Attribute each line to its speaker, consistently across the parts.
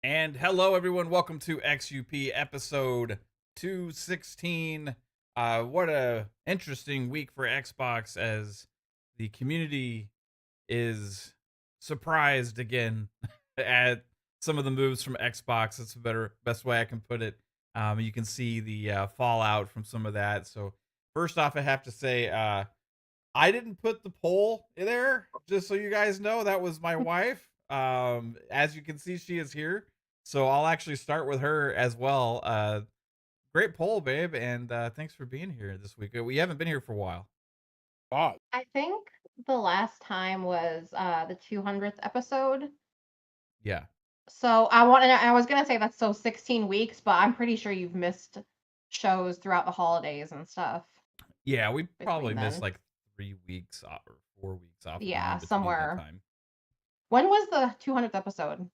Speaker 1: And hello, everyone. Welcome to XUP episode 216. What a interesting week for Xbox as the community is surprised again at some of the moves from Xbox. That's the best way I can put it. You can see the fallout from some of that. So first off, I have to say, I didn't put the poll there, just so you guys know. That was my wife. As you can see, she is here. So I'll actually start with her as well. Great poll, babe, and thanks for being here this week. We haven't been here for a while.
Speaker 2: Wow.
Speaker 3: I think the last time was the 200th episode.
Speaker 1: Yeah.
Speaker 3: So I was gonna say that's so 16 weeks, but I'm pretty sure you've missed shows throughout the holidays and stuff
Speaker 1: Yeah, we probably
Speaker 3: between
Speaker 1: missed
Speaker 3: then.
Speaker 1: like 3 weeks off or 4 weeks off of them
Speaker 3: Yeah,
Speaker 1: in between that
Speaker 3: somewhere.
Speaker 1: time.
Speaker 3: When was the 200th episode?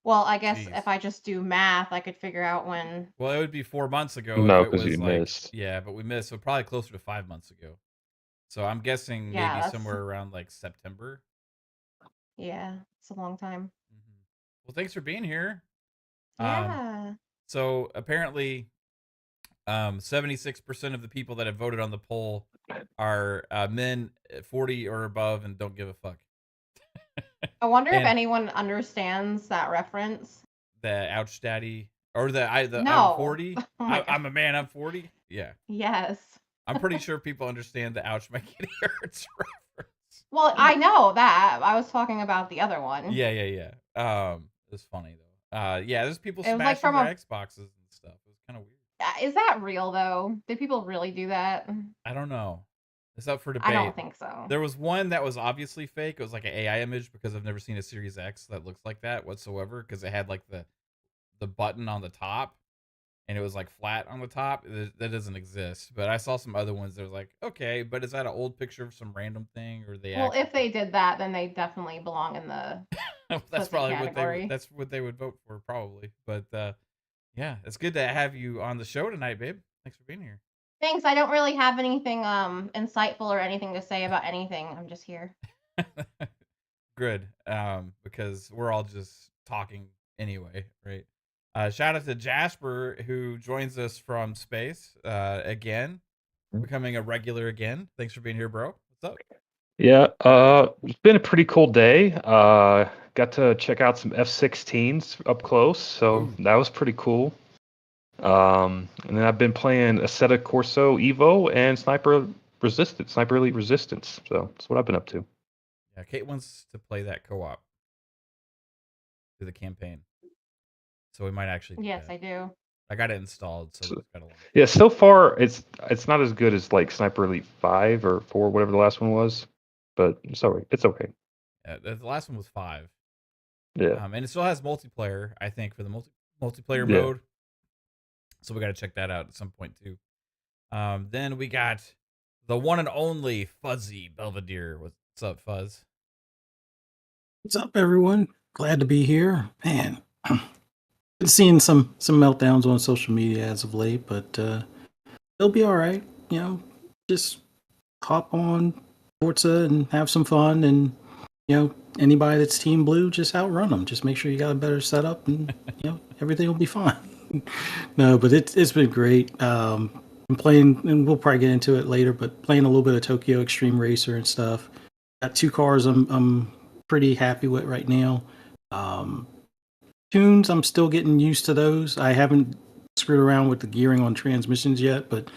Speaker 3: Well, I guess
Speaker 1: Jeez.
Speaker 3: if I just do math, I could figure out when.
Speaker 1: Well, it would be 4 months ago if
Speaker 2: No,
Speaker 1: it
Speaker 2: because you
Speaker 1: was like,
Speaker 2: missed.
Speaker 1: yeah, but we missed. So probably closer to 5 months ago. So I'm guessing maybe
Speaker 3: Yeah,
Speaker 1: somewhere around like September.
Speaker 3: it's a long time.
Speaker 1: Well, thanks for being here. Um,
Speaker 3: Yeah.
Speaker 1: so apparently, 76% of the people that have voted on the poll are men 40 or above and don't give a fuck.
Speaker 3: I wonder if
Speaker 1: And
Speaker 3: anyone understands that reference.
Speaker 1: the ouch daddy or the I'm
Speaker 3: No.
Speaker 1: 40.
Speaker 3: Oh my god.
Speaker 1: I'm a man. I'm 40. Yeah,
Speaker 3: Yes.
Speaker 1: I'm pretty sure people understand the ouch my kitty hurts reference.
Speaker 3: Well, I know that. I was talking about the other one.
Speaker 1: Yeah. It's funny though. Yeah, there's people
Speaker 3: It was like
Speaker 1: smashing
Speaker 3: from
Speaker 1: their
Speaker 3: a.
Speaker 1: Xboxes and stuff. It was kind of weird.
Speaker 3: Is that real though? Did people really do that?
Speaker 1: I don't know. It's up for
Speaker 3: I
Speaker 1: debate.
Speaker 3: don't think so.
Speaker 1: There was one that was obviously fake. It was like an AI image because I've never seen a Series X that looks like that whatsoever. Because it had like the button on the top, and it was like flat on the top. That doesn't exist. But I saw some other ones that was like, okay, but is that an old picture of some random thing, or they
Speaker 3: Well,
Speaker 1: actually?
Speaker 3: if they did that, then they definitely belong in the
Speaker 1: That's
Speaker 3: pussy
Speaker 1: probably what
Speaker 3: category.
Speaker 1: that's what they would vote for probably. But yeah, it's good to have you on the show tonight, babe. Thanks for being here.
Speaker 3: Thanks. I don't really have anything insightful or anything to say about anything. I'm just here.
Speaker 1: Good, because we're all just talking anyway, right? Shout out to Jasper who joins us from space again, becoming a regular again. Thanks for being here, bro. What's up?
Speaker 2: Yeah, it's been a pretty cool day. Got to check out some F-16s up close, so
Speaker 1: Ooh.
Speaker 2: that was pretty cool. And then I've been playing Assetto Corso Evo and Sniper Elite Resistance. So that's what I've been up to.
Speaker 1: Yeah, Kate wants to play that co-op through the campaign, so we might actually do
Speaker 3: Yes,
Speaker 1: that.
Speaker 3: I do.
Speaker 1: I got it installed, so we just gotta.
Speaker 2: Yeah, so far it's not as good as like Sniper Elite 5 or 4, whatever the last one was, but it's alright. It's okay.
Speaker 1: Yeah, the last one was 5.
Speaker 2: Yeah.
Speaker 1: And it still has multiplayer, I think, for the multiplayer
Speaker 2: Yeah.
Speaker 1: mode. So we got to check that out at some point too. Then we got the one and only Fuzzy Belvedere. What's up, Fuzz?
Speaker 4: What's up, everyone? Glad to be here. Man, been seeing some meltdowns on social media as of late, but they'll be all right. You know, just hop on Forza and have some fun, and anybody that's Team Blue, just outrun them. Just make sure you got a better setup, and everything will be fine. No, but it's been great. I'm playing, and we'll probably get into it later, but playing a little bit of Tokyo Extreme Racer and stuff. Got 2 cars I'm pretty happy with right now. Tunes, I'm still getting used to those. I haven't screwed around with the gearing on transmissions yet, but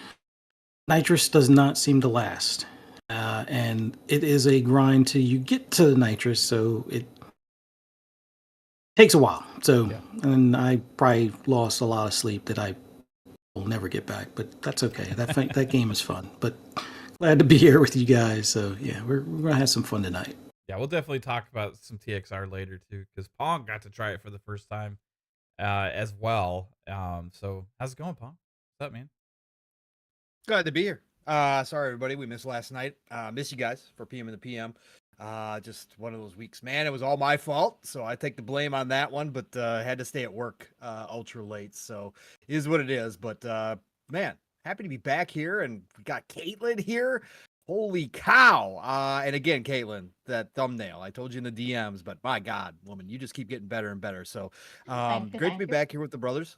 Speaker 4: nitrous does not seem to last. And it is a grind till you get to the nitrous, so it takes a while. So,
Speaker 1: Yeah.
Speaker 4: and I probably lost a lot of sleep that I will never get back, but that's okay. That game is fun. But glad to be here with you guys. So yeah, we're gonna have some fun tonight.
Speaker 1: Yeah, we'll definitely talk about some TXR later too, because Pong got to try it for the first time as well. So how's it going, Pong? What's up, man?
Speaker 5: Glad to be here. Sorry everybody, we missed last night. Miss you guys for PM in the PM. Just one of those weeks, man. It was all my fault, so I take the blame on that one. But had to stay at work ultra late, so it is what it is. But man, happy to be back here, and we got Caitlin here. Holy cow. And again, Caitlin, that thumbnail, I told you in the DMs, but my God, woman, you just keep getting better and better. So
Speaker 3: Thank you,
Speaker 5: great to
Speaker 3: thank
Speaker 5: be
Speaker 3: you.
Speaker 5: back here with the brothers.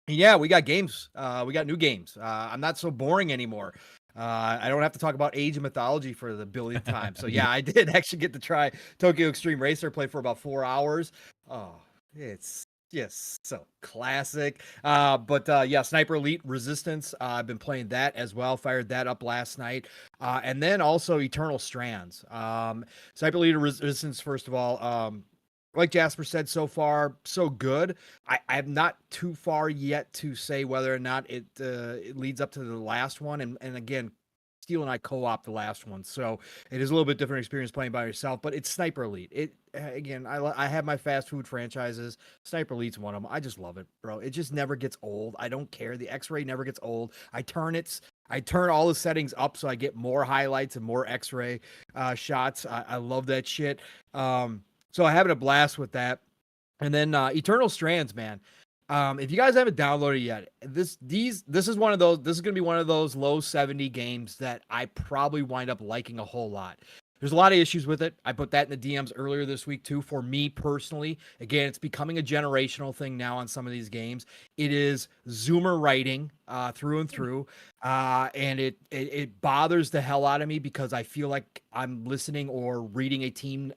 Speaker 5: Yeah, we got games. We got new games. I'm not so boring anymore. I don't have to talk about Age of Mythology for the billionth time. So yeah, I did actually get to try Tokyo Extreme Racer, play for about 4 hours. Oh, it's just so classic. But yeah, Sniper Elite Resistance. I've been playing that as well. Fired that up last night. And then also Eternal Strands. Sniper Elite Resistance, first of all, like Jasper said, so far, so good. I'm not too far yet to say whether or not it leads up to the last one. And again, Steel and I co-op the last one, so it is a little bit different experience playing by yourself. But it's Sniper Elite. Again, I have my fast food franchises. Sniper Elite's one of them. I just love it, bro. It just never gets old. I don't care. The X-ray never gets old. I turn all the settings up so I get more highlights and more X-ray shots. I love that shit. So I'm having a blast with that. And then Eternal Strands, man. If you guys haven't downloaded yet, this is one of those. This is gonna be one of those low 70 games that I probably wind up liking a whole lot. There's a lot of issues with it. I put that in the DMs earlier this week too. For me personally, again, it's becoming a generational thing now on some of these games. It is Zoomer writing through and through, and it bothers the hell out of me because I feel like I'm listening or reading a teen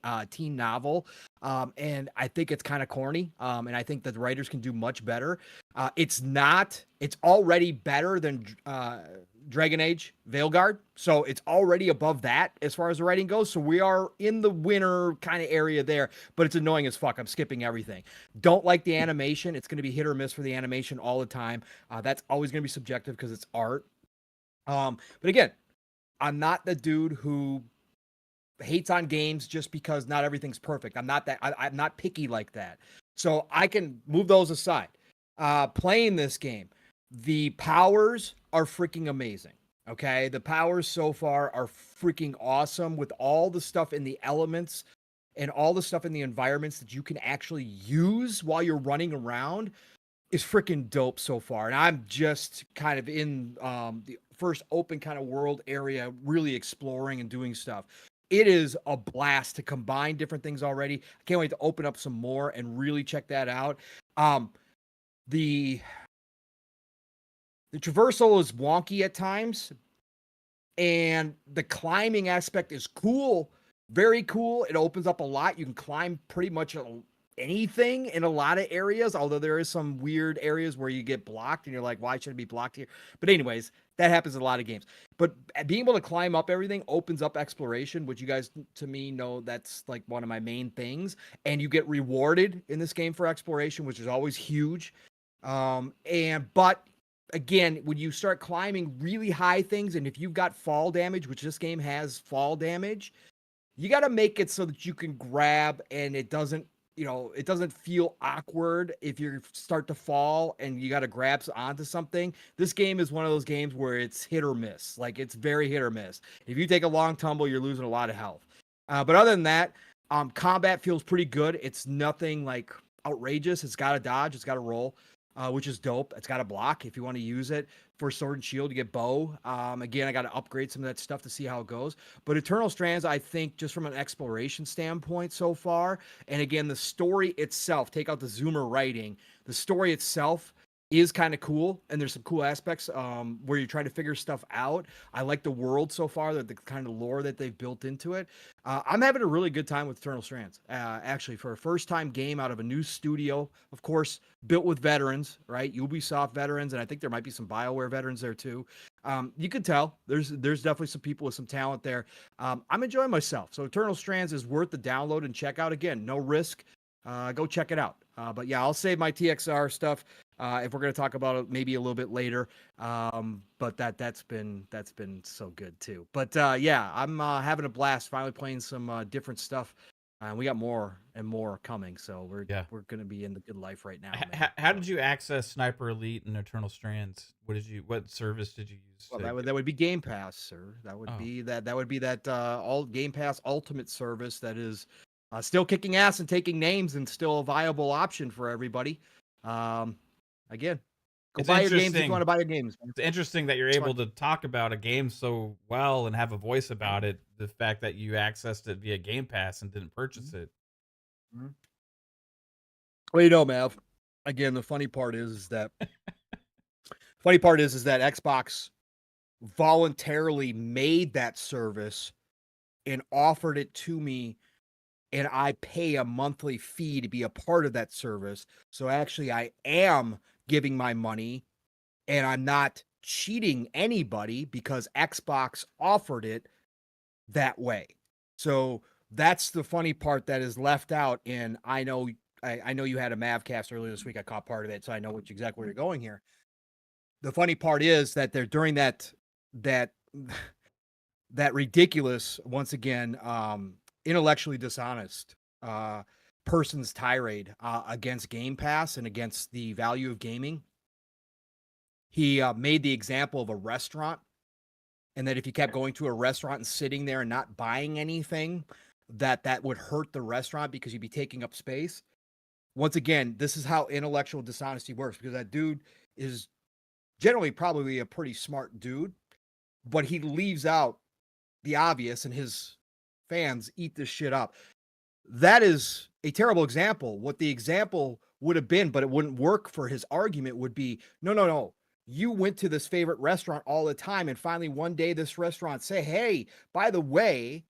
Speaker 5: novel. And I think it's kind of corny. And I think that the writers can do much better. It's already better than Dragon Age Veilguard. So it's already above that as far as the writing goes. So we are in the winner kind of area there, but it's annoying as fuck. I'm skipping everything. Don't like the animation. It's going to be hit or miss for the animation all the time. That's always going to be subjective because it's art. But again, I'm not the dude who hates on games just because not everything's perfect. I'm not picky like that. So I can move those aside. Playing this game, the powers are freaking amazing. Okay. The powers so far are freaking awesome with all the stuff in the elements and all the stuff in the environments that you can actually use while you're running around is freaking dope so far. And I'm just kind of in the first open kind of world area, really exploring and doing stuff. It is a blast to combine different things already. I can't wait to open up some more and really check that out. The traversal is wonky at times, and the climbing aspect is cool, very cool. It opens up a lot. You can climb pretty much anything in a lot of areas, although there is some weird areas where you get blocked and you're like, why should it be blocked here? But anyways, that happens in a lot of games. But being able to climb up everything opens up exploration, which you guys, to me, know that's like one of my main things. And you get rewarded in this game for exploration, which is always huge. But again, when you start climbing really high things, and if you've got fall damage, which this game has fall damage, you got to make it so that you can grab and it doesn't feel awkward if you start to fall and you got to grab onto something. This game is one of those games where it's hit or miss. Like, it's very hit or miss. If you take a long tumble, you're losing a lot of health. But other than that, combat feels pretty good. It's nothing like outrageous. It's got to dodge. It's got to roll. Which is dope. It's got a block if you want to use it for sword and shield. You get bow. Again, I got to upgrade some of that stuff to see how it goes. But Eternal Strands, I think, just from an exploration standpoint so far, and again, the story itself, take out the Zoomer writing, the story itself is kind of cool, and there's some cool aspects where you're trying to figure stuff out. I like the world so far, the kind of lore that they've built into it. I'm having a really good time with Eternal Strands. Actually, for a first-time game out of a new studio, of course, built with veterans, right? Ubisoft veterans, and I think there might be some BioWare veterans there too. You could tell there's definitely some people with some talent there. I'm enjoying myself. So Eternal Strands is worth the download and check out. Again, no risk. Go check it out. But yeah, I'll save my TXR stuff if we're going to talk about it maybe a little bit later. But that's been so good too. But yeah, I'm having a blast finally playing some different stuff. We got more and more coming, so we're going to be in the good life right now.
Speaker 1: How did you access Sniper Elite and Eternal Strands? What service did you use?
Speaker 5: Well, that would be Game Pass, sir. That would be that all Game Pass Ultimate service that is still kicking ass and taking names and still a viable option for everybody. Again, Go
Speaker 1: It's
Speaker 5: buy your games if you
Speaker 1: interesting.
Speaker 5: want to buy your games. Man.
Speaker 1: It's interesting that you're
Speaker 5: It's
Speaker 1: able
Speaker 5: fun.
Speaker 1: to talk about a game so well and have a voice about it. The fact that you accessed it via Game Pass and didn't purchase it.
Speaker 5: Mhm. Well, you know, Mav. Again, the funny part is that Xbox voluntarily made that service and offered it to me, and I pay a monthly fee to be a part of that service. So actually, I am giving my money, and I'm not cheating anybody because Xbox offered it that way. So that's the funny part that is left out. And I know you had a Mavcast earlier this week. I caught part of it, so I know exactly where you're going here. The funny part is that they're during that ridiculous, once again, intellectually dishonest person's tirade against Game Pass and against the value of gaming. He made the example of a restaurant, and that if you kept going to a restaurant and sitting there and not buying anything, that would hurt the restaurant because you'd be taking up space. Once again, this is how intellectual dishonesty works, because that dude is generally probably a pretty smart dude, but he leaves out the obvious, and his fans eat this shit up. That is a terrible example. What the example would have been, but it wouldn't work for his argument, would be, no. You went to this favorite restaurant all the time, and finally one day this restaurant say, hey, by the way,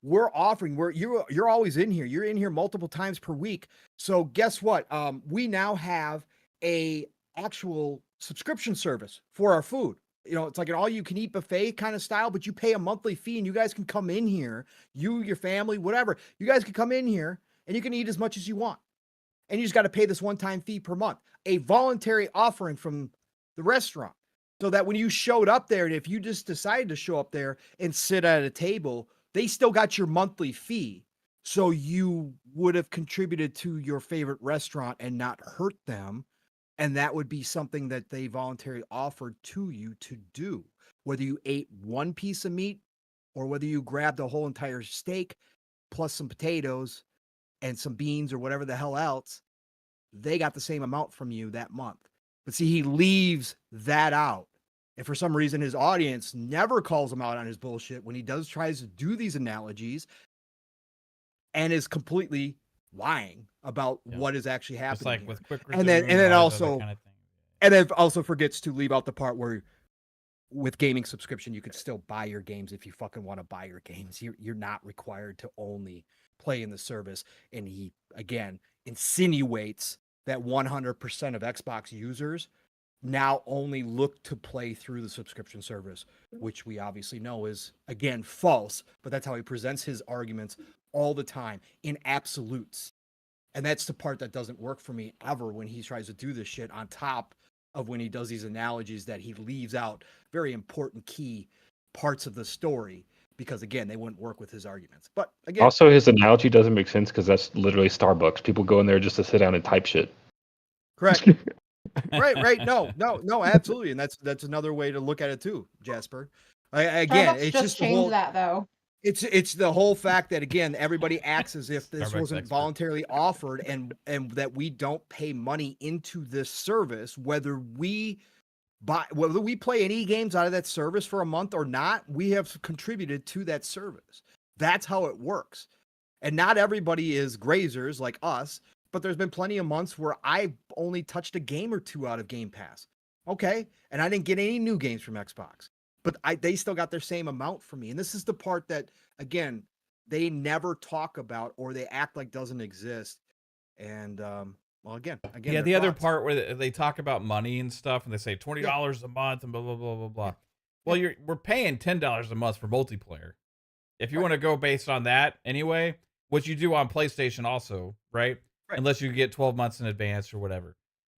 Speaker 5: you're always in here. You're in here multiple times per week. So guess what? We now have a actual subscription service for our food. You know, it's like an all-you-can-eat buffet kind of style, but you pay a monthly fee, and you guys can come in here, you, your family, whatever. You guys can come in here, and you can eat as much as you want. And you just got to pay this one-time fee per month. A voluntary offering from the restaurant. So that when you showed up there, and if you just decided to show up there and sit at a table, they still got your monthly fee. So you would have contributed to your favorite restaurant and not hurt them. And that would be something that they voluntarily offered to you to do. Whether you ate one piece of meat or whether you grabbed a whole entire steak plus some potatoes and some beans or whatever the hell else, they got the same amount from you that month. But see, he leaves that out. And for some reason, his audience never calls him out on his bullshit when he tries to do these analogies and is completely lying about what is actually happening.
Speaker 1: Just like
Speaker 5: here.
Speaker 1: with quick
Speaker 5: and then
Speaker 1: kind of thing.
Speaker 5: And then also forgets to leave out the part where with gaming subscription, you could still buy your games if you fucking want to buy your games. You're not required to only play in the service. And he, again, insinuates that 100% of Xbox users now only look to play through the subscription service, which we obviously know is, again, false. But that's how he presents his arguments all the time in absolutes. And that's the part that doesn't work for me ever when he tries to do this shit, on top of when he does these analogies that he leaves out very important key parts of the story because, again, they wouldn't work with his arguments. But again,
Speaker 2: also his analogy doesn't make sense because that's literally Starbucks. People go in there just to sit down and type shit.
Speaker 5: Correct. Right. No, absolutely. And that's another way to look at it too, Jasper. Again,
Speaker 3: Starbucks
Speaker 5: it's
Speaker 3: just
Speaker 5: just the
Speaker 3: changed
Speaker 5: whole,
Speaker 3: that though.
Speaker 5: It's the whole fact that, again, everybody acts as if this
Speaker 1: Starbucks
Speaker 5: wasn't
Speaker 1: expert.
Speaker 5: voluntarily offered, and that we don't pay money into this service, whether we play any games out of that service for a month or not. We have contributed to that service. That's how it works. And not everybody is grazers like us, but there's been plenty of months where I only touched a game or two out of Game Pass. Okay. And I didn't get any new games from Xbox, but they still got their same amount from me. And this is the part that, again, they never talk about, or they act like doesn't exist. And, well, again,
Speaker 1: yeah, the other part where they talk about money and stuff, and they say $20 a month and blah blah blah blah blah. Well, we're paying $10 a month for multiplayer. If you want to go based on that anyway, which you do on PlayStation also, right? Unless you get 12 months in advance or whatever.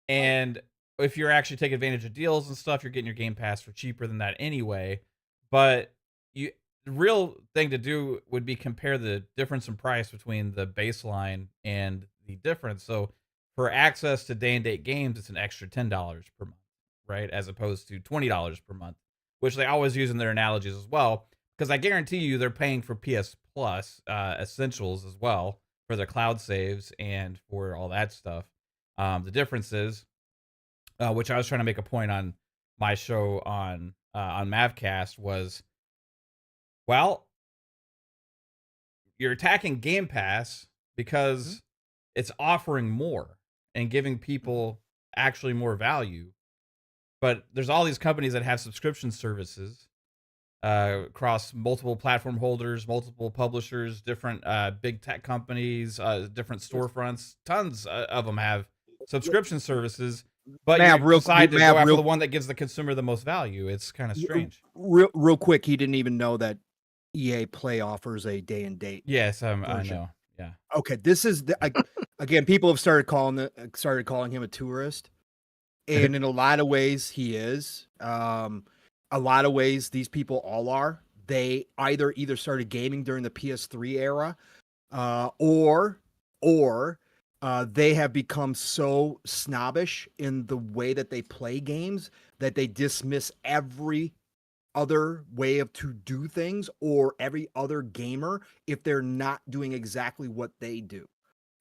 Speaker 1: And if you're actually taking advantage of deals and stuff, you're getting your Game Pass for cheaper than that anyway. But the real thing to do would be compare the difference in price between the baseline and the difference. So for access to day and date games, it's an extra $10 per month, right? As opposed to $20 per month, which they always use in their analogies as well. Because I guarantee you they're paying for PS Plus Essentials as well for their cloud saves and for all that stuff. The difference is which I was trying to make a point on my show on Mavcast was, well, you're attacking Game Pass because it's offering more and giving people actually more value. But there's all these companies that have subscription services across multiple platform holders, multiple publishers, different big tech companies, different storefronts. Tons of them have subscription services, but
Speaker 5: Mav,
Speaker 1: you
Speaker 5: real-
Speaker 1: decide to
Speaker 5: Mav,
Speaker 1: go after
Speaker 5: real-
Speaker 1: the one that gives the consumer the most value. It's kind of strange.
Speaker 5: Real quick, he didn't even know that EA Play offers a day and date.
Speaker 1: Yes, I
Speaker 5: version.
Speaker 1: know. Yeah.
Speaker 5: Okay, this is again. People have started calling him a tourist, and in a lot of ways, he is. A lot of ways, these people all are. They either started gaming during the PS3 era, or they have become so snobbish in the way that they play games that they dismiss every other way to do things or every other gamer if they're not doing exactly what they do,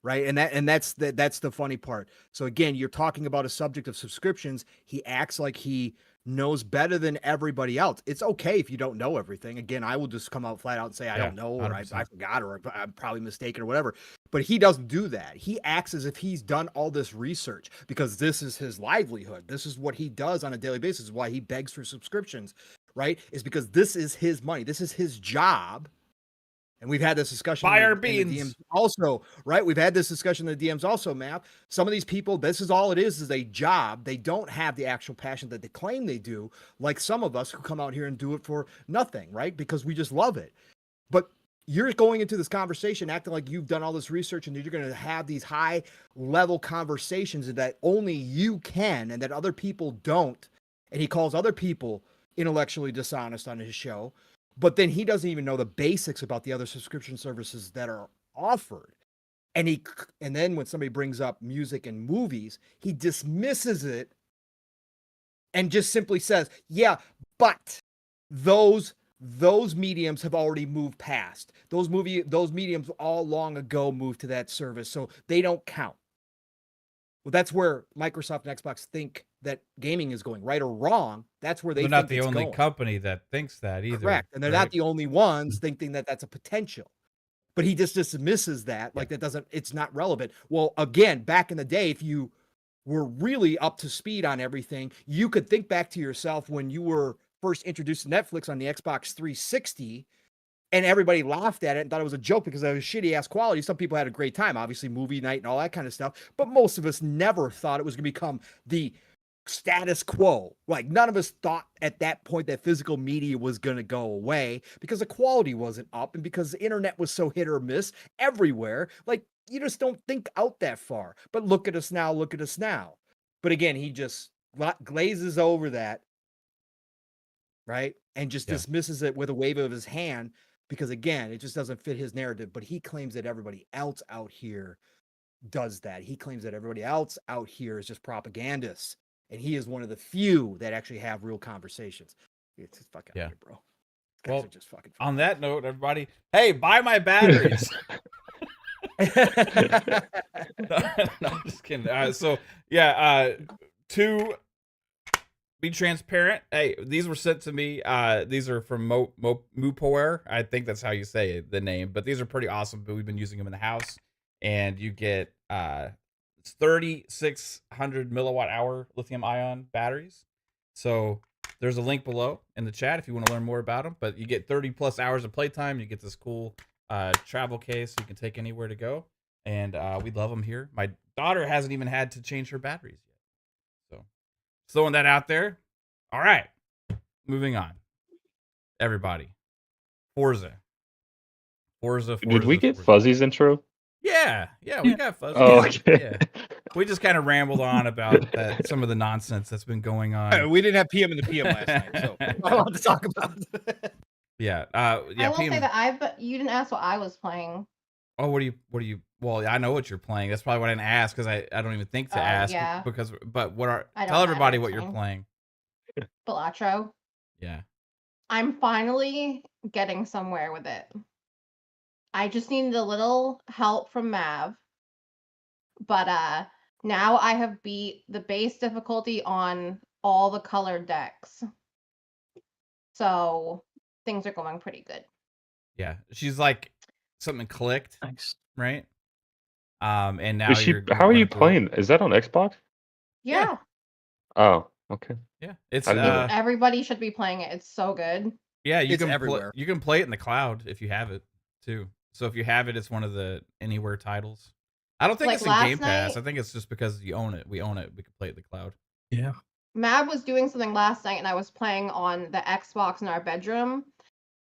Speaker 5: right? And that's the funny part. So again, you're talking about a subject of subscriptions. He acts like he knows better than everybody else. It's okay if you don't know everything. Again, I will just come out flat out and say I don't know, or I forgot, or I'm probably mistaken, or whatever. But he doesn't do that. He acts as if he's done all this research because this is his livelihood. This is what he does on a daily basis. Why he begs for subscriptions, right? Is because this is his money. This is his job. And we've had this discussion.
Speaker 1: Buy our
Speaker 5: in the
Speaker 1: beans.
Speaker 5: DMs also, right? We've had this discussion in the DMs also, Matt. Some of these people, this is all it is a job. They don't have the actual passion that they claim they do, like some of us who come out here and do it for nothing, right? Because we just love it. But you're going into this conversation acting like you've done all this research and you're going to have these high level conversations that only you can and that other people don't. And he calls other people intellectually dishonest on his show. But then he doesn't even know the basics about the other subscription services that are offered. And then when somebody brings up music and movies, he dismisses it and just simply says, yeah, but those mediums have already moved past. Those mediums all long ago moved to that service, so they don't count. Well, that's where Microsoft and Xbox think that gaming is going, right or wrong. That's where they're
Speaker 1: not the only company that thinks that either.
Speaker 5: Correct, and they're not the only ones thinking that that's a potential. But he just dismisses that, like it's not relevant. Well, again, back in the day, if you were really up to speed on everything, you could think back to yourself when you were first introduced to Netflix on the Xbox 360. And everybody laughed at it and thought it was a joke because it was shitty ass quality. Some people had a great time, obviously movie night and all that kind of stuff. But most of us never thought it was going to become the status quo. Like none of us thought at that point that physical media was going to go away because the quality wasn't up and because the internet was so hit or miss everywhere. Like you just don't think out that far. But look at us now. But again, he just glazes over that, right? And just dismisses it with a wave of his hand. Because again, it just doesn't fit his narrative, but he claims that everybody else out here does that. He claims that everybody else out here is just propagandists, and he is one of the few that actually have real conversations. It's just fucking here, bro.
Speaker 1: Well,
Speaker 5: just fucking
Speaker 1: on that note, everybody, hey, buy my batteries. No, I'm just kidding. To be transparent, hey, these were sent to me. These are from Mupoer. I think that's how you say the name, but these are pretty awesome. But we've been using them in the house, and you get 3,600 milliwatt hour lithium ion batteries. So there's a link below in the chat if you want to learn more about them. But you get 30 plus hours of playtime. You get this cool travel case you can take anywhere to go, and we love them here. My daughter hasn't even had to change her batteries yet. So throwing that out there. All right, moving on. Everybody, Forza.
Speaker 2: Did we get Fuzzy's intro?
Speaker 1: Yeah, we got Fuzzy.
Speaker 2: Oh, okay.
Speaker 1: Yeah. We just kind of rambled on about some of the nonsense that's been going on.
Speaker 5: We didn't have PM in the PM last night, so I want to talk about it.
Speaker 1: Yeah,
Speaker 3: I will say that you didn't ask what I was playing.
Speaker 1: Oh, what do you? Well, I know what you're playing. That's probably what I didn't ask because I don't even think to ask.
Speaker 3: Yeah.
Speaker 1: But tell everybody what you're playing.
Speaker 3: Balatro.
Speaker 1: Yeah.
Speaker 3: I'm finally getting somewhere with it. I just needed a little help from Mav. But Now I have beat the base difficulty on all the colored decks. So things are going pretty good.
Speaker 1: Yeah, she's like something clicked,
Speaker 4: Nice.
Speaker 1: right? And now
Speaker 2: Is she?
Speaker 1: you're
Speaker 2: How are you
Speaker 1: running through it.
Speaker 2: playing? Is that on Xbox?
Speaker 1: Yeah.
Speaker 3: Yeah.
Speaker 2: Oh, okay.
Speaker 1: Yeah, it's
Speaker 2: I didn't know that.
Speaker 3: Everybody should be playing it. It's so good.
Speaker 1: yeah, you
Speaker 5: It's
Speaker 1: can
Speaker 5: everywhere.
Speaker 1: you can play it in the cloud if you have it too. So if you have it, it's one of the anywhere titles. I don't think
Speaker 3: Like
Speaker 1: it's in
Speaker 3: last
Speaker 1: Game Pass.
Speaker 3: night-
Speaker 1: I think it's just because you own it. We own it. We can play it in the cloud.
Speaker 4: Yeah.
Speaker 3: Mab was doing something last night and I was playing on the Xbox in our bedroom.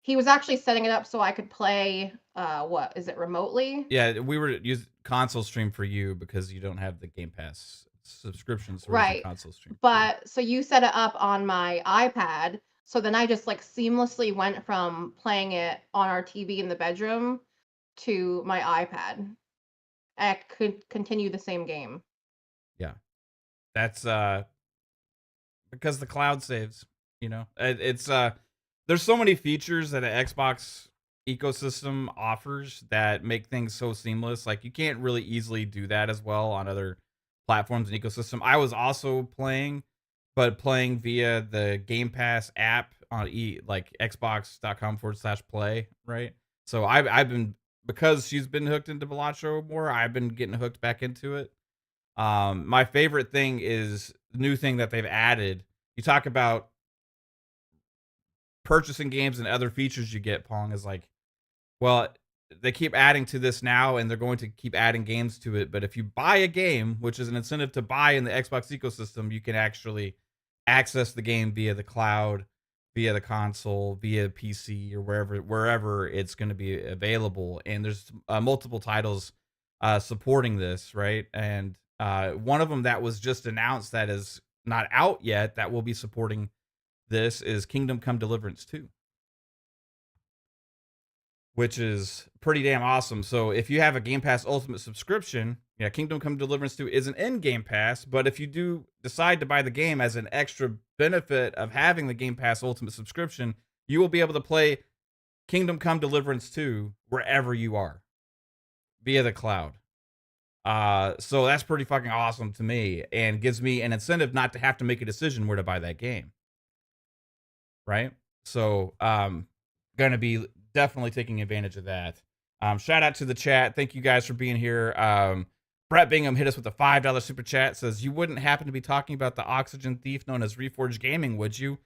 Speaker 3: He was actually setting it up so I could play what is it remotely?
Speaker 1: Yeah, we were using console stream for you because you don't have the Game Pass subscription, so we're using
Speaker 3: Right.
Speaker 1: console stream. for you.
Speaker 3: But so you set it up on my iPad. So then I just like seamlessly went from playing it on our TV in the bedroom to my iPad. I could continue the same game.
Speaker 1: That's because the cloud saves. You know, it's there's so many features that an Xbox ecosystem offers that make things so seamless. Like you can't really easily do that as well on other platforms and ecosystem. I was also playing, but playing via the Game Pass app on like xbox.com/play, right? So I've been, because she's been hooked into Balatro more, I've been getting hooked back into it. My favorite thing is the new thing that they've added. You talk about purchasing games and other features you get, Pong, is like, well, they keep adding to this now and they're going to keep adding games to it. But if you buy a game, which is an incentive to buy in the Xbox ecosystem, you can actually access the game via the cloud, via the console, via PC, or wherever it's going to be available. And there's multiple titles supporting this, right? And one of them that was just announced that is not out yet that will be supporting this is Kingdom Come Deliverance 2, which is pretty damn awesome. So if you have a Game Pass Ultimate subscription, yeah, Kingdom Come Deliverance 2 isn't in Game Pass, but if you do decide to buy the game as an extra benefit of having the Game Pass Ultimate subscription, you will be able to play Kingdom Come Deliverance 2 wherever you are via the cloud. So that's pretty fucking awesome to me and gives me an incentive not to have to make a decision where to buy that game. Right? So, gonna be definitely taking advantage of that. Shout out to the chat. Thank you guys for being here. Brett Bingham hit us with a $5 super chat. Says, you wouldn't happen to be talking about the oxygen thief known as Reforged Gaming, would you?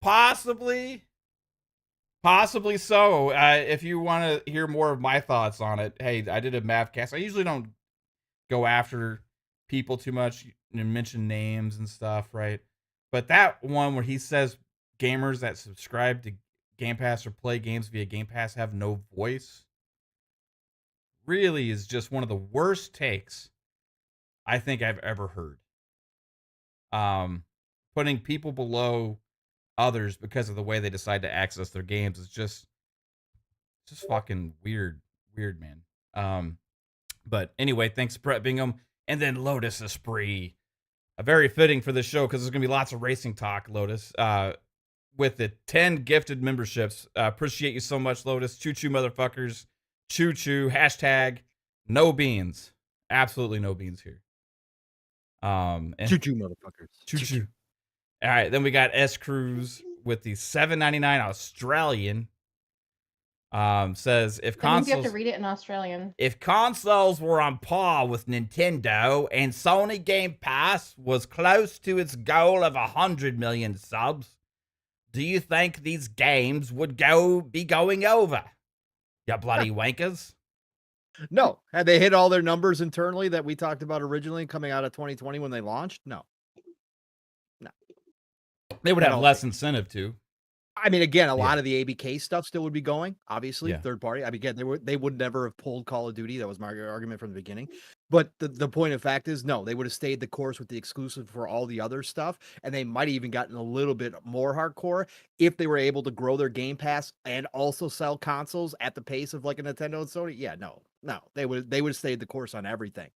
Speaker 1: Possibly so. If you want to hear more of my thoughts on it, hey, I did a Mavcast. I usually don't go after people too much and mention names and stuff, right? But that one where he says gamers that subscribe to Game Pass or play games via Game Pass have no voice really is just one of the worst takes I think I've ever heard. Putting people below others because of the way they decide to access their games is just fucking weird, man. But anyway, thanks to Brett Bingham. And then Lotus Esprit. Very fitting for this show because there's going to be lots of racing talk, Lotus. With the 10 gifted memberships. Appreciate you so much, Lotus. Choo-choo, motherfuckers. Choo-choo. Hashtag no beans. Absolutely no beans here. And
Speaker 5: Choo-choo, motherfuckers.
Speaker 1: choo-choo. All right, then we got S Cruz with the $7.99 Australian. Says if
Speaker 3: That means you have
Speaker 1: consoles
Speaker 3: to read it in Australian.
Speaker 1: if consoles were on par with Nintendo and Sony Game Pass was close to its goal of 100 million subs, do you think these games would be going over? You bloody wankers.
Speaker 5: No. Had they hit all their numbers internally that we talked about originally coming out of 2020 when they launched? No.
Speaker 1: They would
Speaker 5: At
Speaker 1: have
Speaker 5: all
Speaker 1: less
Speaker 5: things.
Speaker 1: incentive to.
Speaker 5: I mean, again, a
Speaker 1: Yeah.
Speaker 5: lot of the ABK stuff still would be going, obviously,
Speaker 1: Yeah.
Speaker 5: third party. I mean, again, they would never have pulled Call of Duty. That was my argument from the beginning. But the point of fact is, no, they would have stayed the course with the exclusive for all the other stuff. And they might have even gotten a little bit more hardcore if they were able to grow their Game Pass and also sell consoles at the pace of like a Nintendo and Sony. Yeah, no, they would have stayed the course on everything.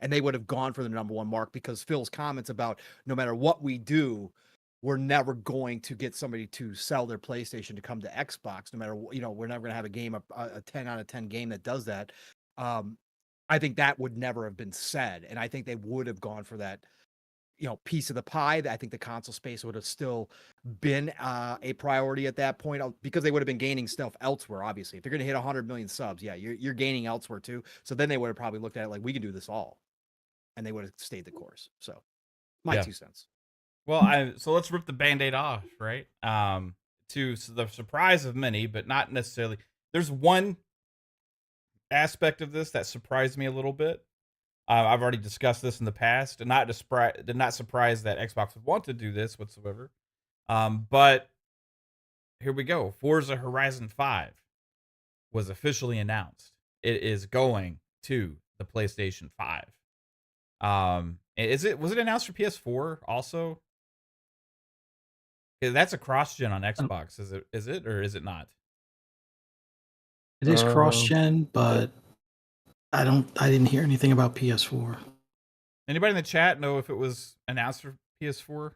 Speaker 5: And they would have gone for the number one mark because Phil's comments about no matter what we do, we're never going to get somebody to sell their PlayStation to come to Xbox. No matter what, we're never going to have a game, a 10 out of 10 game that does that. I think that would never have been said, and I think they would have gone for that, piece of the pie. I think the console space would have still been a priority at that point because they would have been gaining stuff elsewhere. Obviously, if they're going to hit 100 million subs, yeah, you're gaining elsewhere too. So then they would have probably looked at it like, we can do this all, and they would have stayed the course. So my 2 cents.
Speaker 1: Well, so let's rip the Band-Aid off, right? To the surprise of many, but not necessarily. There's one aspect of this that surprised me a little bit. I've already discussed this in the past, and did not surprise that Xbox would want to do this whatsoever. But here we go. Forza Horizon 5 was officially announced. It is going to the PlayStation 5. Was it announced for PS4 also? That's a cross-gen on Xbox. Is it or is it not?
Speaker 4: It is cross-gen, but I didn't hear anything about PS4.
Speaker 1: Anybody in the chat know if it was announced for PS4?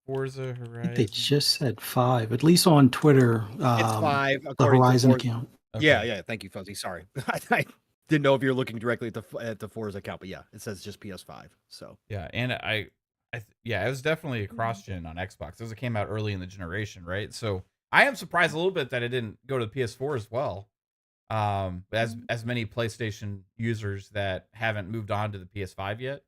Speaker 1: Forza Horizon.
Speaker 4: I think they just said 5, at least on Twitter.
Speaker 5: It's 5.
Speaker 4: The Horizon account.
Speaker 5: Okay. Yeah. Thank you, Fuzzy. Sorry, I didn't know if you're looking directly at the Forza account, but yeah, it says just PS5. So
Speaker 1: yeah, and it was definitely a cross-gen on Xbox. It came out early in the generation, right? So I am surprised a little bit that it didn't go to the PS4 as well. As many PlayStation users that haven't moved on to the PS5 yet.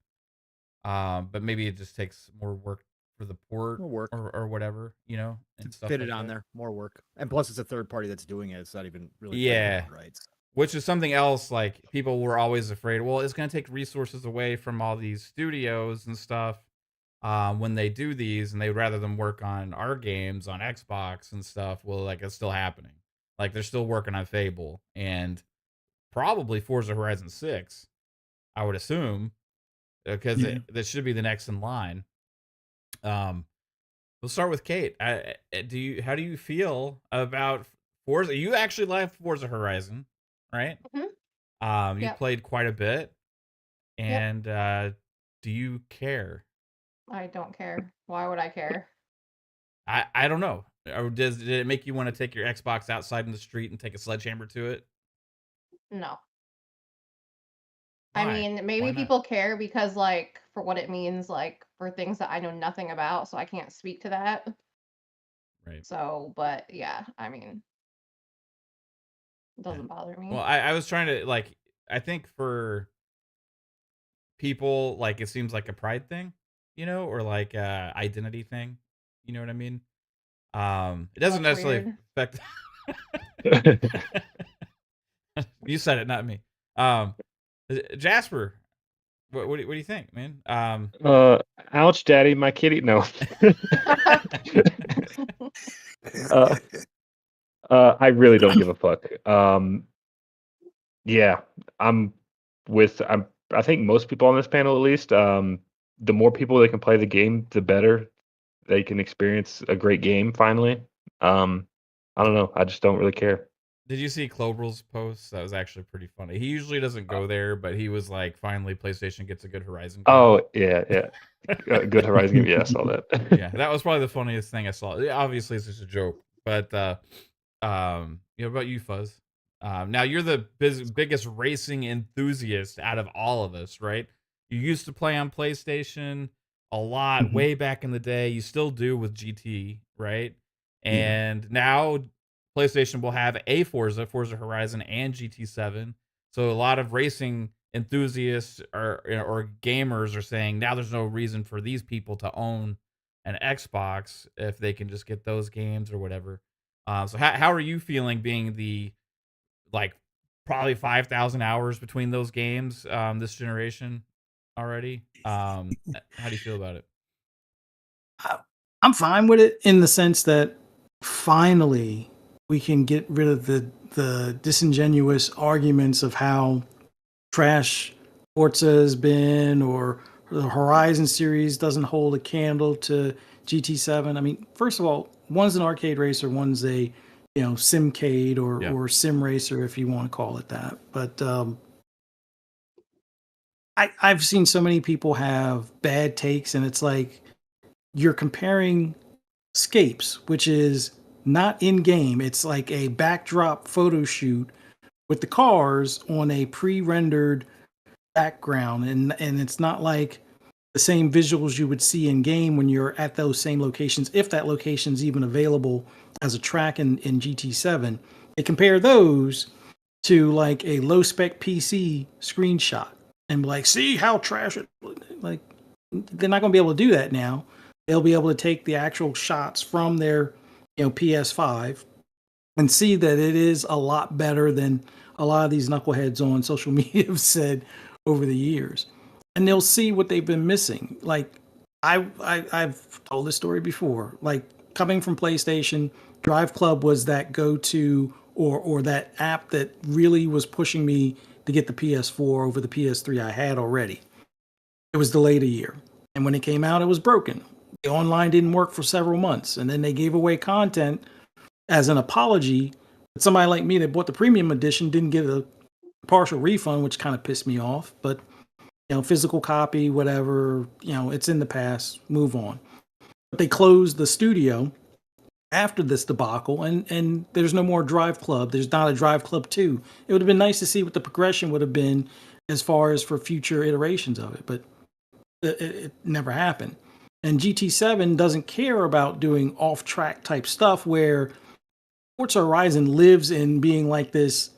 Speaker 1: But maybe it just takes more work for the port or whatever, and stuff
Speaker 5: fit
Speaker 1: like
Speaker 5: it on
Speaker 1: that.
Speaker 5: there, more work. And plus it's a third party that's doing it. It's not even really right.
Speaker 1: Which is something else, like people were always afraid, well, it's going to take resources away from all these studios and stuff when they do these, and they'd rather them work on our games on Xbox and stuff. Well, like, it's still happening. Like, they're still working on Fable and probably Forza Horizon 6, I would assume, because that should be the next in line. We'll start with Kate. How do you feel about Forza? You actually like Forza Horizon, right?
Speaker 3: Mm-hmm.
Speaker 1: You played quite a bit, and do you care?
Speaker 3: I don't care. Why would I care?
Speaker 1: I don't know. Or did it make you want to take your Xbox outside in the street and take a sledgehammer to it?
Speaker 3: No.
Speaker 1: Why?
Speaker 3: I mean, maybe people care because, like, for what it means, like, for things that I know nothing about, so I can't speak to that.
Speaker 1: Right.
Speaker 3: So, but yeah, I mean, it doesn't bother me.
Speaker 1: Well, I was trying to, like, I think for people, like, it seems like a pride thing, or like a identity thing. You know what I mean? It doesn't necessarily affect. You said it, not me. Jasper, what do you think, man?
Speaker 2: Ouch, Daddy, my kitty. No. I really don't give a fuck. Yeah, I think most people on this panel, at least, the more people that can play the game, the better they can experience a great game finally. I don't know. I just don't really care.
Speaker 1: Did you see Clobrel's post? That was actually pretty funny. He usually doesn't go there, but he was like, finally, PlayStation gets a good Horizon game.
Speaker 2: Oh, yeah. Good Horizon game. Yeah, I saw that.
Speaker 1: Yeah, that was probably the funniest thing I saw. Obviously, it's just a joke, but about you, Fuzz? Now, you're the biggest racing enthusiast out of all of us, right? You used to play on PlayStation a lot way back in the day. You still do with GT, right? And now PlayStation will have a Forza Horizon, and GT7. So a lot of racing enthusiasts or gamers are saying now there's no reason for these people to own an Xbox if they can just get those games or whatever. So how are you feeling being the, like, probably 5,000 hours between those games this generation already? How do you feel about it?
Speaker 4: I'm fine with it in the sense that finally we can get rid of the disingenuous arguments of how trash Forza has been, or the Horizon series doesn't hold a candle to GT7. I mean, first of all, one's an arcade racer, one's a simcade or sim racer, if you want to call it that. But I've seen so many people have bad takes, and it's like you're comparing Scapes, which is not in game. It's like a backdrop photo shoot with the cars on a pre-rendered background, and it's not like the same visuals you would see in game when you're at those same locations, if that location's even available as a track in GT7. They compare those to like a low spec PC screenshot and be like, see how trash it, like, they're not going to be able to do that now. They'll be able to take the actual shots from their, PS5 and see that it is a lot better than a lot of these knuckleheads on social media have said over the years. And they'll see what they've been missing. Like I've told this story before. Like coming from PlayStation, Drive Club was that go-to or that app that really was pushing me to get the PS4 over the PS3 I had already. It was delayed a year. And when it came out, it was broken. The online didn't work for several months. And then they gave away content as an apology. But somebody like me that bought the premium edition didn't get a partial refund, which kind of pissed me off. But, physical copy, whatever, it's in the past, move on. But they closed the studio after this debacle, and there's no more Drive Club. There's not a Drive Club 2. It would have been nice to see what the progression would have been as far as for future iterations of it, but it never happened. And GT7 doesn't care about doing off-track type stuff where Forza Horizon lives in being like this.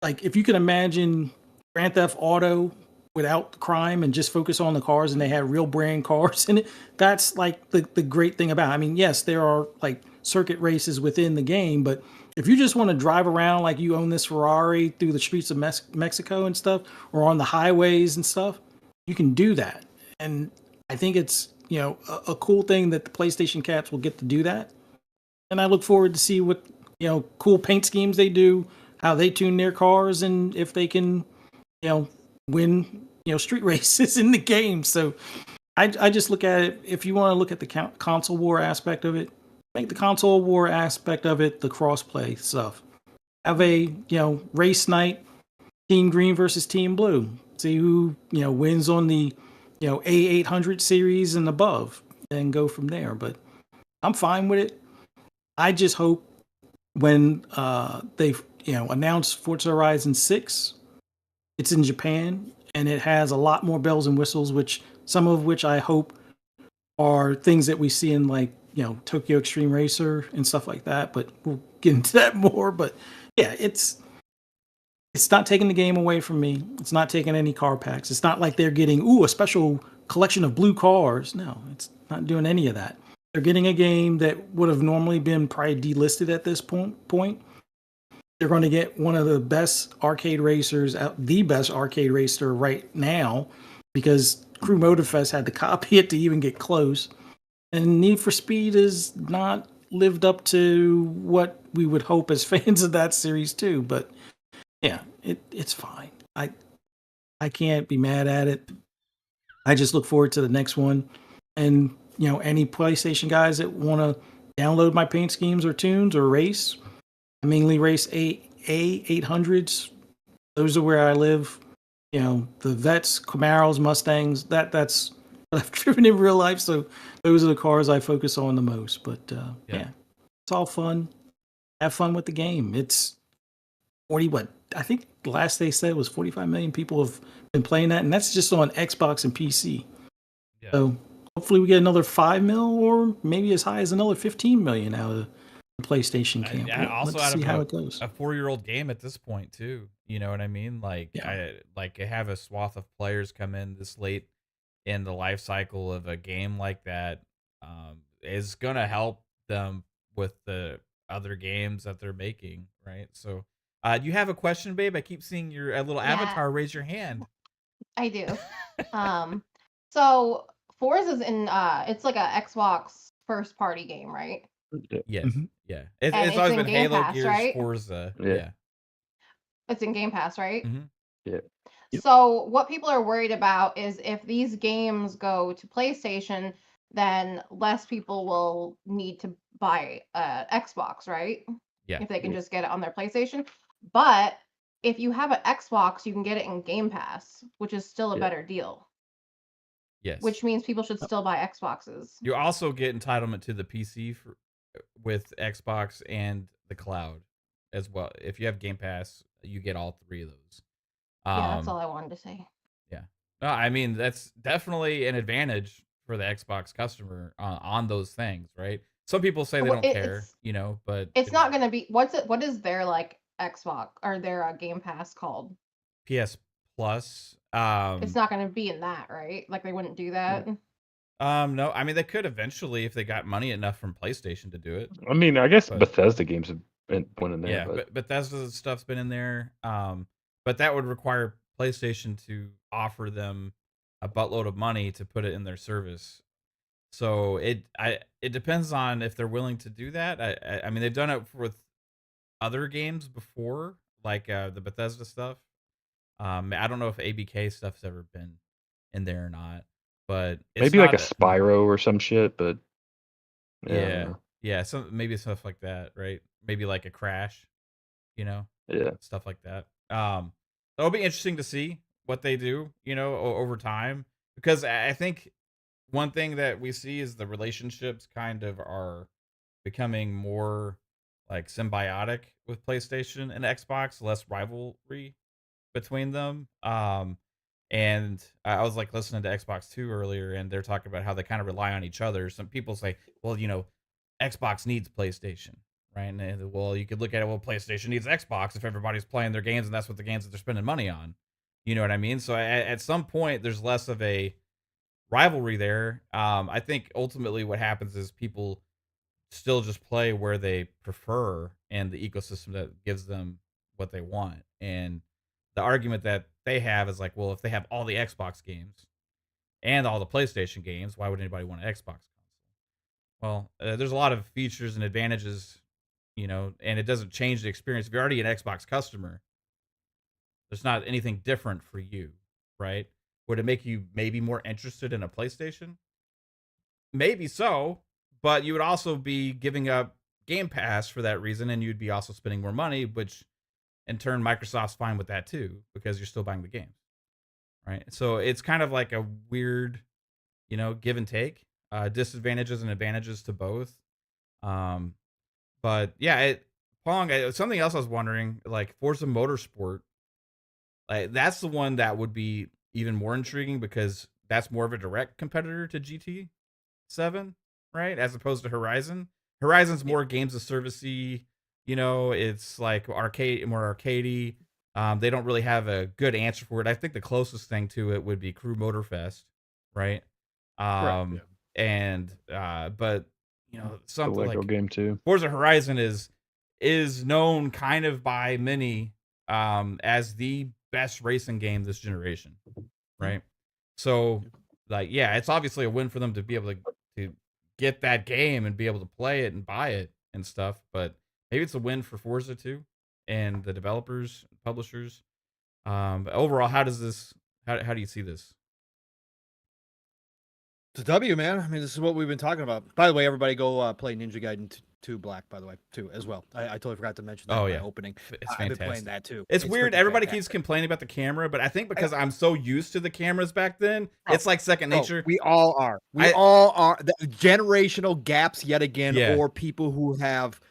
Speaker 4: Like, if you can imagine Grand Theft Auto without the crime and just focus on the cars, and they had real brand cars in it, that's like the great thing about it. I mean, yes, there are like circuit races within the game, but if you just want to drive around like you own this Ferrari through the streets of Mexico and stuff, or on the highways and stuff, you can do that. And I think it's, a cool thing that the PlayStation cats will get to do that. And I look forward to see what, cool paint schemes they do, how they tune their cars, and if they can, win, street races in the game. So I just look at it, if you want to look at the console war aspect of it, make the console war aspect of it the crossplay stuff. Have a, race night, Team Green versus Team Blue. See who, wins on the, A800 series and above, and go from there. But I'm fine with it. I just hope when they've, announced Forza Horizon 6, it's in Japan, and it has a lot more bells and whistles, some of which I hope are things that we see in like, Tokyo Extreme Racer and stuff like that, but we'll get into that more. But yeah, it's not taking the game away from me. It's not taking any car packs. It's not like they're getting, a special collection of blue cars. No, it's not doing any of that. They're getting a game that would have normally been probably delisted at this point. They're going to get one of the best arcade racers, the best arcade racer right now, because Crew Motorfest had to copy it to even get close. And Need for Speed has not lived up to what we would hope as fans of that series too. But yeah, it's fine. I can't be mad at it. I just look forward to the next one. And, any PlayStation guys that want to download my paint schemes or tunes or race, I mainly race A800s. Those are where I live. The Vets, Camaros, Mustangs, that's what I've driven in real life. So those are the cars I focus on the most. But yeah, it's all fun. Have fun with the game. It's 40, I think the last they said was 45 million people have been playing that. And that's just on Xbox and PC. Yeah. So hopefully we get another 5 mil or maybe as high as another 15 million out of the PlayStation camp.
Speaker 1: Also
Speaker 4: Let's
Speaker 1: out
Speaker 4: see
Speaker 1: of
Speaker 4: how it goes.
Speaker 1: a 4-year-old game at this point too. You know what I mean? Like, I have a swath of players come in this late in the life cycle of a game like that. Is gonna help them with the other games that they're making, right? So, do you have a question, babe? I keep seeing your little avatar raise your hand.
Speaker 3: I do. So Forza's in it's like a Xbox first party game, right?
Speaker 1: Yes.
Speaker 2: Mm-hmm.
Speaker 1: Yeah.
Speaker 3: And
Speaker 1: It's always
Speaker 3: in
Speaker 1: been
Speaker 3: Game
Speaker 1: Halo,
Speaker 3: Pass,
Speaker 1: Gears,
Speaker 3: right?
Speaker 1: Forza.
Speaker 2: Yeah.
Speaker 3: It's in Game Pass, right?
Speaker 1: Mm-hmm.
Speaker 2: Yeah.
Speaker 4: Yep.
Speaker 3: So what people are worried about is if these games go to PlayStation, then less people will need to buy Xbox, right?
Speaker 1: Yeah.
Speaker 3: If they can just get it on their PlayStation. But if you have an Xbox, you can get it in Game Pass, which is still a better deal.
Speaker 1: Yes.
Speaker 3: Which means people should still buy Xboxes.
Speaker 1: You also get entitlement to the PC with Xbox and the cloud as well. If you have Game Pass, you get all 3 of those.
Speaker 3: Yeah, that's
Speaker 1: Um,
Speaker 3: all I wanted to say.
Speaker 1: yeah. No, I mean, that's definitely an advantage for the Xbox customer on those things, right? Some people say they
Speaker 3: Well,
Speaker 1: don't care, but
Speaker 3: it's not going to be what is their like Xbox or their Game Pass called?
Speaker 1: PS Plus.
Speaker 3: It's not going to be in that, right? Like they wouldn't do that.
Speaker 1: No, I mean they could eventually if they got money enough from PlayStation to do it.
Speaker 2: I mean, I guess
Speaker 1: But
Speaker 2: Bethesda games have went in there,
Speaker 1: yeah,
Speaker 2: but
Speaker 1: but Bethesda stuff's been in there. But that would require PlayStation to offer them a buttload of money to put it in their service. So it depends on if they're willing to do that. I mean they've done it with other games before, like the Bethesda stuff. I don't know if ABK stuff's ever been in there or not, but it's
Speaker 2: maybe like
Speaker 1: not
Speaker 2: a Spyro or some shit. But yeah, I don't
Speaker 1: yeah,
Speaker 2: know.
Speaker 1: yeah, some maybe stuff like that, right? Maybe like a Crash,
Speaker 2: Yeah.
Speaker 1: stuff like that. It'll be interesting to see what they do, over time, because I think one thing that we see is the relationships kind of are becoming more like symbiotic with PlayStation and Xbox, less rivalry between them. And I was like listening to Xbox 2 earlier, and they're talking about how they kind of rely on each other. Some people say, well, Xbox needs PlayStation, right? And well, you could look at it, well, PlayStation needs Xbox if everybody's playing their games, and that's what the games that they're spending money on. You know what I mean? So at some point, there's less of a rivalry there. I think ultimately what happens is people still just play where they prefer and the ecosystem that gives them what they want. And the argument that they have is like, well, if they have all the Xbox games and all the PlayStation games, why would anybody want an Xbox console? Well, there's a lot of features and advantages, and it doesn't change the experience. If you're already an Xbox customer, there's not anything different for you, right? Would it make you maybe more interested in a PlayStation? Maybe so, but you would also be giving up Game Pass for that reason, and you'd be also spending more money, which in turn Microsoft's fine with that too, because you're still buying the games, right? So it's kind of like a weird, give and take, disadvantages and advantages to both. But yeah, Pong. Something else I was wondering, like Forza Motorsport, like that's the one that would be even more intriguing because that's more of a direct competitor to GT7, right? As opposed to Horizon. Horizon's more games of servicey, it's like more arcadey. They don't really have a good answer for it. I think the closest thing to it would be Crew Motorfest, right?
Speaker 2: Correct,
Speaker 1: And but
Speaker 2: the
Speaker 1: something
Speaker 2: Lego
Speaker 1: like
Speaker 2: game too.
Speaker 1: Forza Horizon is known kind of by many as the best racing game this generation, right? So like yeah, it's obviously a win for them to be able to get that game and be able to play it and buy it and stuff, but maybe it's a win for Forza too and the developers, publishers. But overall, how do you see this?
Speaker 5: It's a W, man. I mean, this is what we've been talking about. By the way, everybody go play Ninja Gaiden 2 Black, by the way, too, as well. I totally forgot to mention that in my opening.
Speaker 1: It's
Speaker 5: I've been
Speaker 1: fantastic.
Speaker 5: playing that too.
Speaker 1: It's weird.
Speaker 5: freaking
Speaker 1: Everybody
Speaker 5: fantastic.
Speaker 1: keeps complaining about the camera, but I think because I'm so used to the cameras back then, it's like second nature.
Speaker 5: We all are. We all are. The generational gaps yet again,
Speaker 1: Yeah.
Speaker 5: or people who have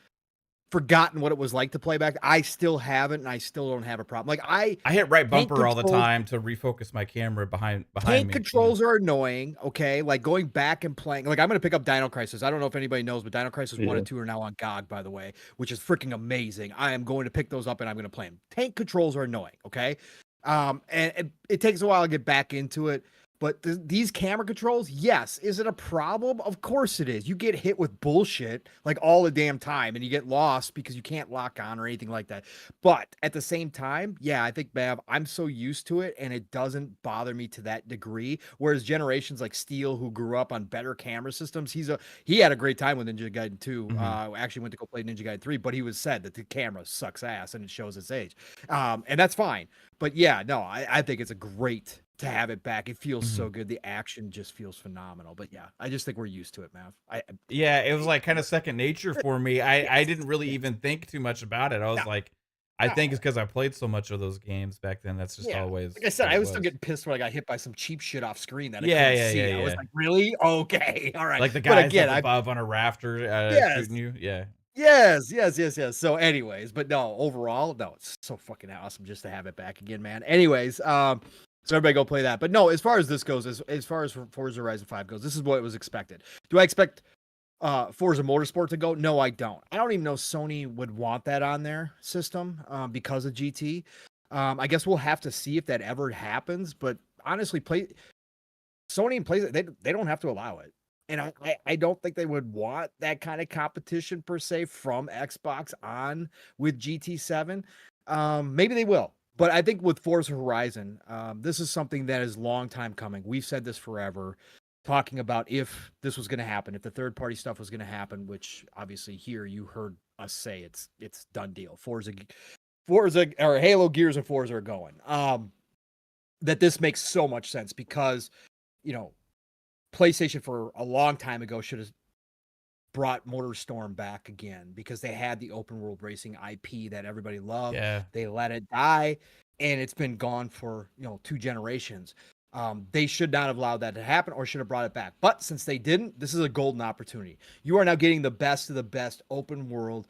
Speaker 5: forgotten what it was like to play back. I still haven't, and I still don't have a problem. Like I
Speaker 1: hit right bumper all the
Speaker 5: controls-
Speaker 1: time to refocus my camera behind
Speaker 5: Tank
Speaker 1: me.
Speaker 5: controls are annoying, okay? Like going back and playing. Like I'm going to pick up Dino Crisis. I don't know if anybody knows, but Dino Crisis 1 and 2 are now on GOG, by the way, which is freaking amazing. I am going to pick those up and I'm going to play them. Tank controls are annoying, okay? And it takes a while to get back into it. But these camera controls, yes. Is it a problem? Of course it is. You get hit with bullshit like all the damn time and you get lost because you can't lock on or anything like that. But at the same time, yeah, I think, Bav, I'm so used to it and it doesn't bother me to that degree. Whereas generations like Steel, who grew up on better camera systems, he had a great time with Ninja Gaiden 2. Actually went to go play Ninja Gaiden 3, but he was said that the camera sucks ass and it shows its age. And that's fine. But yeah, no, I think it's a great to have it back. It feels so good. The action just feels phenomenal. But yeah, I just think we're used to it, Mav.
Speaker 1: Yeah, it was like kind of second nature for me. I didn't really even think too much about it. I was like, I think it's because I played so much of those games back then. That's just always.
Speaker 5: Like I said, I was still getting pissed when I got hit by some cheap shit off screen that I
Speaker 1: Yeah,
Speaker 5: couldn't
Speaker 1: yeah,
Speaker 5: see.
Speaker 1: yeah,
Speaker 5: I was
Speaker 1: yeah.
Speaker 5: like, really? Okay, all right.
Speaker 1: Like the
Speaker 5: But
Speaker 1: guys
Speaker 5: again,
Speaker 1: up above on a rafter
Speaker 5: Yes.
Speaker 1: shooting you. Yeah.
Speaker 5: Yes. So, anyways, but no, overall, no, it's so fucking awesome just to have it back again, man. Anyways, so everybody go play that. But no, as far as this goes, as far as Forza Horizon 5 goes, this is what was expected. Do I expect Forza Motorsport to go? No, I don't. I don't even know Sony would want that on their system because of GT. I guess we'll have to see if that ever happens. But honestly, Sony and PlayStation, they don't have to allow it. And I don't think they would want that kind of competition per se from Xbox on with GT7. Maybe they will. But I think with Forza Horizon, this is something that is long time coming. We've said this forever, talking about if this was going to happen, if the third party stuff was going to happen, which obviously here you heard us say it's done deal. Forza or Halo, Gears, and Forza are going. That this makes so much sense because, PlayStation for a long time ago should have brought MotorStorm back again because they had the open world racing IP that everybody loved.
Speaker 1: Yeah.
Speaker 5: They let it die, and it's been gone for 2 generations. They should not have allowed that to happen or should have brought it back. But since they didn't, this is a golden opportunity. You are now getting the best of the best open world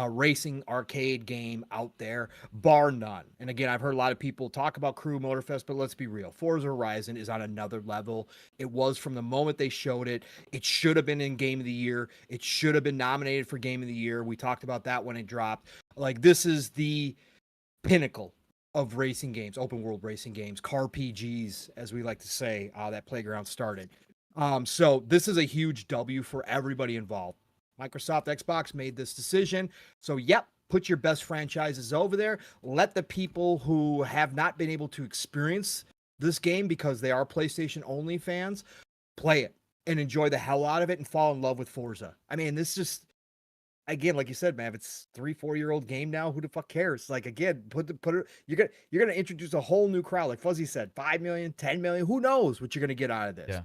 Speaker 5: racing arcade game out there, bar none. And again, I've heard a lot of people talk about Crew Motorfest, but let's be real. Forza Horizon is on another level. It was from the moment they showed it. It should have been in Game of the Year. It should have been nominated for Game of the Year. We talked about that when it dropped. Like, this is the pinnacle of racing games, open world racing games, car PGs, as we like to say, that Playground started. So this is a huge W for everybody involved. Microsoft, Xbox made this decision. So, yep, put your best franchises over there. Let the people who have not been able to experience this game because they are PlayStation only fans play it and enjoy the hell out of it and fall in love with Forza. I mean, this just, again, like you said, man, if it's 3-4-year-old game now, who the fuck cares? Like, again, put it. You're gonna introduce a whole new crowd. Like Fuzzy said, 5 million, 10 million. Who knows what you're gonna get out of this?
Speaker 1: Yeah.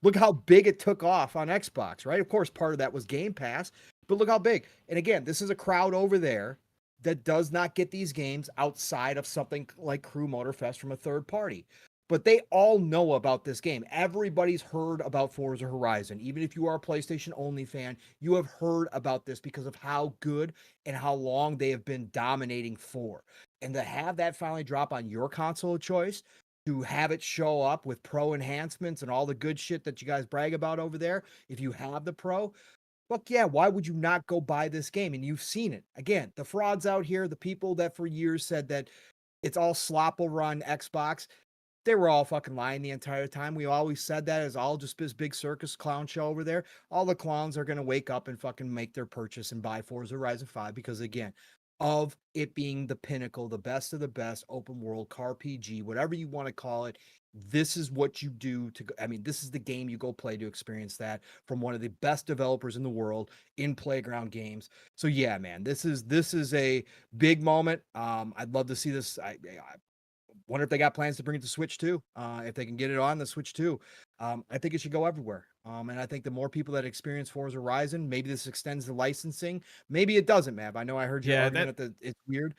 Speaker 5: Look how big it took off on Xbox, right? Of course, part of that was Game Pass, but look how big. And again, this is a crowd over there that does not get these games outside of something like Crew Motorfest from a third party. But they all know about this game. Everybody's heard about Forza Horizon. Even if you are a PlayStation only fan, you have heard about this because of how good and how long they have been dominating for. And to have that finally drop on your console of choice, to have it show up with pro enhancements and all the good shit that you guys brag about over there, if you have the pro, fuck yeah, why would you not go buy this game? And you've seen it. Again, the frauds out here, the people that for years said that it's all slop over on Xbox, they were all fucking lying the entire time. We always said that it's all just this big circus clown show over there. All the clowns are going to wake up and fucking make their purchase and buy Forza Horizon 5 because, again, of it being the pinnacle, the best of the best open world car PG, whatever you want to call it. This is what you do this is the game you go play to experience that from one of the best developers in the world in Playground Games. So yeah, man, this is a big moment. I'd love to see this. I wonder if they got plans to bring it to Switch too. If they can get it on the Switch too. I think it should go everywhere. And I think the more people that experience Forza Horizon, maybe this extends the licensing. Maybe it doesn't, Mav. I know I heard you arguing that it's weird.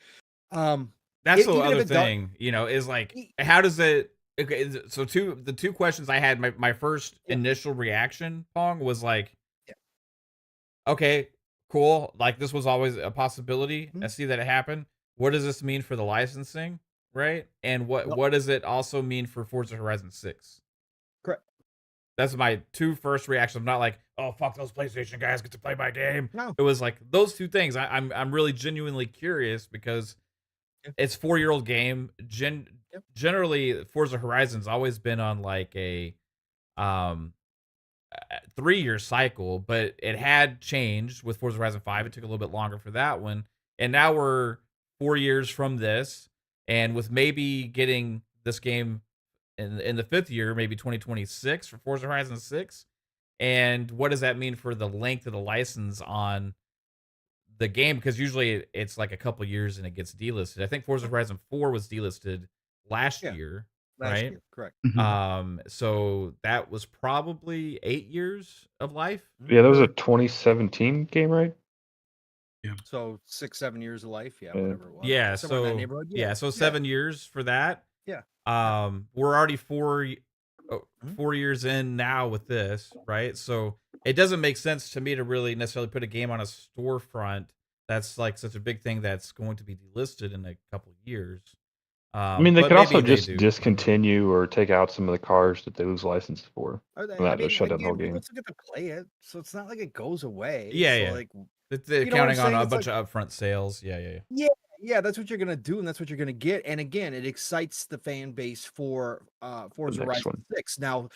Speaker 1: That's the other thing, is like, how does it? Okay, so the two questions I had, my first initial reaction, Pong, was like, okay, cool. Like, this was always a possibility.
Speaker 5: Mm-hmm.
Speaker 1: I see that it happened. What does this mean for the licensing, right? And what does it also mean for Forza Horizon 6?
Speaker 5: Correct.
Speaker 1: That's my two first reactions. I'm not like, oh, fuck, those PlayStation guys get to play my game.
Speaker 5: No.
Speaker 1: It was like those two things. I'm really genuinely curious because it's 4-year-old game. Generally, Forza Horizon's always been on like a 3-year cycle, but it had changed with Forza Horizon 5. It took a little bit longer for that one. And now we're 4 years from this, and with maybe getting this game in the 5th year, maybe 2026 for Forza Horizon 6. And what does that mean for the length of the license on the game? Because usually it's like a couple years and it gets delisted. I think Forza Horizon 4 was delisted last year, right?
Speaker 5: Correct.
Speaker 1: So that was probably 8 years of life.
Speaker 2: Yeah, that was a 2017 game, right?
Speaker 4: Yeah.
Speaker 5: So 6-7 years of life, whatever it was.
Speaker 1: Yeah,
Speaker 5: somewhere in that neighborhood.
Speaker 1: so 7 years for that.
Speaker 5: Yeah.
Speaker 1: We're already 4 years in now with this, right? So it doesn't make sense to me to really necessarily put a game on a storefront that's like such a big thing that's going to be delisted in a couple years.
Speaker 2: I mean, they
Speaker 1: But
Speaker 2: could also
Speaker 1: maybe they
Speaker 2: just
Speaker 1: do.
Speaker 2: discontinue or take out some of the cars that they lose license for.
Speaker 5: Or
Speaker 2: And
Speaker 5: I
Speaker 2: that just
Speaker 5: mean,
Speaker 2: shut down the whole
Speaker 5: again, we
Speaker 2: game.
Speaker 5: also get to play it, so it's not like it goes away.
Speaker 1: Yeah,
Speaker 5: So
Speaker 1: yeah.
Speaker 5: like,
Speaker 1: They're
Speaker 5: you know what I'm
Speaker 1: counting on
Speaker 5: saying?
Speaker 1: a
Speaker 5: It's
Speaker 1: bunch
Speaker 5: like,
Speaker 1: of upfront sales. Yeah, yeah, yeah.
Speaker 5: yeah, yeah, that's what you're gonna do, and that's what you're gonna get. And again, it excites the fan base for
Speaker 2: The
Speaker 5: Forza
Speaker 2: next
Speaker 5: Horizon
Speaker 2: one.
Speaker 5: 6. Now,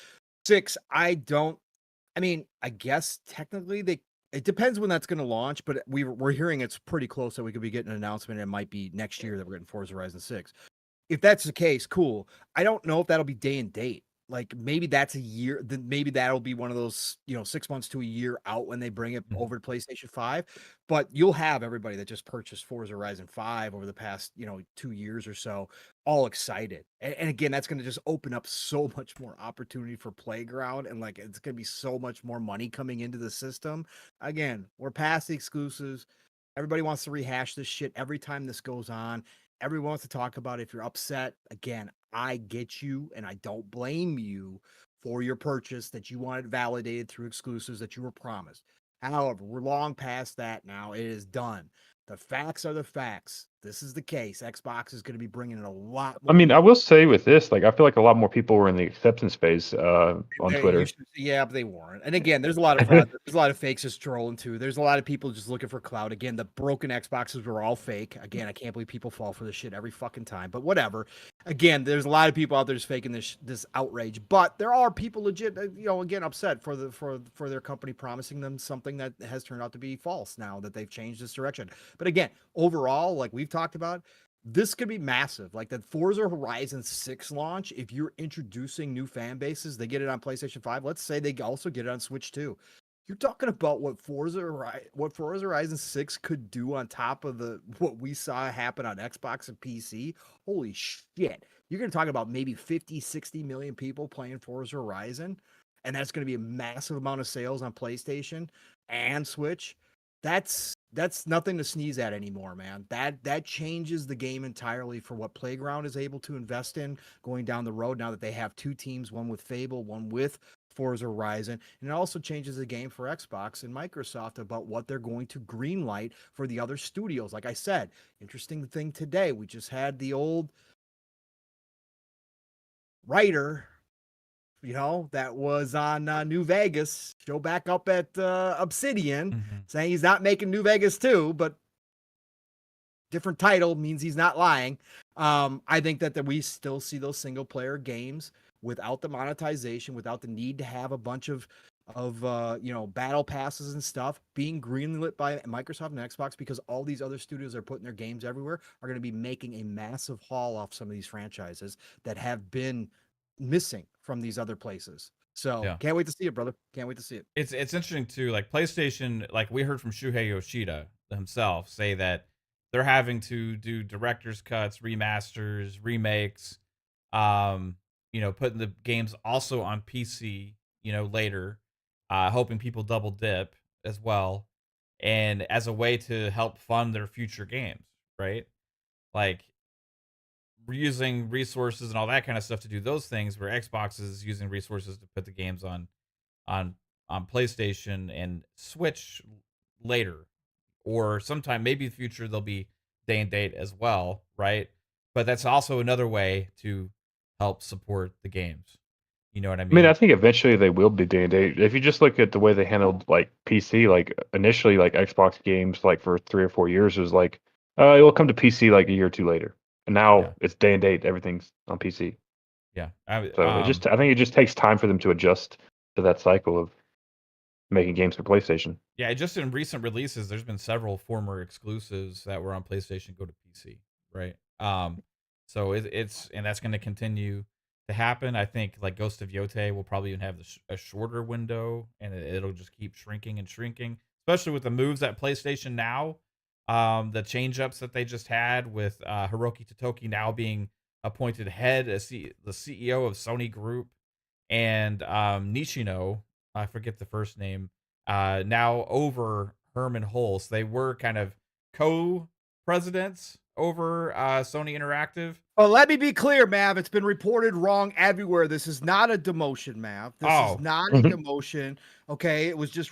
Speaker 5: 6, I mean, I guess technically it depends when that's gonna launch, but we're hearing it's pretty close that we could be getting an announcement. It might be next year that we're getting Forza Horizon 6. If that's the case, cool. I don't know if that'll be day and date. Like maybe that's a year, then maybe that'll be one of those, 6 months to a year out when they bring it
Speaker 1: Mhm.
Speaker 5: over to PlayStation 5. But you'll have everybody that just purchased Forza Horizon 5 over the past, 2 years or so, all excited. And again, that's going to just open up so much more opportunity for Playground, and like it's going to be so much more money coming into the system. Again, we're past the exclusives. Everybody wants to rehash this shit every time this goes on. Everyone wants to talk about it. If you're upset, again, I get you and I don't blame you for your purchase that you wanted validated through exclusives that you were promised. However, we're long past that now. It is done. The facts are the facts. This is the case. Xbox is going to be bringing in a lot
Speaker 2: I
Speaker 5: more.
Speaker 2: mean, I will say with this, like, I feel like a lot more people were in the acceptance phase on Twitter.
Speaker 5: Yeah, but they weren't. And again, there's a lot of fraud. There's a lot of fakes just trolling too. There's a lot of people just looking for clout. Again, the broken Xboxes were all fake. Again, I can't believe people fall for this shit every fucking time. But whatever. Again, there's a lot of people out there just faking this outrage. But there are people legit, again, upset for their company promising them something that has turned out to be false now that they've changed this direction. But again, overall, like we've talked about, this could be massive. Like the Forza Horizon 6 launch, if you're introducing new fan bases, they get it on PlayStation 5. Let's say they also get it on Switch too. You're talking about what Forza Horizon 6 could do on top of what we saw happen on Xbox and PC. Holy shit. You're going to talk about maybe 50, 60 million people playing Forza Horizon, and that's going to be a massive amount of sales on PlayStation and Switch. That's nothing to sneeze at anymore, man. That changes the game entirely for what Playground is able to invest in going down the road now that they have two teams, one with Fable, one with Forza Horizon. And it also changes the game for Xbox and Microsoft about what they're going to greenlight for the other studios. Like I said, interesting thing today, we just had the old writer that was on New Vegas, show back up at Obsidian, saying he's not making New Vegas 2, but different title means he's not lying. I think that we still see those single player games without the monetization, without the need to have a bunch of battle passes and stuff being greenlit by Microsoft and Xbox, because all these other studios that are putting their games everywhere are going to be making a massive haul off some of these franchises that have been missing from these other places. So
Speaker 1: Yeah.
Speaker 5: can't wait to see it, brother. Can't wait to see it.
Speaker 1: It's interesting too. Like PlayStation, like we heard from Shuhei Yoshida himself say that they're having to do director's cuts, remasters, remakes, putting the games also on PC, later, hoping people double dip as well, and as a way to help fund their future games, right? Like using resources and all that kind of stuff to do those things, where Xbox is using resources to put the games on on PlayStation and Switch later, or sometime maybe in the future they'll be day and date as well, right? But that's also another way to help support the games. You know what I
Speaker 2: I mean,
Speaker 1: mean?
Speaker 2: I think eventually they will be day and date. If you just look at the way they handled like PC, like initially, like Xbox games, like for 3 or 4 years, was like, it will come to PC like a year or two later, and now
Speaker 1: Yeah.
Speaker 2: it's day and date. Everything's on PC.
Speaker 1: Yeah.
Speaker 2: So I think it just takes time for them to adjust to that cycle of making games for PlayStation.
Speaker 1: Yeah, just in recent releases, there's been several former exclusives that were on PlayStation go to PC, right? So it's and that's going to continue to happen. I think like Ghost of Yote will probably even have a shorter window, and it'll just keep shrinking and shrinking, especially with the moves at PlayStation Now, the change ups that they just had with Hiroki Totoki now being appointed the CEO of Sony Group, and Nishino, I forget the first name, now over Herman Hulse. They were kind of co-presidents over Sony Interactive,
Speaker 5: Well, let me be clear, Mav. It's been reported wrong everywhere. This is not a demotion, Mav. This is not a demotion. Okay, it was just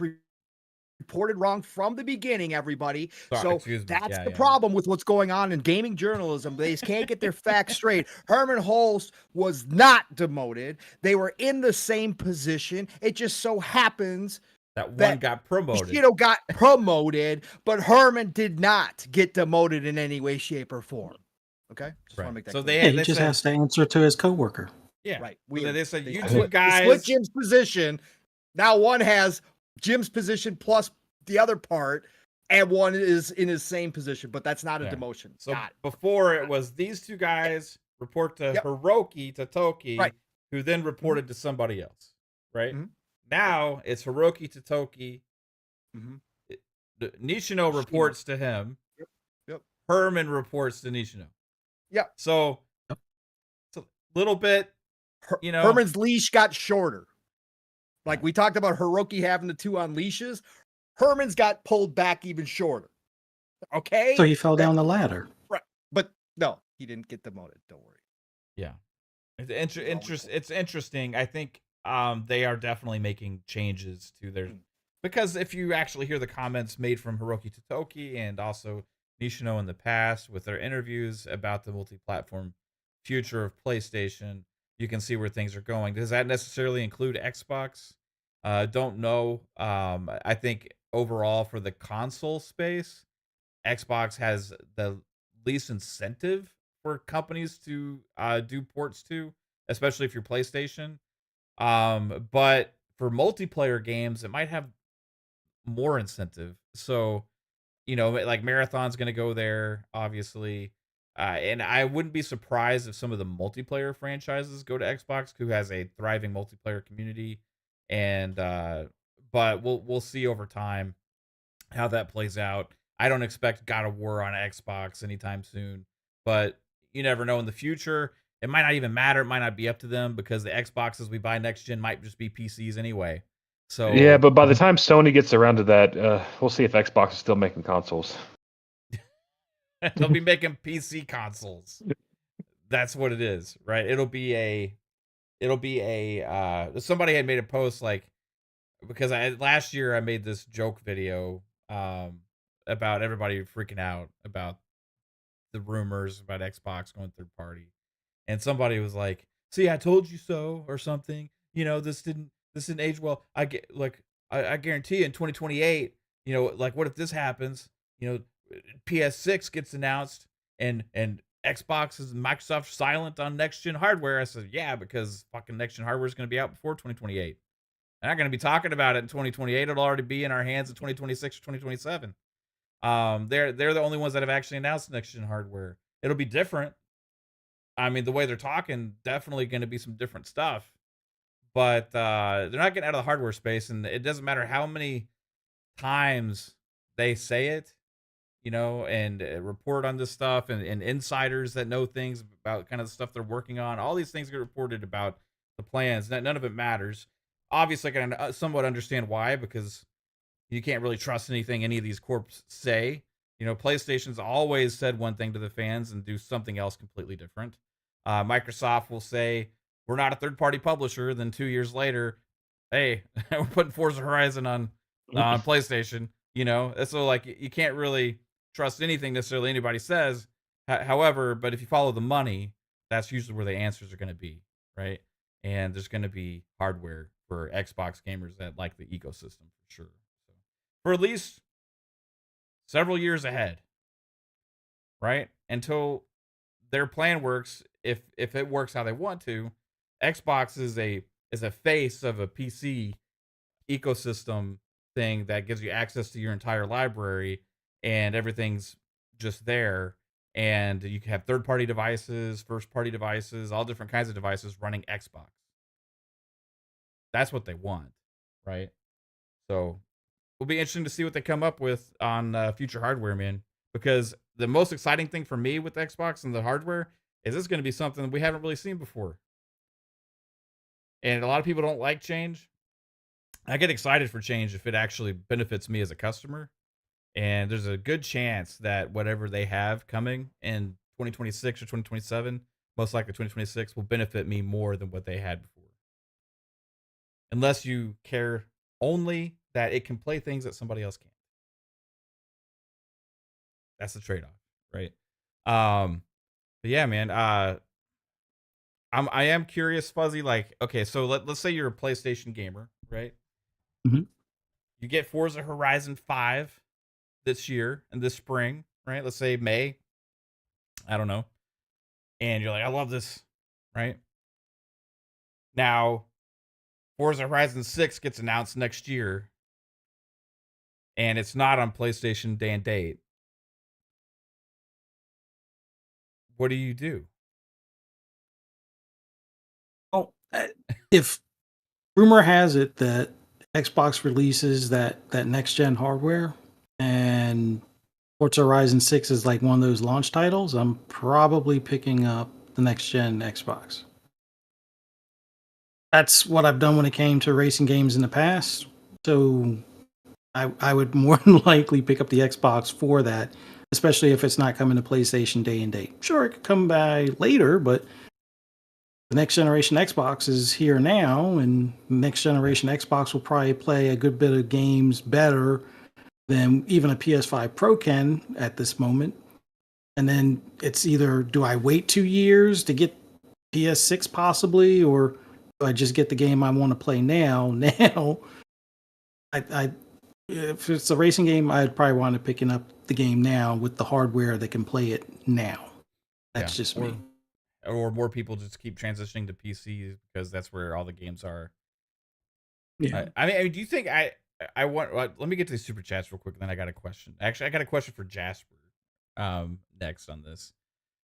Speaker 5: reported wrong from the beginning, everybody. So that's the problem with what's going on in gaming journalism. They just can't get their facts straight. Herman Holst was not demoted. They were in the same position. It just so happens
Speaker 1: that one got promoted.
Speaker 5: Bushido got promoted, but Herman did not get demoted in any way, shape, or form. Okay, just want to make that clear.
Speaker 4: He just has to answer to his coworker.
Speaker 1: Yeah,
Speaker 5: right.
Speaker 1: So they said you
Speaker 5: two
Speaker 1: guys
Speaker 5: split Jim's position. Now one has Jim's position plus the other part, and one is in his same position, but that's not a demotion.
Speaker 1: So before it was these two guys report to Hiroki Totoki, who then reported to somebody else, right? Now it's Hiroki Totoki. Nishino reports to him. Herman reports to Nishino. So it's a little bit,
Speaker 5: Herman's leash got shorter. Like we talked about Hiroki having the two on leashes. Herman's got pulled back even shorter. Okay?
Speaker 4: So he fell down the ladder.
Speaker 5: Right. But no, he didn't get demoted. Don't worry.
Speaker 1: Yeah. It's interesting. I think they are definitely making changes to their... Because if you actually hear the comments made from Hiroki Totoki and also Nishino in the past with their interviews about the multi-platform future of PlayStation, you can see where things are going. Does that necessarily include Xbox? Don't know. I think overall for the console space, Xbox has the least incentive for companies to do ports to, especially if you're PlayStation. But for multiplayer games, it might have more incentive. So, like Marathon's going to go there, obviously. And I wouldn't be surprised if some of the multiplayer franchises go to Xbox, who has a thriving multiplayer community. And but we'll see over time how that plays out. I don't expect God of War on Xbox anytime soon, but you never know in the future. It might not even matter. It might not be up to them because the Xboxes we buy next gen might just be PCs anyway. So
Speaker 2: yeah, but by the time Sony gets around to that, we'll see if Xbox is still making consoles.
Speaker 1: They'll be making PC consoles. That's what it is, right? It'll be a somebody had made a post like, because last year I made this joke video about everybody freaking out about the rumors about Xbox going third party, and somebody was like, "See, I told you so," or something. This didn't age well. I guarantee you in 2028, like what if this happens? PS6 gets announced and Xbox and Microsoft silent on next gen hardware. I said, yeah, because fucking next gen hardware is going to be out before 2028. They're not going to be talking about it in 2028. It'll already be in our hands in 2026 or 2027. They're the only ones that have actually announced next gen hardware. It'll be different. I mean, the way they're talking, definitely going to be some different stuff. But they're not getting out of the hardware space, and it doesn't matter how many times they say it, and report on this stuff, and insiders that know things about kind of the stuff they're working on. All these things get reported about the plans. None of it matters. Obviously, I can somewhat understand why, because you can't really trust anything any of these corps say. PlayStation's always said one thing to the fans and do something else completely different. Microsoft will say, we're not a third-party publisher. Then 2 years later, hey, we're putting Forza Horizon on PlayStation. So like you can't really trust anything necessarily anybody says. However, but if you follow the money, that's usually where the answers are going to be, right? And there's going to be hardware for Xbox gamers that like the ecosystem for sure. So, for at least several years ahead, right? Until their plan works, if it works how they want to, Xbox is a face of a PC ecosystem thing that gives you access to your entire library, and everything's just there, and you can have third-party devices, first-party devices, all different kinds of devices running Xbox. That's what they want, right? So it'll be interesting to see what they come up with on future hardware, man, because the most exciting thing for me with Xbox and the hardware is this going to be something we haven't really seen before. And a lot of people don't like change. I get excited for change if it actually benefits me as a customer. And there's a good chance that whatever they have coming in 2026 or 2027 most likely 2026 will benefit me more than what they had before. Unless you care only that it can play things that somebody else can't. That's the trade-off, right? But yeah, man. I am curious, Fuzzy. Like, okay, so let's say you're a PlayStation gamer, right?
Speaker 4: Mhm.
Speaker 1: You get Forza Horizon 5 this year and this spring, right? Let's say May. I don't know. And you're like, I love this, right? Now, Forza Horizon 6 gets announced next year, and it's not on PlayStation day and date. What do you do?
Speaker 4: Well, if rumor has it that Xbox releases that next gen hardware and Forza Horizon 6 is like one of those launch titles, I'm probably picking up the next gen Xbox. That's what I've done when it came to racing games in the past. So I would more than likely pick up the Xbox for that, especially if it's not coming to PlayStation day and date. Sure, it could come by later, but the next generation Xbox is here now, and next generation Xbox will probably play a good bit of games better than even a PS5 Pro can at this moment. And then it's either do I wait 2 years to get PS6 possibly, or do I just get the game I want to play now? Now, I if it's a racing game, I'd probably want to picking up the game now with the hardware that can play it now. That's just me.
Speaker 1: Or more people just keep transitioning to PC because that's where all the games are.
Speaker 4: Yeah.
Speaker 1: I mean, do you think I want? Let me get to the super chats real quick, and then I got a question. Actually, I got a question for Jasper. Next on this.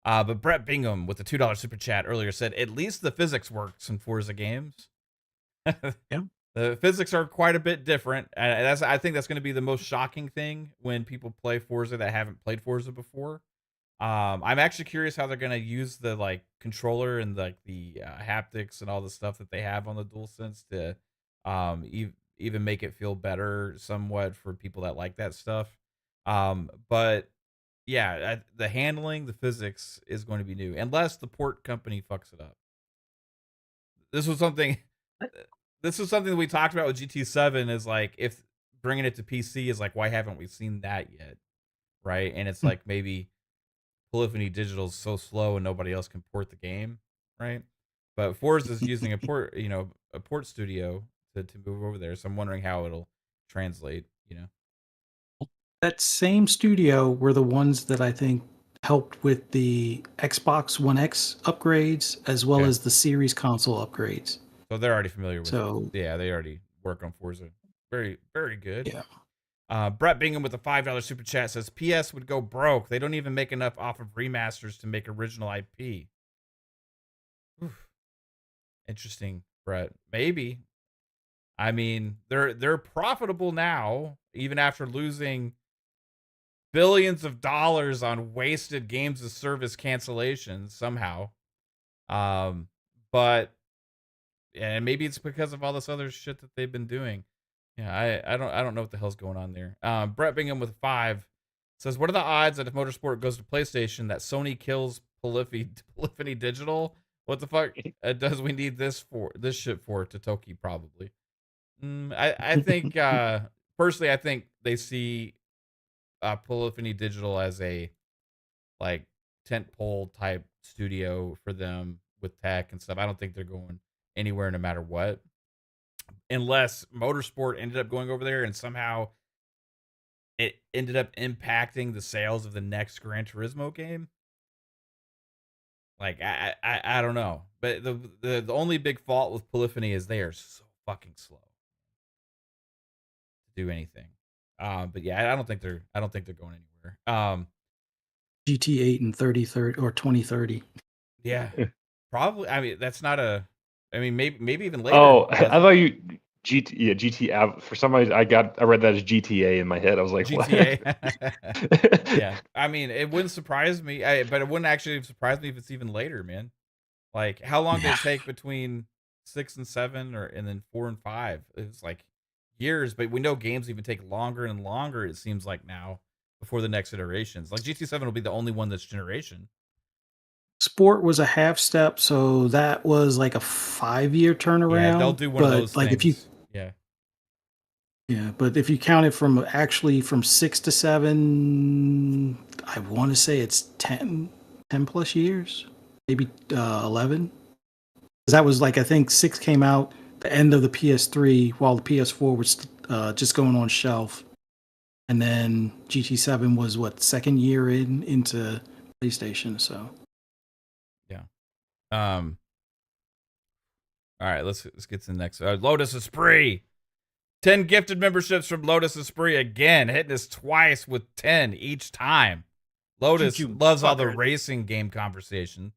Speaker 1: But Brett Bingham with the $2 super chat earlier said, at least the physics works in Forza games.
Speaker 4: Yeah.
Speaker 1: The physics are quite a bit different. I think that's going to be the most shocking thing when people play Forza that haven't played Forza before. I'm actually curious how they're going to use the like controller and like the haptics and all the stuff that they have on the DualSense to even make it feel better somewhat for people that like that stuff. But yeah, the handling, the physics is going to be new, unless the port company fucks it up. This was something. This is something that we talked about with GT7. Is like if bringing it to PC is like, why haven't we seen that yet, right? And it's like maybe Polyphony Digital is so slow and nobody else can port the game, right? But Forza is using a port, a port studio to move over there. So I'm wondering how it'll translate,
Speaker 4: That same studio were the ones that I think helped with the Xbox One X upgrades as well
Speaker 1: Okay.
Speaker 4: as the Series console upgrades.
Speaker 1: So they're already familiar with
Speaker 4: So
Speaker 1: it. Yeah, they already work on Forza. Very, very good.
Speaker 4: yeah.
Speaker 1: Brett Bingham with a $5 super chat says PS would go broke. They don't even make enough off of remasters to make original IP. Oof. Interesting, Brett. Maybe. I mean, they're profitable now, even after losing billions of dollars on wasted games of service cancellations somehow. But and maybe it's because of all this other shit that they've been doing. Yeah, I don't know what the hell's going on there. Brett Bingham with 5 says, "What are the odds that if Motorsport goes to PlayStation, that Sony kills Polyphony Digital? What the fuck does we need this shit for? To Toki probably. I think personally, I think they see Polyphony Digital as a like tentpole type studio for them with tech and stuff. I don't think they're going anywhere no matter what, unless Motorsport ended up going over there and somehow it ended up impacting the sales of the next Gran Turismo game. Like I don't know, but the only big fault with Polyphony is they are so fucking slow to do anything. But yeah, I don't think they're going anywhere.
Speaker 4: GT8 and 3030 or 2030.
Speaker 1: Yeah, probably. I mean, that's not a. I mean, maybe even later.
Speaker 2: Oh, I thought you GTA. For some reason, I read that as GTA in my head. I was like,
Speaker 1: GTA.
Speaker 2: what?
Speaker 1: Yeah, I mean, it wouldn't surprise me, but it wouldn't actually surprise me if it's even later, man. Like, how long did it take between 6 and 7, and then 4 and 5? It's like years, but we know games even take longer and longer. It seems like now before the next iterations. Like GT7 will be the only one this generation.
Speaker 4: Sport was a half step, so that was like a 5-year turnaround.
Speaker 1: Yeah, they'll do one of those
Speaker 4: like
Speaker 1: things.
Speaker 4: if you
Speaker 1: Yeah.
Speaker 4: Yeah, but if you count it from 6 to 7, I want to say it's 10 plus years, maybe 11. 'Cause that was like, I think 6 came out the end of the PS3 while the PS4 was just going on shelf. And then GT7 was second year into PlayStation. So
Speaker 1: Yeah. All right, let's get to the next. Lotus Esprit. 10 gifted memberships from Lotus Esprit again, hitting us twice with 10 each time. Lotus
Speaker 5: Choo-choo,
Speaker 1: loves all the
Speaker 5: fucker.
Speaker 1: racing game conversation.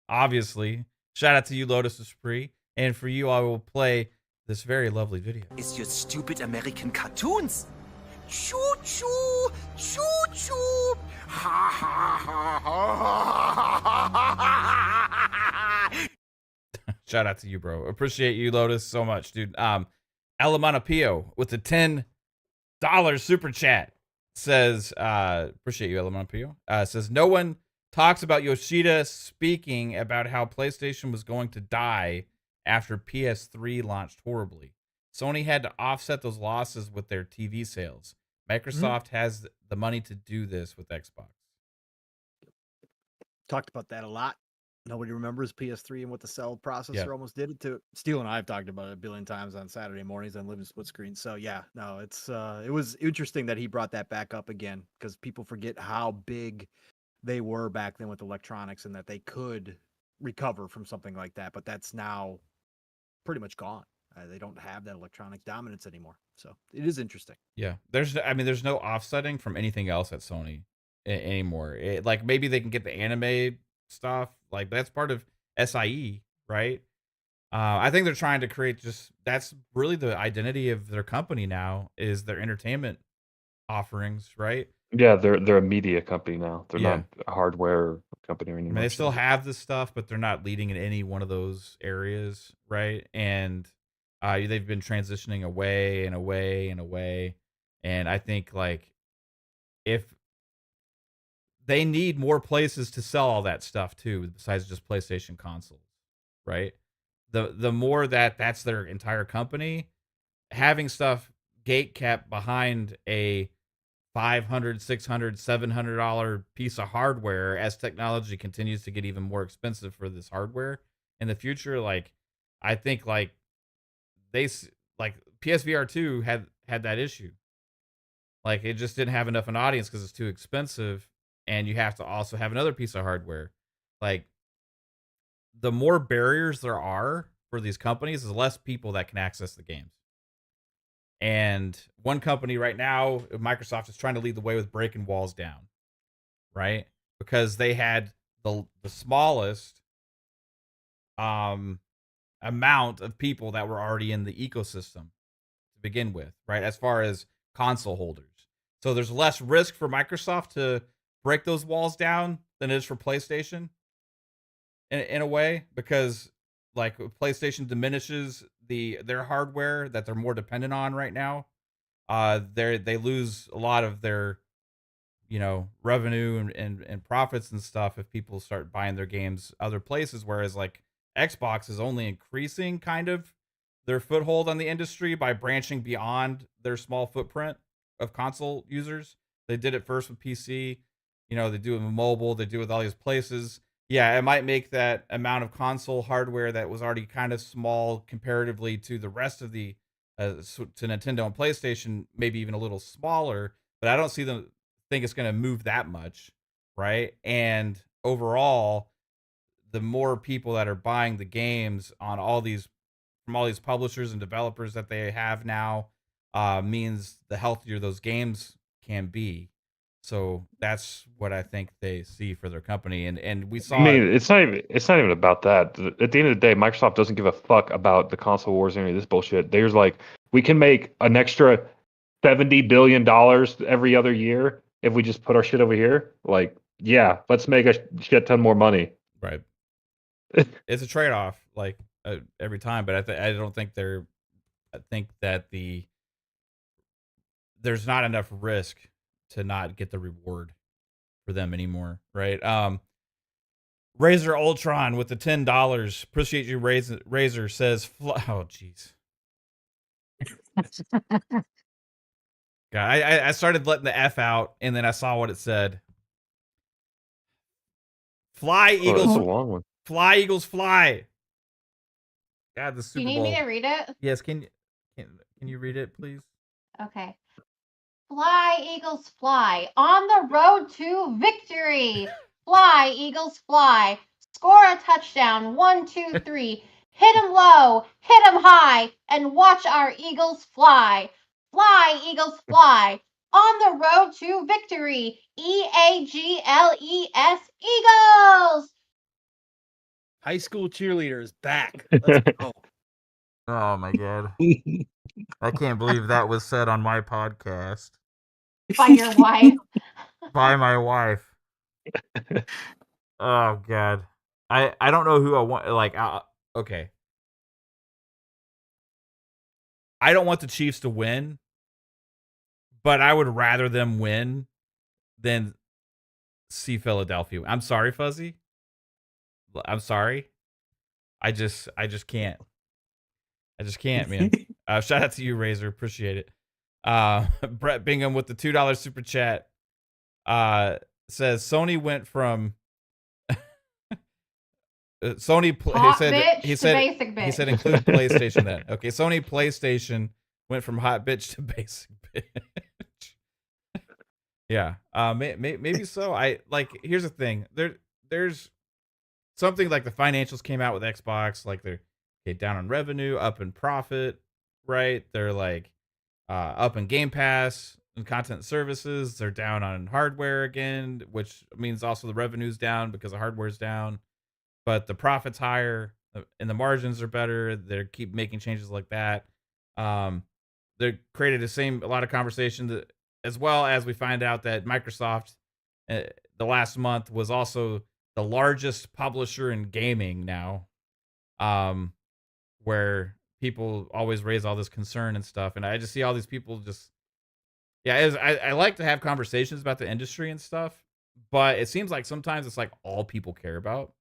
Speaker 1: Obviously. Shout out to you, Lotus Esprit. And for you, I will play this very lovely video.
Speaker 6: Is your stupid American cartoons. Choo choo, choo choo. Ha ha ha ha.
Speaker 1: Shout out to you, bro. Appreciate you, Lotus, so much, dude. Alamana Pio with the $10 super chat says, appreciate you, Alamana Pio. Says, no one talks about Yoshida speaking about how PlayStation was going to die after PS3 launched horribly. Sony had to offset those losses with their TV sales. Microsoft has the money to do this with Xbox.
Speaker 5: Talked about that a lot. Nobody remembers PS3 and what the cell processor almost did it to. Steel and I have talked about it a billion times on Saturday mornings on Living Split Screen. So yeah, no, it was interesting that he brought that back up again because people forget how big they were back then with electronics and that they could recover from something like that. But that's now pretty much gone. They don't have that electronic dominance anymore. So it is interesting.
Speaker 1: Yeah, there's no offsetting from anything else at Sony anymore. Like maybe they can get the anime stuff, like that's part of SIE, right? I think they're trying to create that's really the identity of their company now is their entertainment offerings, right?
Speaker 2: Yeah, they're a media company now. They're
Speaker 1: Yeah.
Speaker 2: not a hardware company anymore.
Speaker 1: I mean, they still have this stuff, but they're not leading in any one of those areas, right? And they've been transitioning away and away and away. And I think like if they need more places to sell all that stuff too, besides just PlayStation consoles, right? The more that's their entire company, having stuff gate kept behind a $500, $600, $700 piece of hardware as technology continues to get even more expensive for this hardware in the future. Like, I think like PSVR 2 had that issue. Like, it just didn't have enough an audience because it's too expensive, and you have to also have another piece of hardware. Like, the more barriers there are for these companies, the less people that can access the games. And one company right now, Microsoft, is trying to lead the way with breaking walls down, right? Because they had the smallest amount of people that were already in the ecosystem to begin with, right? As far as console holders. So there's less risk for Microsoft to break those walls down than it is for PlayStation in a way, because like PlayStation diminishes their hardware that they're more dependent on right now. They lose a lot of their revenue and profits and stuff if people start buying their games other places, whereas like Xbox is only increasing kind of their foothold on the industry by branching beyond their small footprint of console users. They did it first with PC, they do it with mobile, they do it with all these places. Yeah, it might make that amount of console hardware that was already kind of small comparatively to the rest of the to Nintendo and PlayStation, maybe even a little smaller, but I don't think it's going to move that much, right? And overall, the more people that are buying the games on from all these publishers and developers that they have now, means the healthier those games can be. So that's what I think they see for their company, and we saw.
Speaker 2: I mean, it's not even about that. At the end of the day, Microsoft doesn't give a fuck about the console wars or any of this bullshit. There's like, we can make an extra $70 billion every other year if we just put our shit over here. Like, yeah, let's make a shit ton more money.
Speaker 1: Right. It's a trade off, like every time, but I don't think I think that there's not enough risk to not get the reward for them anymore, right? Razor Ultron with the $10. Appreciate you, Razor says. Oh, jeez. God, I started letting the F out, and then I saw what it said. Fly, Eagles.
Speaker 2: That's a long one.
Speaker 1: Fly, Eagles, fly. God, the Super
Speaker 3: Do you need
Speaker 1: Bowl.
Speaker 3: me to read it?
Speaker 1: Yes, can you read it, please?
Speaker 3: Okay. Fly, Eagles, fly. On the road to victory. Fly, Eagles, fly. Score a touchdown. 1, 2, 3. Hit 'em low, hit 'em high, and watch our Eagles fly. Fly, Eagles, fly. On the road to victory. EAGLES, Eagles.
Speaker 5: High school cheerleaders back. Let's go.
Speaker 1: Oh my God. I can't believe that was said on my podcast
Speaker 3: By your wife.
Speaker 1: by my wife. Oh God. I don't know who I want. Like, okay. I don't want the Chiefs to win, but I would rather them win than see Philadelphia. I'm sorry, Fuzzy. I'm sorry. I just can't. I just can't, man. Shout out to you, Razor. Appreciate it. Brett Bingham with the $2 super chat says Sony went from Sony.
Speaker 3: Hot bitch to basic bitch.
Speaker 1: He said include PlayStation. Then okay, Sony PlayStation went from hot bitch to basic bitch. Yeah, maybe so. I like. Here's the thing. There's something like the financials came out with Xbox. Like they're down on revenue, up in profit, right? They're like up in Game Pass and content services. They're down on hardware again, which means also the revenue's down because the hardware's down, but the profit's higher and the margins are better. They keep making changes like that. They created a lot of conversation that, as well as we find out that Microsoft the last month was also the largest publisher in gaming now, where people always raise all this concern and stuff. And I just see all these people just, I like to have conversations about the industry and stuff, but it seems like sometimes it's like all people care about.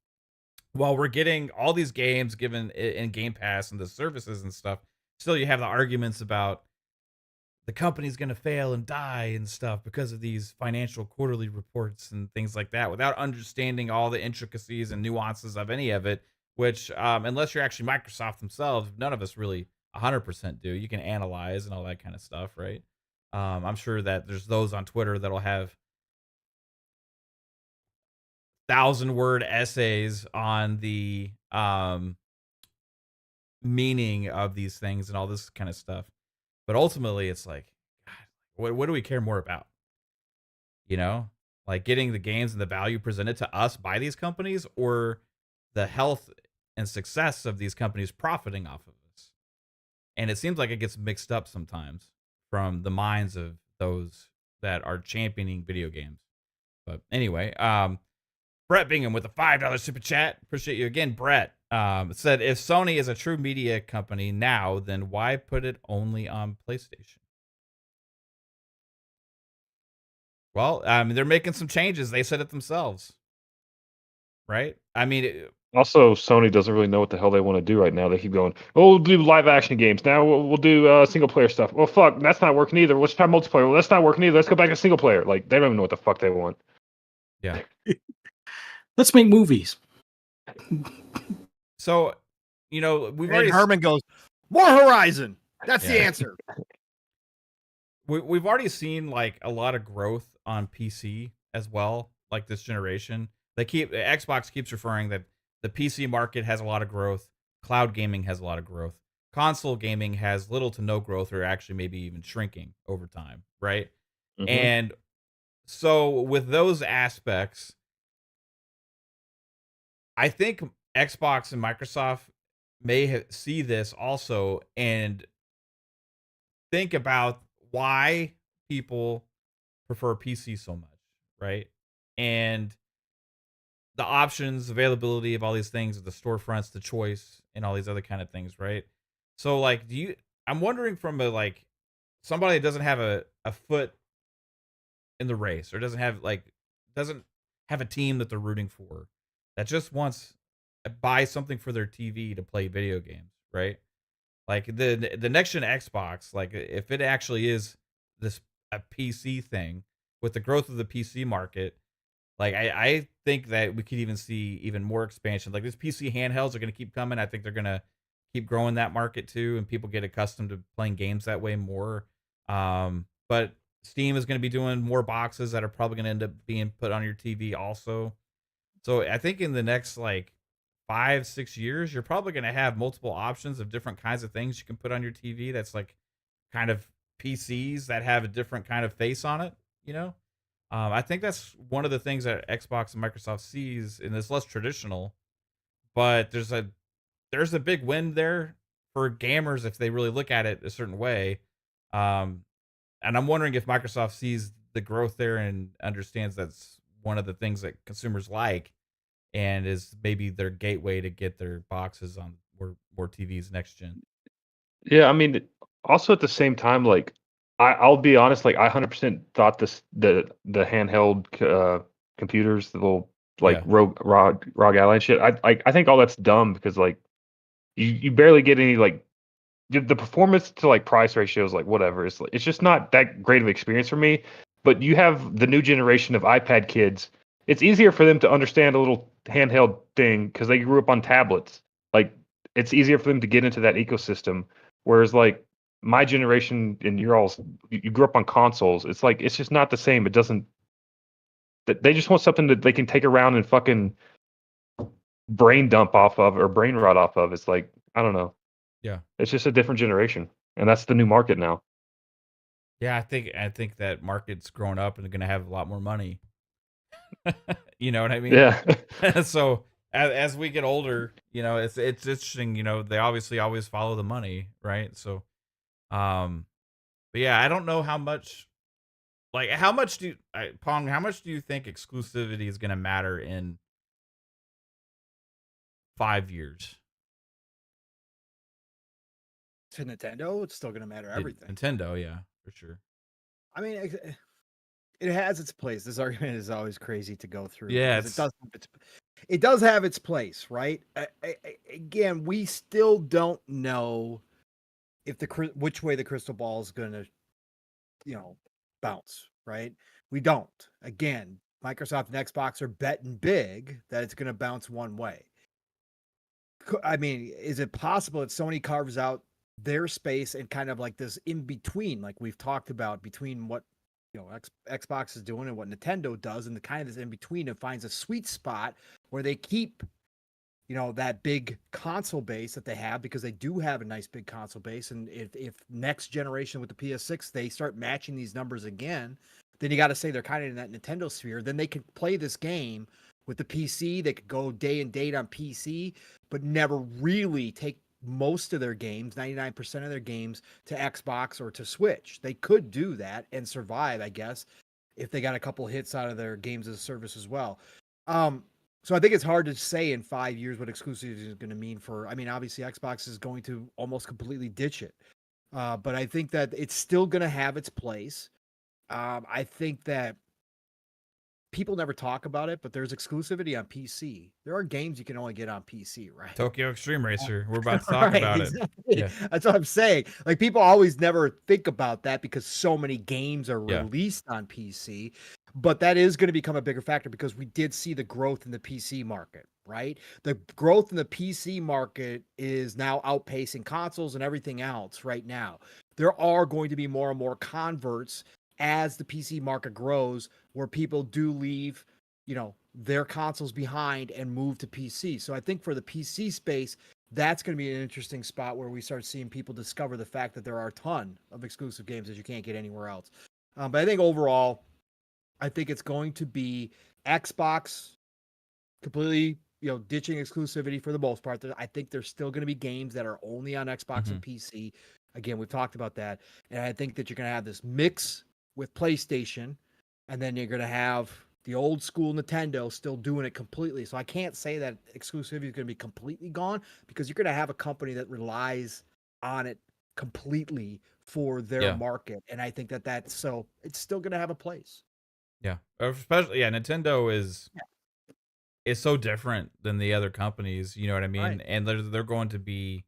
Speaker 1: While we're getting all these games given in Game Pass and the services and stuff, still you have the arguments about the company's going to fail and die and stuff because of these financial quarterly reports and things like that without understanding all the intricacies and nuances of any of it, which unless you're actually Microsoft themselves, none of us really 100% do. You can analyze and all that kind of stuff, right? I'm sure that there's those on Twitter that'll have 1,000-word essays on the meaning of these things and all this kind of stuff. But ultimately, it's like, God, what do we care more about? You know, like getting the games and the value presented to us by these companies, or the health and success of these companies profiting off of this? And it seems like it gets mixed up sometimes from the minds of those that are championing video games. But anyway, Brett Bingham with a $5 super chat. Appreciate you again, Brett. Said, if Sony is a true media company now, then why put it only on PlayStation? Well, they're making some changes. They said it themselves, right? I mean,
Speaker 2: Also, Sony doesn't really know what the hell they want to do right now. They keep going, oh, we'll do live action games. Now we'll do single player stuff. Well, fuck, that's not working either. Let's try multiplayer. Well, that's not working either. Let's go back to single player. Like, they don't even know what the fuck they want.
Speaker 1: Yeah.
Speaker 4: Let's make movies.
Speaker 1: So, you know, we've
Speaker 5: And
Speaker 1: already
Speaker 5: Herman goes, more Horizon. That's the
Speaker 1: Yeah.
Speaker 5: answer.
Speaker 1: we've already seen like a lot of growth on PC as well, like this generation. Xbox keeps referring that the PC market has a lot of growth, cloud gaming has a lot of growth, console gaming has little to no growth, or actually maybe even shrinking over time, right?
Speaker 2: Mhm.
Speaker 1: And so with those aspects, I think Xbox and Microsoft may see this also and think about why people prefer PC so much, right? And the options, availability of all these things, the storefronts, the choice, and all these other kind of things, right? So, like, I'm wondering from somebody that doesn't have a foot in the race, or doesn't have a team that they're rooting for, that just wants to buy something for their TV to play video games, right? Like the next gen Xbox, like if it actually is this a PC thing with the growth of the PC market, like I think that we could even see even more expansion. Like these PC handhelds are going to keep coming. I think they're going to keep growing that market too, and people get accustomed to playing games that way more. But Steam is going to be doing more boxes that are probably going to end up being put on your TV also. So I think in the next like 5, 6 years, you're probably going to have multiple options of different kinds of things you can put on your TV. That's like kind of PCs that have a different kind of face on it. You know, I think that's one of the things that Xbox and Microsoft sees, and it's less traditional. But there's a big win there for gamers if they really look at it a certain way. Um, and I'm wondering if Microsoft sees the growth there and understands that's one of the things that consumers like, and is maybe their gateway to get their boxes on more TVs next gen.
Speaker 2: Yeah, I mean, also at the same time, like I'll be honest, like I 100% thought the handheld computers, the little like
Speaker 1: Yeah.
Speaker 2: ROG Ally and shit. I think all that's dumb because like you barely get any like the performance to like price ratio is like whatever. It's just not that great of an experience for me. But you have the new generation of iPad kids. It's easier for them to understand a little handheld thing because they grew up on tablets. Like it's easier for them to get into that ecosystem. Whereas like my generation and you grew up on consoles. It's like it's just not the same. It doesn't. They just want something that they can take around and fucking brain dump off of or brain rot off of. It's like I don't know.
Speaker 1: Yeah.
Speaker 2: It's just a different generation, and that's the new market now.
Speaker 1: Yeah, I think that market's growing up and going to have a lot more money. You know what I mean?
Speaker 2: Yeah.
Speaker 1: So as we get older, it's interesting. They obviously always follow the money, right? So, but yeah, I don't know how much. Like, Pong? How much do you think exclusivity is going to matter in 5 years?
Speaker 5: To Nintendo, it's still going to matter everything.
Speaker 1: Nintendo, yeah, for sure.
Speaker 5: I mean, it has its place. This argument is always crazy to go through.
Speaker 1: Yeah,
Speaker 5: because it does have its place, right? Again, we still don't know if which way the crystal ball is going to, bounce, right? We don't. Again, Microsoft and Xbox are betting big that it's going to bounce one way. I mean, is it possible that Sony carves out their space and kind of like this in between, like we've talked about, between what Xbox is doing and what Nintendo does, and the kind of this in between, and finds a sweet spot where they keep that big console base that they have, because they do have a nice big console base. And if next generation with the PS6 they start matching these numbers again, then you got to say they're kind of in that Nintendo sphere. Then they can play this game with the PC. They could go day and date on PC, but never really take most of their games, 99% of their games, to Xbox or to Switch. They could do that and survive, I guess, if they got a couple hits out of their games as a service as well. So I think it's hard to say in 5 years what exclusivity is going to mean for. I mean, obviously Xbox is going to almost completely ditch it, but I think that it's still going to have its place. I think that people never talk about it, but there's exclusivity on PC. There are games you can only get on PC, right?
Speaker 1: Tokyo Extreme Racer. We're about to talk about
Speaker 5: exactly.
Speaker 1: it. Yeah.
Speaker 5: That's what I'm saying. Like, people always never think about that because so many games are
Speaker 1: Yeah.
Speaker 5: released on PC. But that is going to become a bigger factor because we did see the growth in the PC market, right? The growth in the PC market is now outpacing consoles and everything else right now. There are going to be more and more converts as the PC market grows, where people do leave, their consoles behind and move to PC. So I think for the PC space, that's going to be an interesting spot where we start seeing people discover the fact that there are a ton of exclusive games that you can't get anywhere else. But I think overall, I think it's going to be Xbox completely, ditching exclusivity for the most part. I think there's still going to be games that are only on Xbox and PC. Again, we've talked about that. And I think that you're going to have this mix with PlayStation, and then you're going to have the old school Nintendo still doing it completely. So I can't say that exclusivity is going to be completely gone, because you're going to have a company that relies on it completely for their market. And I think that's so it's still going to have a place.
Speaker 1: Yeah. Especially, Nintendo is is so different than the other companies. You know what I mean?
Speaker 5: Right.
Speaker 1: And they're going to be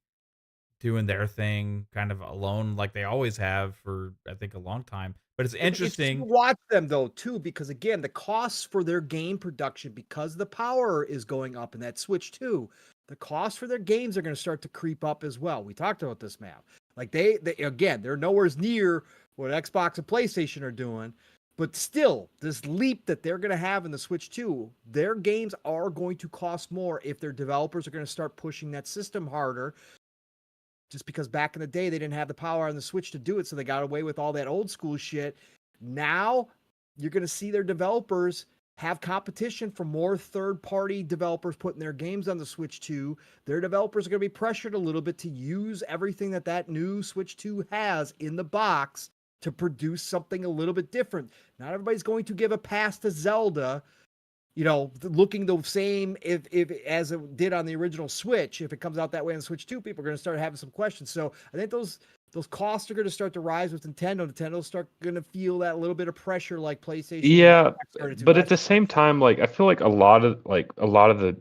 Speaker 1: doing their thing kind of alone, like they always have for I think a long time. But it's
Speaker 5: It'll be interesting to
Speaker 1: interesting.
Speaker 5: watch them though too, because again, the costs for their game production, because the power is going up in that Switch 2, the costs for their games are going to start to creep up as well. We talked about this, man. Like they again, they're nowhere near what Xbox and PlayStation are doing, but still, this leap that they're going to have in the Switch 2, their games are going to cost more if their developers are going to start pushing that system harder. Just because back in the day they didn't have the power on the Switch to do it, so they got away with all that old school shit. Now you're going to see their developers have competition from more third-party developers putting their games on the Switch 2. Their developers are going to be pressured a little bit to use everything that new Switch 2 has in the box to produce something a little bit different. Not everybody's going to give a pass to Zelda, looking the same if as it did on the original Switch. If it comes out that way on the Switch 2, people are going to start having some questions. So I think those costs are going to start to rise with Nintendo. Nintendo's going to feel that little bit of pressure like PlayStation.
Speaker 2: Yeah,
Speaker 5: started to
Speaker 2: but at
Speaker 5: last
Speaker 2: the
Speaker 5: year.
Speaker 2: same time, like I feel like a lot of the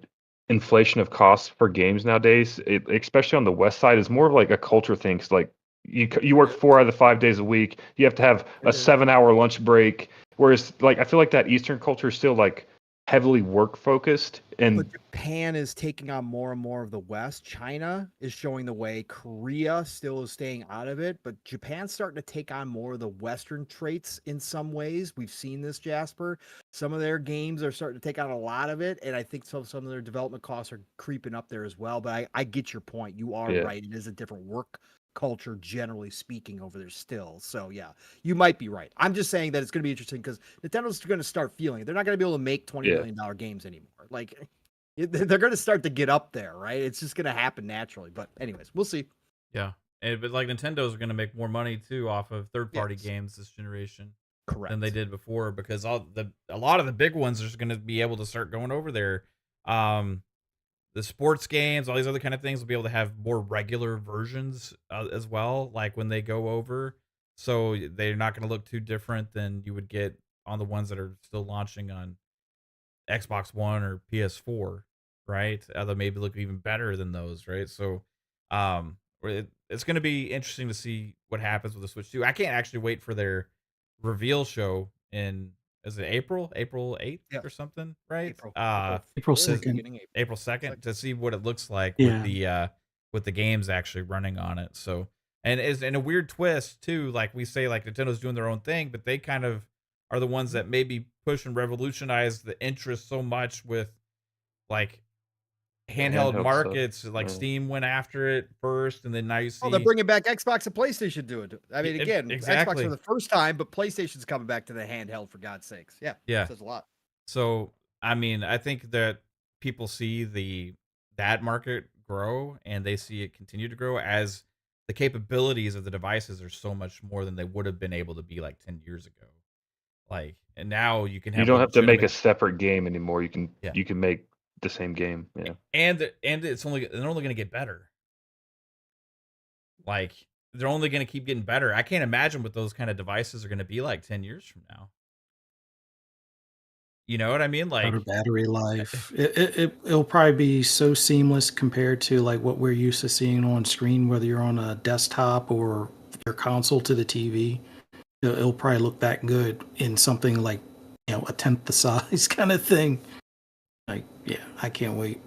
Speaker 2: inflation of costs for games nowadays, especially on the West side, is more of like a culture thing. 'Cause, like you work 4 out of the 5 days a week. You have to have a
Speaker 5: It is.
Speaker 2: 7-hour lunch break. Whereas, like I feel like that Eastern culture is still like heavily work focused, and
Speaker 5: But Japan is taking on more and more of the West. China is showing the way. Korea still is staying out of it, but Japan's starting to take on more of the Western traits in some ways. We've seen this, Jasper. Some of their games are starting to take on a lot of it, and I think some of their development costs are creeping up there as well. But I get your point. You are
Speaker 2: Yeah.
Speaker 5: right. It is a different work culture, generally speaking, over there still. So yeah, you might be right. I'm just saying that it's going to be interesting because Nintendo's going to start feeling it. They're not going to be able to make $20 million games anymore. Like they're going to start to get up there, right? It's just going to happen naturally. But anyways, we'll see.
Speaker 1: Yeah. But like Nintendo's going to make more money too off of third-party
Speaker 5: Yes.
Speaker 1: games this generation
Speaker 5: Correct.
Speaker 1: than they did before, because a lot of the big ones are just going to be able to start going over there. The sports games, all these other kind of things will be able to have more regular versions as well, like when they go over. So they're not going to look too different than you would get on the ones that are still launching on Xbox One or PS4, right? They'll maybe look even better than those, right? So it's going to be interesting to see what happens with the Switch 2. I can't actually wait for their reveal show is it April 8th
Speaker 5: Yeah.
Speaker 1: or something, right?
Speaker 4: April
Speaker 5: April
Speaker 4: 2nd.
Speaker 5: beginning April.
Speaker 1: April 2nd to see what it looks like
Speaker 4: Yeah.
Speaker 1: with the games actually running on it. So, and is in a weird twist too, like we say, like Nintendo's doing their own thing, but they kind of are the ones that maybe push and revolutionize the interest so much with like handheld
Speaker 2: handheld
Speaker 1: markets.
Speaker 2: stuff,
Speaker 1: Like
Speaker 2: yeah.
Speaker 1: Steam went after it first, and then now you see
Speaker 5: Oh, they're bringing back Xbox and PlayStation doing it. I mean, again, Xbox
Speaker 1: exactly.
Speaker 5: for the first time, but PlayStation's coming back to the handheld for God's sakes. Yeah.
Speaker 1: Yeah.
Speaker 5: Says a lot.
Speaker 1: So, I mean, I think that people see that market grow, and they see it continue to grow as the capabilities of the devices are so much more than they would have been able to be like 10 years ago. Like, and now you can have
Speaker 2: you don't have to make a
Speaker 1: legitimate-
Speaker 2: separate game anymore. You can
Speaker 1: Yeah.
Speaker 2: you can make the same game. Yeah.
Speaker 1: and they're only going to get better. Like, they're only going to keep getting better. I can't imagine what those kind of devices are going to be like 10 years from now. You know what I mean? Like,
Speaker 4: Better battery life. It'll probably be so seamless compared to like what we're used to seeing on screen, whether you're on a desktop or your console to the TV. It'll probably look that good in something like, a tenth the size kind of thing. Like, yeah, I can't wait.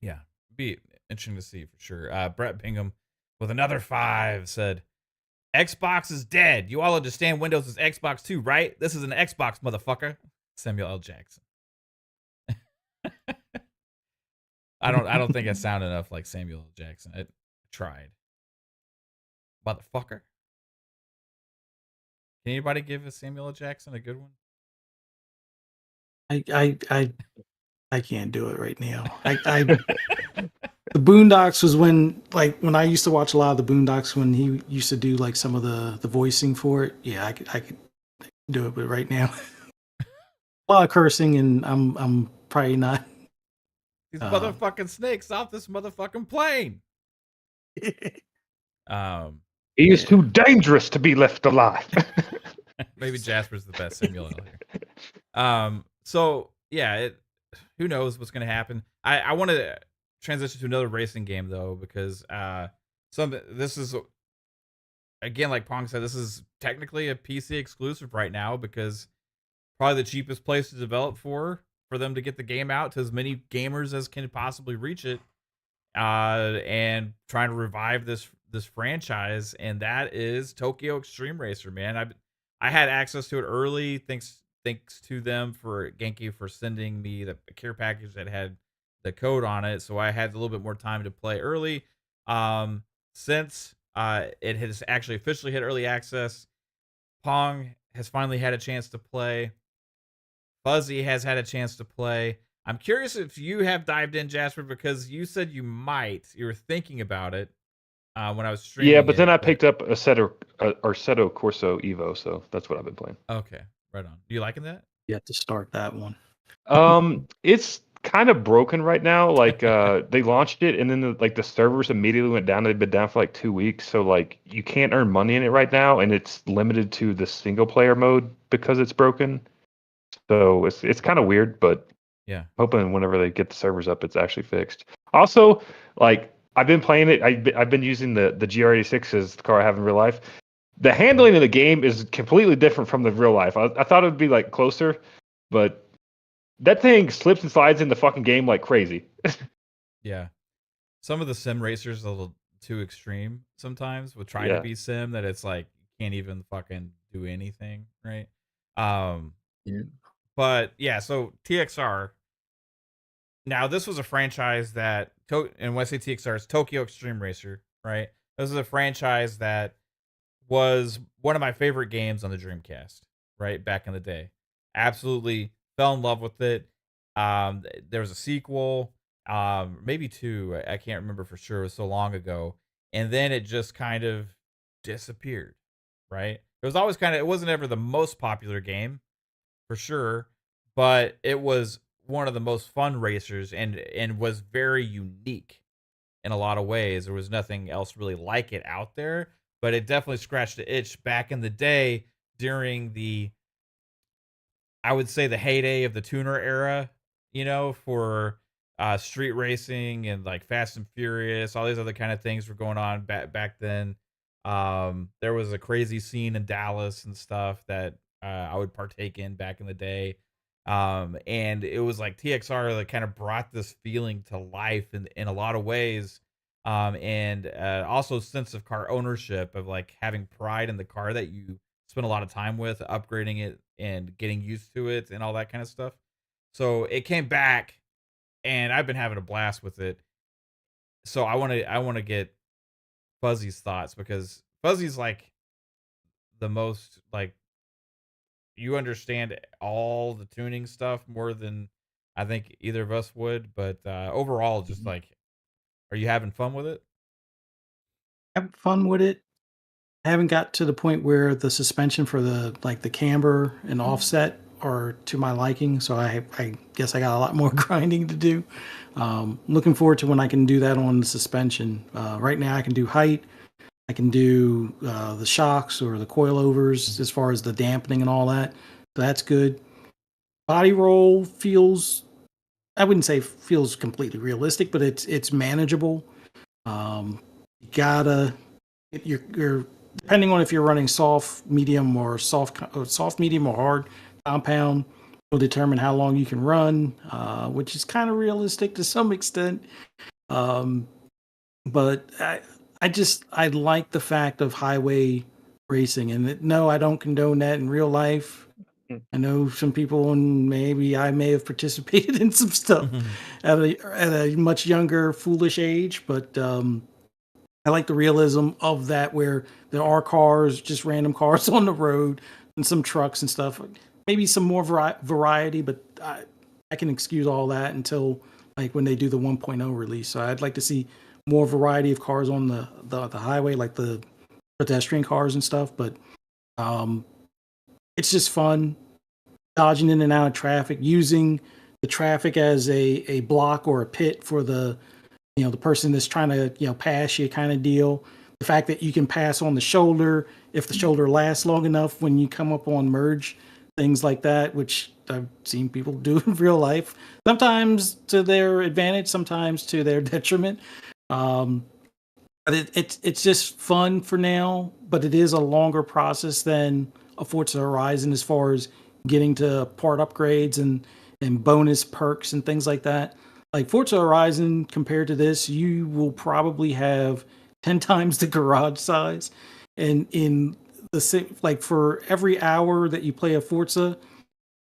Speaker 1: yeah, be interesting to see for sure. Brett Bingham with another 5 said, Xbox is dead. You all understand Windows is Xbox too, right? This is an Xbox, motherfucker. Samuel L. Jackson. I don't think I sound enough like Samuel L. Jackson. I tried. Motherfucker. Can anybody give a Samuel L. Jackson a good one?
Speaker 4: I can't do it right now. The Boondocks was when I used to watch a lot of the Boondocks when he used to do like some of the voicing for it. Yeah, I could do it, but right now, a lot of cursing, and I'm probably not.
Speaker 1: These motherfucking snakes off this motherfucking plane.
Speaker 2: He is too dangerous to be left alive.
Speaker 1: Maybe Jasper's the best Samuel L. here. So yeah, who knows what's going to happen. I want to transition to another racing game though, because this is, again, like Pong said, this is technically a PC exclusive right now, because probably the cheapest place to develop for them to get the game out to as many gamers as can possibly reach it, and trying to revive this franchise, and that is Tokyo Extreme Racer. Man, I had access to it early, thanks to them, for Genki, for sending me the care package that had the code on it, so I had a little bit more time to play early. Since it has actually officially hit early access, Pong has finally had a chance to play. Fuzzy has had a chance to play. I'm curious if you have dived in, Jasper, because you said you might. You were thinking about it when I was streaming.
Speaker 2: Yeah, but then I picked up Assetto Corso Evo, so that's what I've been playing.
Speaker 1: Okay, right on. You liking that?
Speaker 4: You have to start that one.
Speaker 2: It's kind of broken right now. Like they launched it, and then the servers immediately went down. They've been down for like 2 weeks, so like you can't earn money in it right now, and it's limited to the single player mode because it's broken. So it's kind of weird, but
Speaker 1: yeah,
Speaker 2: hoping whenever they get the servers up, it's actually fixed. Also, like I've been playing it. I've been using the GR86 as the car I have in real life. The handling of the game is completely different from the real life. I thought it would be like closer, but that thing slips and slides in the fucking game like crazy.
Speaker 1: Yeah. Some of the sim racers are a little too extreme sometimes with trying to be sim, that it's like you can't even fucking do anything, right?
Speaker 4: Yeah.
Speaker 1: But yeah, so TXR. Now, this was a franchise that, and when I say TXR, it's Tokyo Extreme Racer, right? This is a franchise that was one of my favorite games on the Dreamcast, right? Back in the day. Absolutely fell in love with it. There was a sequel, maybe two. I can't remember for sure. It was so long ago. And then it just kind of disappeared, right? It was always it wasn't ever the most popular game, for sure, but it was one of the most fun racers, and was very unique in a lot of ways. There was nothing else really like it out there, but it definitely scratched the itch back in the day during I would say, the heyday of the tuner era, for street racing and like Fast and Furious, all these other kind of things were going on back then. There was a crazy scene in Dallas and stuff that I would partake in back in the day. And it was like TXR that kind of brought this feeling to life in a lot of ways. And also sense of car ownership, of like having pride in the car that you spend a lot of time with, upgrading it and getting used to it and all that kind of stuff. So it came back, and I've been having a blast with it. So I want to get Fuzzy's thoughts, because Fuzzy's like the most, like, you understand all the tuning stuff more than I think either of us would, but overall, just like, are you having fun with it?
Speaker 4: Having fun with it. I haven't got to the point where the suspension for the camber and offset are to my liking, so I guess I got a lot more grinding to do. Looking forward to when I can do that on the suspension. Right now I can do height, I can do the shocks or the coilovers as far as the dampening and all that, so that's good. Body roll feels, I wouldn't say feels completely realistic, but it's manageable. You gotta, you're depending on if you're running soft, medium, or soft, medium, or hard compound, will determine how long you can run, which is kind of realistic to some extent. But I like the fact of highway racing, and no, I don't condone that in real life. I know some people, and maybe I may have participated in some stuff at a much younger, foolish age, but I like the realism of that, where there are cars, just random cars on the road, and some trucks and stuff. Maybe some more variety, but I can excuse all that until like when they do the 1.0 release. So I'd like to see more variety of cars on the highway, like the pedestrian cars and stuff. But it's just fun, dodging in and out of traffic, using the traffic as a block or a pit for the person that's trying to pass you, kind of deal. The fact that you can pass on the shoulder if the shoulder lasts long enough when you come up on merge, things like that, which I've seen people do in real life. Sometimes to their advantage, sometimes to their detriment. But it's just fun for now. But it is a longer process than a Forza Horizon as far as getting to part upgrades and bonus perks and things like that. Like Forza Horizon compared to this, you will probably have 10 times the garage size. And in like for every hour that you play a Forza,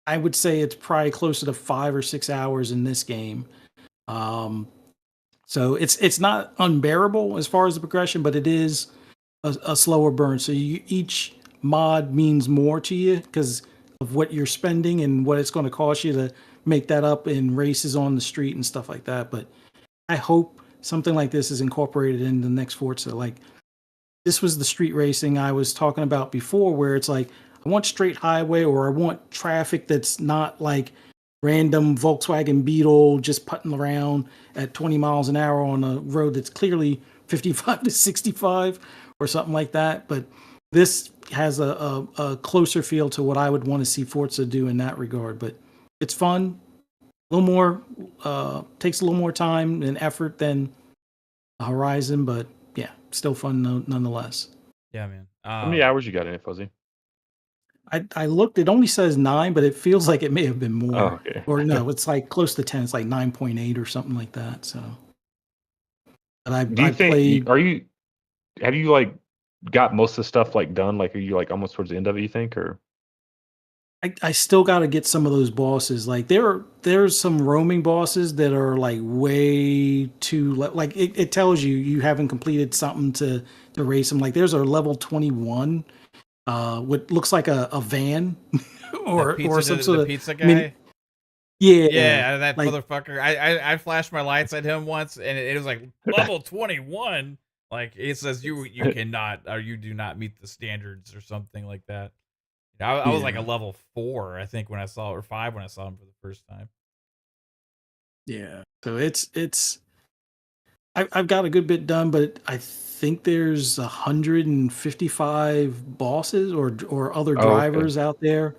Speaker 4: I would say it's probably closer to 5 or 6 hours in this game. So it's not unbearable as far as the progression, but it is a slower burn. So each mod means more to you because of what you're spending and what it's going to cost you to make that up in races on the street and stuff like that. But I hope something like this is incorporated in the next Forza. Like this was the street racing I was talking about before, where it's like I want straight highway or I want traffic that's not like random Volkswagen Beetle just putting around at 20 miles an hour on a road that's clearly 55 to 65 or something like that. But this has a closer feel to what I would want to see Forza do in that regard. But it's fun, a little more, takes a little more time and effort than Horizon, but yeah, still fun nonetheless.
Speaker 1: Yeah, man.
Speaker 2: How many hours you got in it, Fuzzy?
Speaker 4: I looked, it only says 9, but it feels like it may have been more.
Speaker 2: Oh, okay.
Speaker 4: Or no, it's like close to 10. It's like 9.8 or something like that. So, but
Speaker 2: Do you
Speaker 4: I
Speaker 2: think
Speaker 4: played.
Speaker 2: have you like got most of the stuff like done? Like, are you like almost towards the end of it, you think, or?
Speaker 4: I still got to get some of those bosses. Like there's some roaming bosses that are like way too like it tells you haven't completed something to race them. Like there's a level 21, what looks like a van or some sort
Speaker 1: the
Speaker 4: of
Speaker 1: pizza guy.
Speaker 4: Yeah,
Speaker 1: that
Speaker 4: like,
Speaker 1: motherfucker. I flashed my lights at him once, and it was like level 21. Like it says you cannot or you do not meet the standards or something like that. I was like a level 4, I think, when I saw or 5 when I saw him for the first time.
Speaker 4: Yeah, so I've got a good bit done, but I think there's 155 bosses or other drivers out there,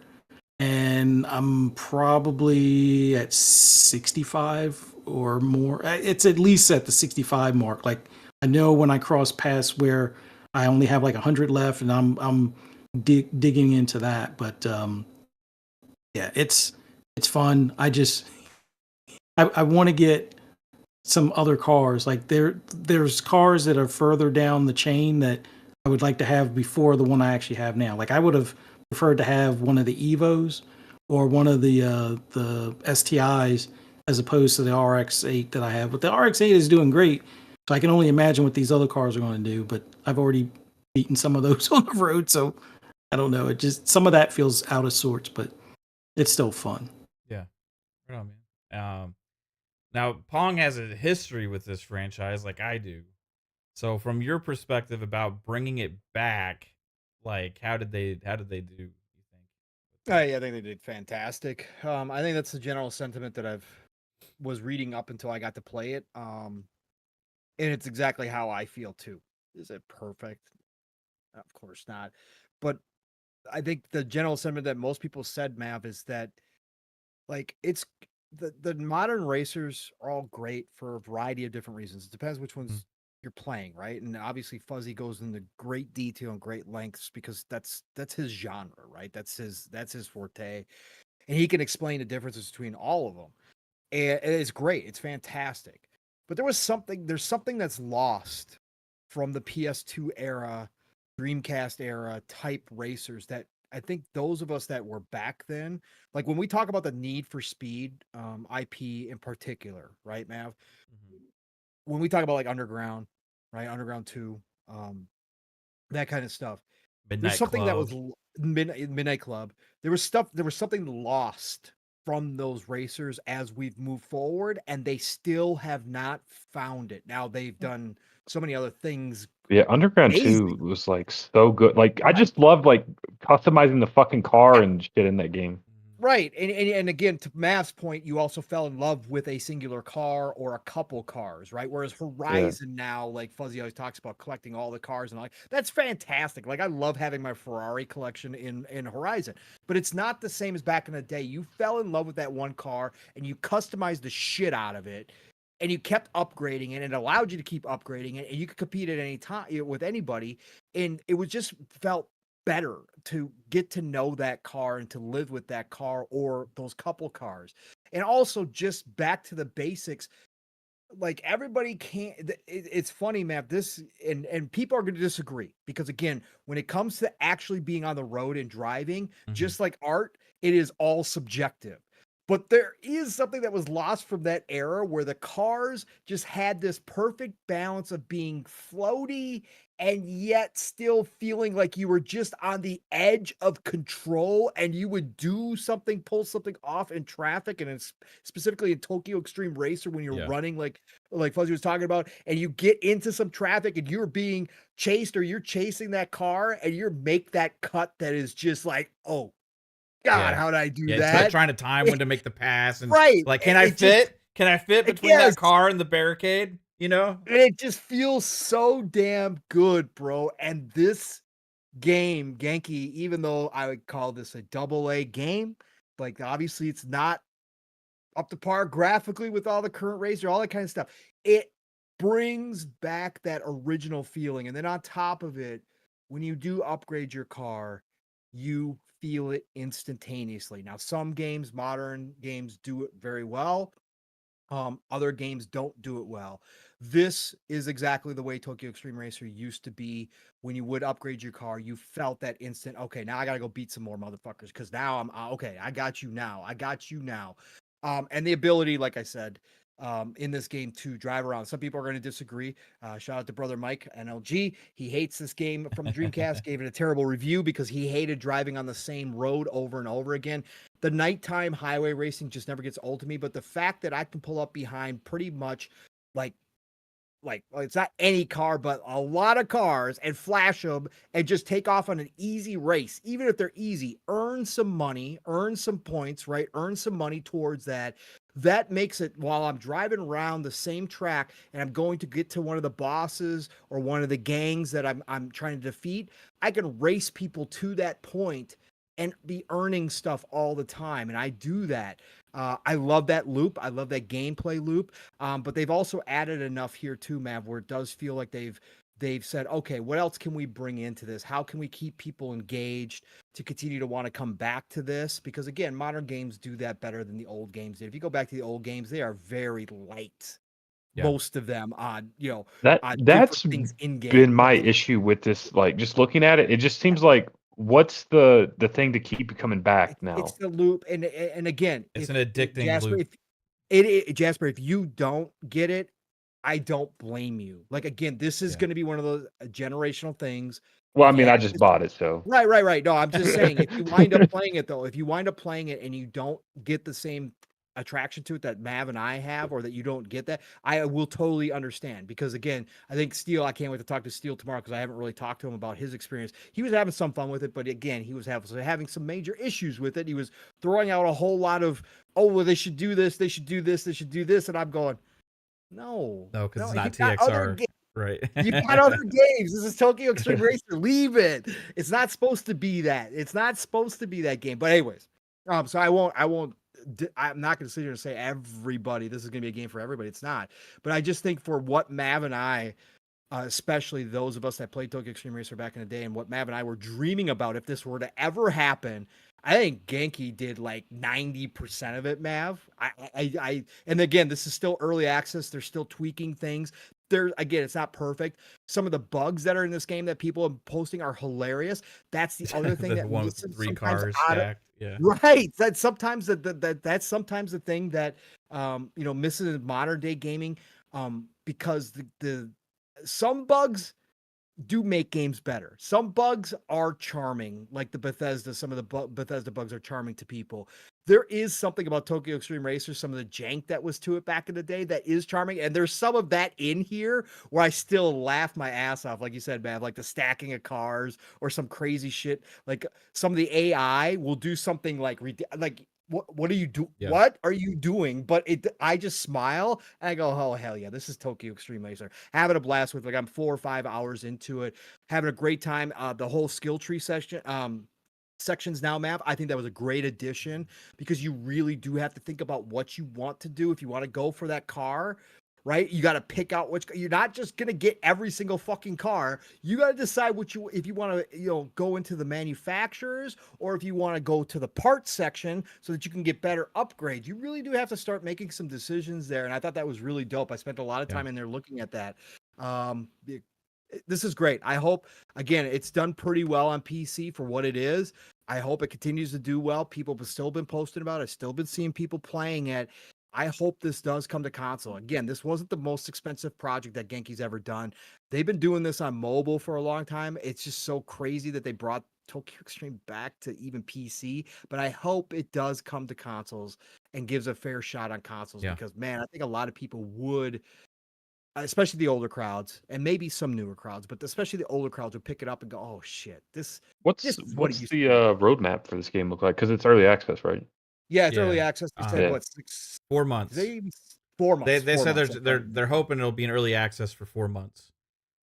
Speaker 4: and I'm probably at 65 or more. It's at least at the 65 mark. Like I know when I cross past where I only have like 100 left, and I'm digging into that. But yeah, it's fun. I want to get some other cars. Like there's cars that are further down the chain that I would like to have before the one I actually have now. Like I would have preferred to have one of the Evos or one of the STIs as opposed to the RX-8 that I have. But the RX-8 is doing great, so I can only imagine what these other cars are going to do. But I've already beaten some of those on the road, so I don't know. It just some of that feels out of sorts, but it's still fun.
Speaker 1: Yeah, right on, man. Now Pong has a history with this franchise, like I do. So, from your perspective about bringing it back, like how did they do? You think?
Speaker 5: Yeah, I think they did fantastic. I think that's the general sentiment that was reading up until I got to play it. And it's exactly how I feel too. Is it perfect? Of course not. But I think the general sentiment that most people said, Mav, is that like it's the modern racers are all great for a variety of different reasons. It depends which ones you're playing, right? And obviously Fuzzy goes into great detail and great lengths because that's his genre, right? That's his forte. And he can explain the differences between all of them. And it's great. It's fantastic. But there's something that's lost from the PS2 era, Dreamcast era type racers that I think those of us that were back then, like when we talk about the Need for Speed IP in particular, right, Mav? When we talk about like Underground, right, Underground 2, that kind of stuff. There's something that was Midnight Club. There was something lost from those racers as we've moved forward, and they still have not found it. Now they've done so many other things.
Speaker 2: Yeah, Underground 2 was like so good. Like I just loved like customizing the fucking car and shit in that game.
Speaker 5: Right. And again, to Mav's point, you also fell in love with a singular car or a couple cars, right? Whereas Horizon now, like Fuzzy always talks about collecting all the cars and all that's fantastic. Like I love having my Ferrari collection in Horizon, but it's not the same as back in the day. You fell in love with that one car and you customized the shit out of it. And you kept upgrading it and it allowed you to keep upgrading it and you could compete at any time with anybody. And it was just felt better to get to know that car and to live with that car or those couple cars. And also just back to the basics, like everybody can't it's funny, man, this and people are going to disagree because again, when it comes to actually being on the road and driving, just like art, it is all subjective. But there is something that was lost from that era where the cars just had this perfect balance of being floaty and yet still feeling like you were just on the edge of control and you would do something, pull something off in traffic. And it's specifically in Tokyo Extreme Racer when you're running like Fuzzy was talking about, and you get into some traffic and you're being chased or you're chasing that car and you make that cut that is just like, oh, God, how did I do that?
Speaker 1: Trying to time when to make the pass and
Speaker 5: right.
Speaker 1: like, can I fit? Can I fit between that car and the barricade? You know,
Speaker 5: and it just feels so damn good, bro. And this game, Genki, even though I would call this a AA game, like obviously it's not up to par graphically with all the current racer, all that kind of stuff. It brings back that original feeling. And then on top of it, when you do upgrade your car, you feel it instantaneously. Now, some games, modern games, do it very well. Other games don't do it well. This is exactly the way Tokyo Extreme Racer used to be. When you would upgrade your car, you felt that instant, okay, now I got to go beat some more motherfuckers because now I'm okay. I got you now. I got you now. And the ability, like I said, in this game to drive around. Some people are going to disagree. Shout out to brother Mike NLG. He hates this game from Dreamcast, gave it a terrible review because he hated driving on the same road over and over again. The nighttime highway racing just never gets old to me, but the fact that I can pull up behind pretty much like it's not any car, but a lot of cars and flash them and just take off on an easy race, even if they're easy, earn some money, earn some points, right? Earn some money towards that. That makes it while I'm driving around the same track and I'm going to get to one of the bosses or one of the gangs that I'm trying to defeat, I can race people to that point and be earning stuff all the time. And I do that. I love that loop. I love that gameplay loop. But they've also added enough here too, Mav, where it does feel like they've said, okay, what else can we bring into this? How can we keep people engaged to continue to want to come back to this? Because again, modern games do that better than the old games did. If you go back to the old games, they are very light. Yeah. Most of them on,
Speaker 2: that's
Speaker 5: things in game.
Speaker 2: Been my issue with this. Like just looking at it, it just seems like what's the thing to keep you coming back now?
Speaker 5: It's the loop, and again,
Speaker 1: it's an addicting
Speaker 5: Jasper,
Speaker 1: loop.
Speaker 5: Jasper, if you don't get it, I don't blame you. Like again, this is going to be one of those generational things.
Speaker 2: Well, I mean, I just bought it, so
Speaker 5: right. No, I'm just saying, if you wind up playing it though, if you wind up playing it and you don't get the same attraction to it that Mav and I have, or that you don't get that, I will totally understand. Because again, I think Steele, I can't wait to talk to Steele tomorrow because I haven't really talked to him about his experience. He was having some fun with it, but again, he was having some major issues with it. He was throwing out a whole lot of, oh, well, they should do this, they should do this, they should do this, and I'm going, no,
Speaker 1: because it's not TXR. Right.
Speaker 5: You've got other games. This is Tokyo Extreme Racer. Leave it. It's not supposed to be that. It's not supposed to be that game. But anyways, so I'm not going to sit here and say everybody, this is going to be a game for everybody. It's not. But I just think for what Mav and I, especially those of us that played Tokyo Extreme Racer back in the day, and what Mav and I were dreaming about if this were to ever happen, I think Genki did like 90% of it, Mav. And again, this is still early access. They're still tweaking things. Again, it's not perfect. Some of the bugs that are in this game that people are posting are hilarious. That's the other thing that
Speaker 1: one with 3 cars stacked. Yeah.
Speaker 5: Right. That's sometimes that's sometimes the thing that misses in modern day gaming. Because some bugs do make games better. Some bugs are charming, like some of the Bethesda bugs are charming to people. There is something about Tokyo Extreme Racer, some of the jank that was to it back in the day, that is charming. And there's some of that in here where I still laugh my ass off, like you said, Mav, like the stacking of cars or some crazy shit. Like some of the AI will do something like what are you do?
Speaker 1: Yeah.
Speaker 5: What are you doing? But I just smile and I go, oh hell yeah, this is Tokyo Extreme Racer. Having a blast with, like, I'm 4 or 5 hours into it, having a great time. The whole skill tree session, sections now map, I think that was a great addition, because you really do have to think about what you want to do. If you want to go for that car, right, you got to pick out which. You're not just gonna get every single fucking car. You got to decide if you want to, go into the manufacturers, or if you want to go to the parts section so that you can get better upgrades. You really do have to start making some decisions there, and I thought that was really dope. I spent a lot of time in there looking at that. This is great. I hope, again, it's done pretty well on PC for what it is. I hope it continues to do well. People have still been posting about it. I've still been seeing people playing it. I hope this does come to console. Again, this wasn't the most expensive project that Genki's ever done. They've been doing this on mobile for a long time. It's just so crazy that they brought Tokyo Extreme back to even PC. But I hope it does come to consoles and gives a fair shot on consoles, because, man, I think a lot of people would, especially the older crowds and maybe some newer crowds, but especially the older crowds, would pick it up and go, "Oh shit,
Speaker 2: What's
Speaker 5: this is what
Speaker 2: what's
Speaker 5: it used
Speaker 2: the
Speaker 5: to be."
Speaker 2: roadmap for this game look like? Because it's early access, right?
Speaker 5: Yeah, it's early
Speaker 1: Yeah.
Speaker 5: access. They said
Speaker 2: Yeah.
Speaker 5: what, 6
Speaker 1: 4
Speaker 5: Is
Speaker 1: months.
Speaker 5: they even 4 months?
Speaker 1: They
Speaker 5: 4
Speaker 1: said
Speaker 5: months.
Speaker 1: they're hoping it'll be in early access for 4 months.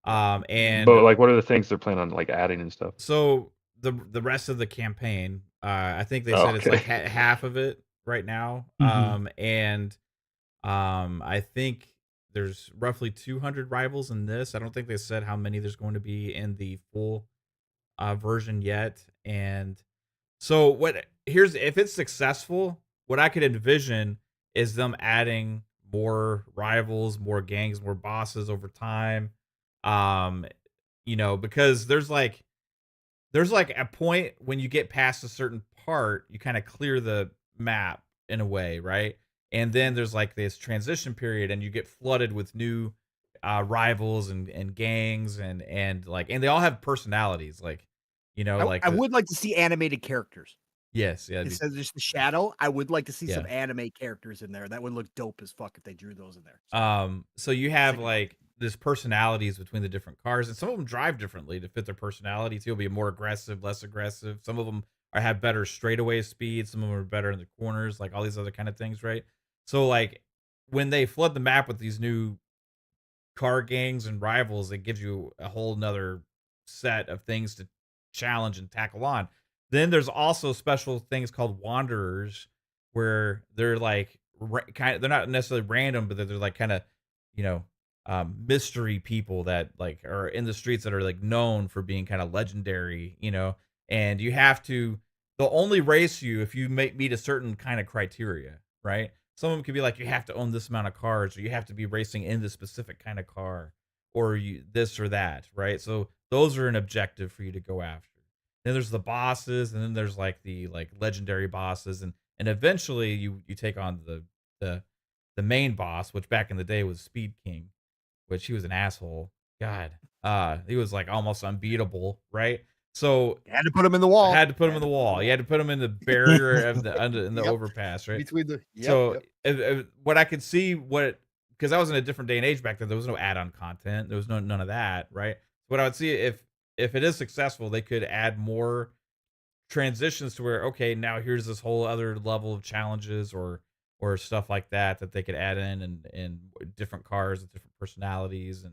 Speaker 1: And
Speaker 2: But like, what are the things they're planning on like adding and stuff?
Speaker 1: so the rest of the campaign, I think they
Speaker 2: Oh,
Speaker 1: said it's like
Speaker 2: okay.
Speaker 1: half of it right now.
Speaker 4: Mhm.
Speaker 1: And I think there's roughly 200 rivals in this. I don't think they said how many there's going to be in the full version yet. And so if it's successful, what I could envision is them adding more rivals, more gangs, more bosses over time. Um, because there's like a point when you get past a certain part, you kind of clear the map in a way, right? And then there's like this transition period, and you get flooded with new rivals and gangs, and they all have personalities, like
Speaker 5: I would like to see animated characters.
Speaker 1: yes, yeah,
Speaker 5: Instead of just the shadow, I would like to see some
Speaker 1: yeah.
Speaker 5: anime characters in there. That would look dope as fuck if they drew those in there.
Speaker 1: So you have
Speaker 5: Sick.
Speaker 1: like this personalities between the different cars, and some of them drive differently to fit their personality too. It'll be more aggressive, less aggressive. Some of them have better straightaway speed. Some of them are better in the corners, like all these other kind of things, right? So like when they flood the map with these new car gangs and rivals, it gives you a whole nother set of things to challenge and tackle on. Then there's also special things called wanderers, where they're like they're not necessarily random, but they're like kind of, you know, mystery people that like are in the streets that are like known for being kind of legendary, and you have to, they'll only race you if you meet a certain kind of criteria, right? Some of them could be like you have to own this amount of cars, or you have to be racing in this specific kind of car, or you this or that, right? So those are an objective for you to go after. Then there's the bosses, and then there's like the like legendary bosses, and eventually you take on the the main boss, which back in the day was Speed King, which he was an asshole. God, he was like almost unbeatable, right? So
Speaker 5: You had to put them in the wall.
Speaker 1: had to put him in the wall. You had to put him in the barrier of the in the
Speaker 5: Yep.
Speaker 1: overpass, right?
Speaker 5: Between the
Speaker 1: So what I could see, because I was in a different day and age back then, there was no add-on content, there was none of that, right? What I would see, if it is successful, they could add more transitions to where, okay, now here's this whole other level of challenges or stuff like that they could add in, and different cars with different personalities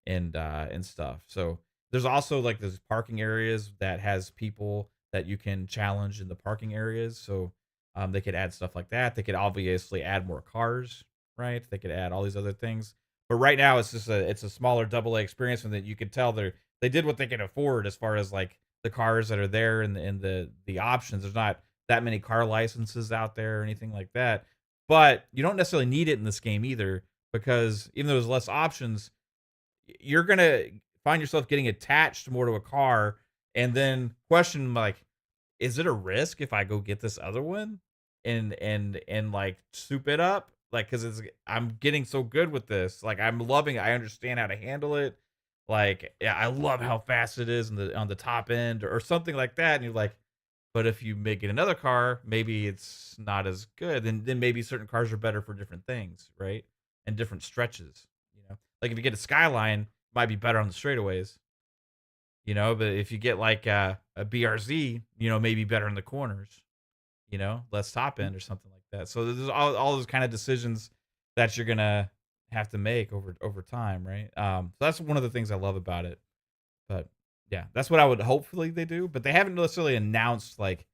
Speaker 1: and stuff. So there's also like those parking areas that has people that you can challenge in the parking areas. So they could add stuff like that. They could obviously add more cars, right? They could add all these other things. But right now it's just it's a smaller double A experience, and that you can tell they did what they can afford as far as like the cars that are there and the options. There's not that many car licenses out there or anything like that. But you don't necessarily need it in this game either, because even though there's less options, you're gonna find yourself getting attached more to a car, and then question like, is it a risk if I go get this other one and like soup it up? Like, cause I'm getting so good with this. Like, I'm loving it. I understand how to handle it. Like, yeah, I love how fast it is on the top end or something like that. And you're like, but if you make it another car, maybe it's not as good. Then maybe certain cars are better for different things, right? And different stretches. Like if you get a Skyline, it might be better on the straightaways. But if you get like a BRZ, maybe better in the corners. less top end or something like that. So there's all those kind of decisions that you're gonna have to make over time, right? So that's one of the things I love about it. But yeah, that's what I would hopefully they do. But they haven't necessarily announced like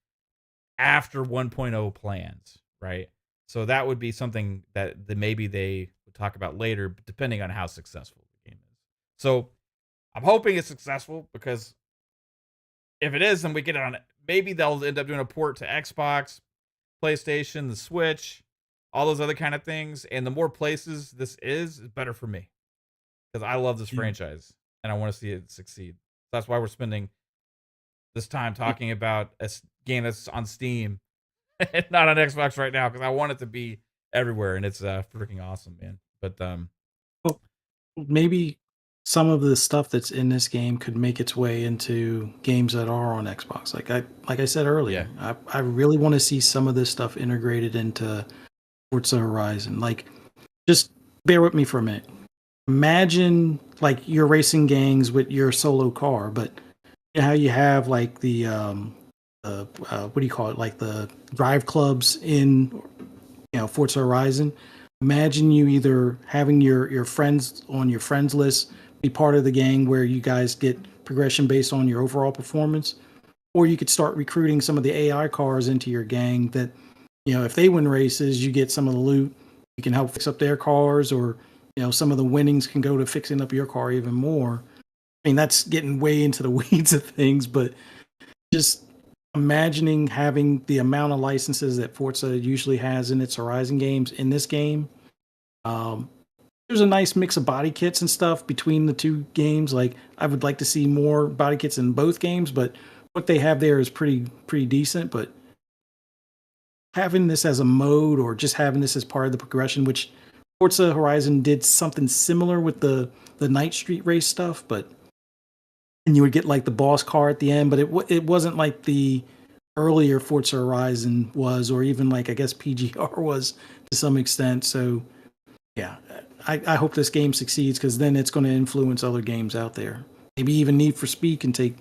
Speaker 1: after 1.0 plans, right? So that would be something that maybe they would talk about later, depending on how successful the game is. So I'm hoping it's successful because if it is, then we get it on. Maybe they'll end up doing a port to Xbox, PlayStation, the Switch, all those other kind of things. And the more places this is better for me because I love this franchise and I want to see it succeed. That's why we're spending this time talking about a game that's on Steam and not on Xbox right now because I want it to be everywhere and it's freaking awesome, man. But
Speaker 4: Well, maybe some of the stuff that's in this game could make its way into games that are on Xbox. Like I said earlier, I really want to see some of this stuff integrated into Forza Horizon. Like, just bear with me for a minute. Imagine like you're racing gangs with your solo car, but you know how you have like the what do you call it? Like the drive clubs in Forza Horizon. Imagine you either having your friends on your friends list be part of the gang where you guys get progression based on your overall performance, or you could start recruiting some of the AI cars into your gang that, if they win races, you get some of the loot. You can help fix up their cars, or some of the winnings can go to fixing up your car even more. I mean, that's getting way into the weeds of things, but just imagining having the amount of licenses that Forza usually has in its Horizon games in this game. There's a nice mix of body kits and stuff between the two games. Like, I would like to see more body kits in both games, but what they have there is pretty decent. But having this as a mode, or just having this as part of the progression, which Forza Horizon did something similar with the Night Street race stuff, and you would get like the boss car at the end, but it wasn't like the earlier Forza Horizon was, or even like I guess PGR was to some extent. So yeah, I hope this game succeeds because then it's going to influence other games out there. Maybe even Need for Speed can take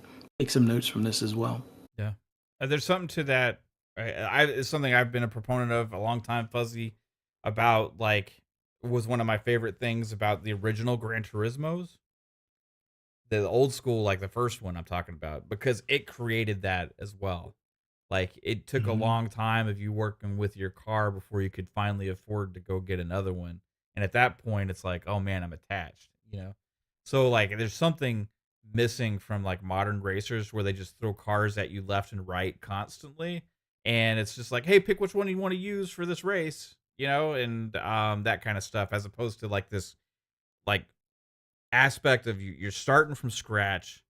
Speaker 4: some notes from this as well.
Speaker 1: Yeah, there's something to that. It's something I've been a proponent of a long time. Fuzzy about like was one of my favorite things about the original Gran Turismos. The old school, like the first one I'm talking about, because it created that as well. Like it took a long time of you working with your car before you could finally afford to go get another one. And at that point, it's like, oh man, I'm attached, So like, there's something missing from like modern racers where they just throw cars at you left and right constantly, and it's just like, hey, pick which one you want to use for this race, and that kind of stuff, as opposed to like this like aspect of you're starting from scratch.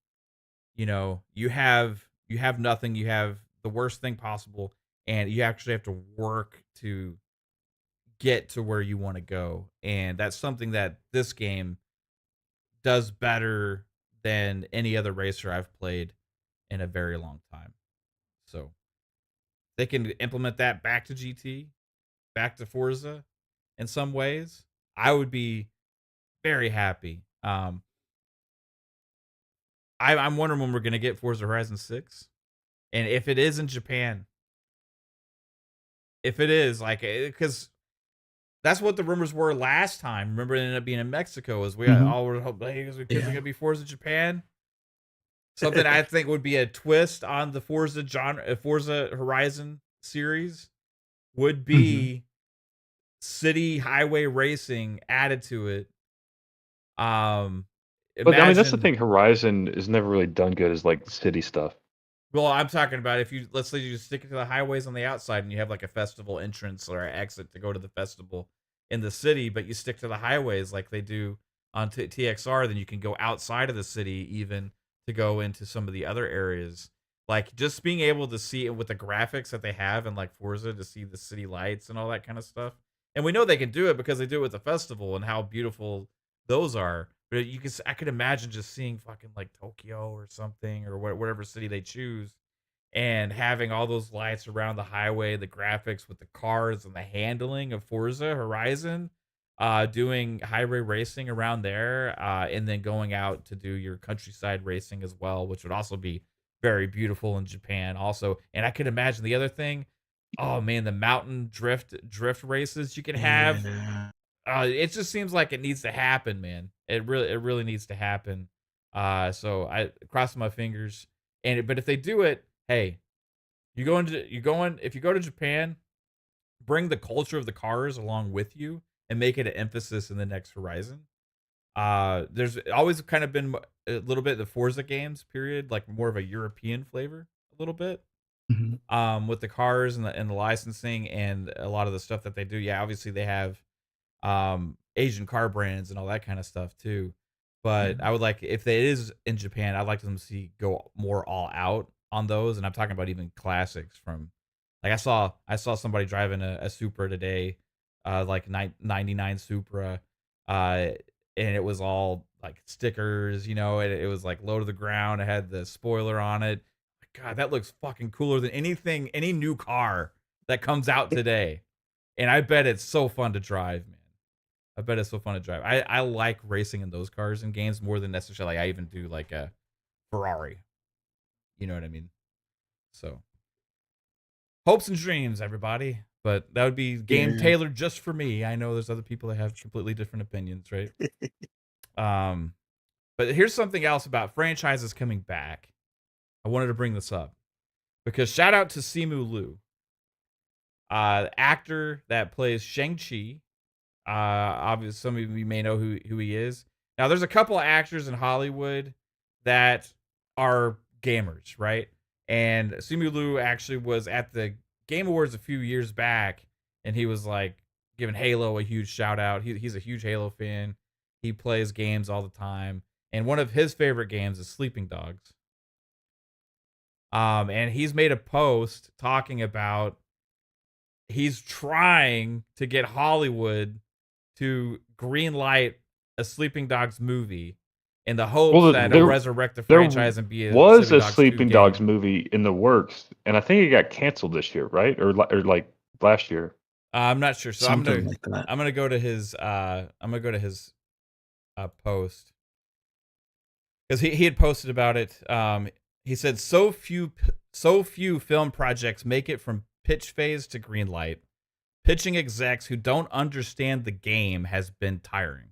Speaker 1: You have nothing, you have the worst thing possible, and you actually have to work to get to where you want to go. And that's something that this game does better than any other racer I've played in a very long time. So they can implement that back to GT, back to Forza in some ways, I would be very happy. I'm wondering when we're gonna get Forza Horizon 6, and if it is in Japan. If it is, like, because that's what the rumors were last time. Remember, it ended up being in Mexico. As we all were hoping, hey, kids are gonna be Forza Japan. Something I think would be a twist on the Forza genre, Forza Horizon series, would be city highway racing added to it.
Speaker 2: But I mean, that's the thing. Horizon is never really done good as like city stuff.
Speaker 1: Well, I'm talking about if you, let's say you stick to the highways on the outside and you have like a festival entrance or exit to go to the festival in the city, but you stick to the highways like they do on TXR, then you can go outside of the city even to go into some of the other areas. Like just being able to see it with the graphics that they have in like Forza, to see the city lights and all that kind of stuff. And we know they can do it because they do it with the festival and how beautiful those are. But I could imagine just seeing fucking like Tokyo or something, or whatever city they choose, and having all those lights around the highway, the graphics with the cars and the handling of Forza Horizon, doing highway racing around there, and then going out to do your countryside racing as well, which would also be very beautiful in Japan also. And I could imagine the other thing Oh man, the mountain drift races you can have.
Speaker 4: Yeah.
Speaker 1: It just seems like it needs to happen, man. It really needs to happen. So I cross my fingers. But if they do it, hey, if you go to Japan, bring the culture of the cars along with you and make it an emphasis in the next Horizon. There's always kind of been a little bit the Forza games period, like more of a European flavor, a little bit.
Speaker 4: Mhm.
Speaker 1: With the cars and the licensing and a lot of the stuff that they do. Yeah, obviously they have Asian car brands and all that kind of stuff too. But
Speaker 4: Yeah.
Speaker 1: I would like if it is in Japan, I'd like them to see go more all out on those. And I'm talking about even classics from like I saw somebody driving a Supra today, like 99 Supra, uh, and it was all like stickers, it was like low to the ground. It had the spoiler on it. God, that looks fucking cooler than any new car that comes out today. And I bet it's so fun to drive, man. I bet it's so fun to drive. I like racing in those cars in games more than necessarily I even do like a Ferrari. You know what I mean? So hopes and dreams, everybody. But that would be game
Speaker 4: Yeah.
Speaker 1: tailored just for me. I know there's other people that have completely different opinions, right? um, but here's something else about franchises coming back. I wanted to bring this up because shout out to Simu Liu, actor that plays Shang-Chi. Obviously, some of you may know who he is. Now, there's a couple of actors in Hollywood that are gamers, right? And Simu Liu actually was at the Game Awards a few years back, and he was like giving Halo a huge shout out. He's a huge Halo fan. He plays games all the time, and one of his favorite games is Sleeping Dogs. And he's made a post talking about he's trying to get Hollywood to greenlight a Sleeping Dogs movie in the hopes
Speaker 2: Well,
Speaker 1: that it'll resurrect the
Speaker 2: there
Speaker 1: franchise and be a
Speaker 2: was
Speaker 1: Sleeping
Speaker 2: a
Speaker 1: Dogs 2
Speaker 2: Sleeping Dogs
Speaker 1: game.
Speaker 2: movie in the works, and I think it got canceled this year, right? Or like last year.
Speaker 1: I'm not sure. So
Speaker 4: Something like that.
Speaker 1: I'm gonna go to his post because he had posted about it. He said so few film projects make it from pitch phase to green light. Pitching execs who don't understand the game has been tiring.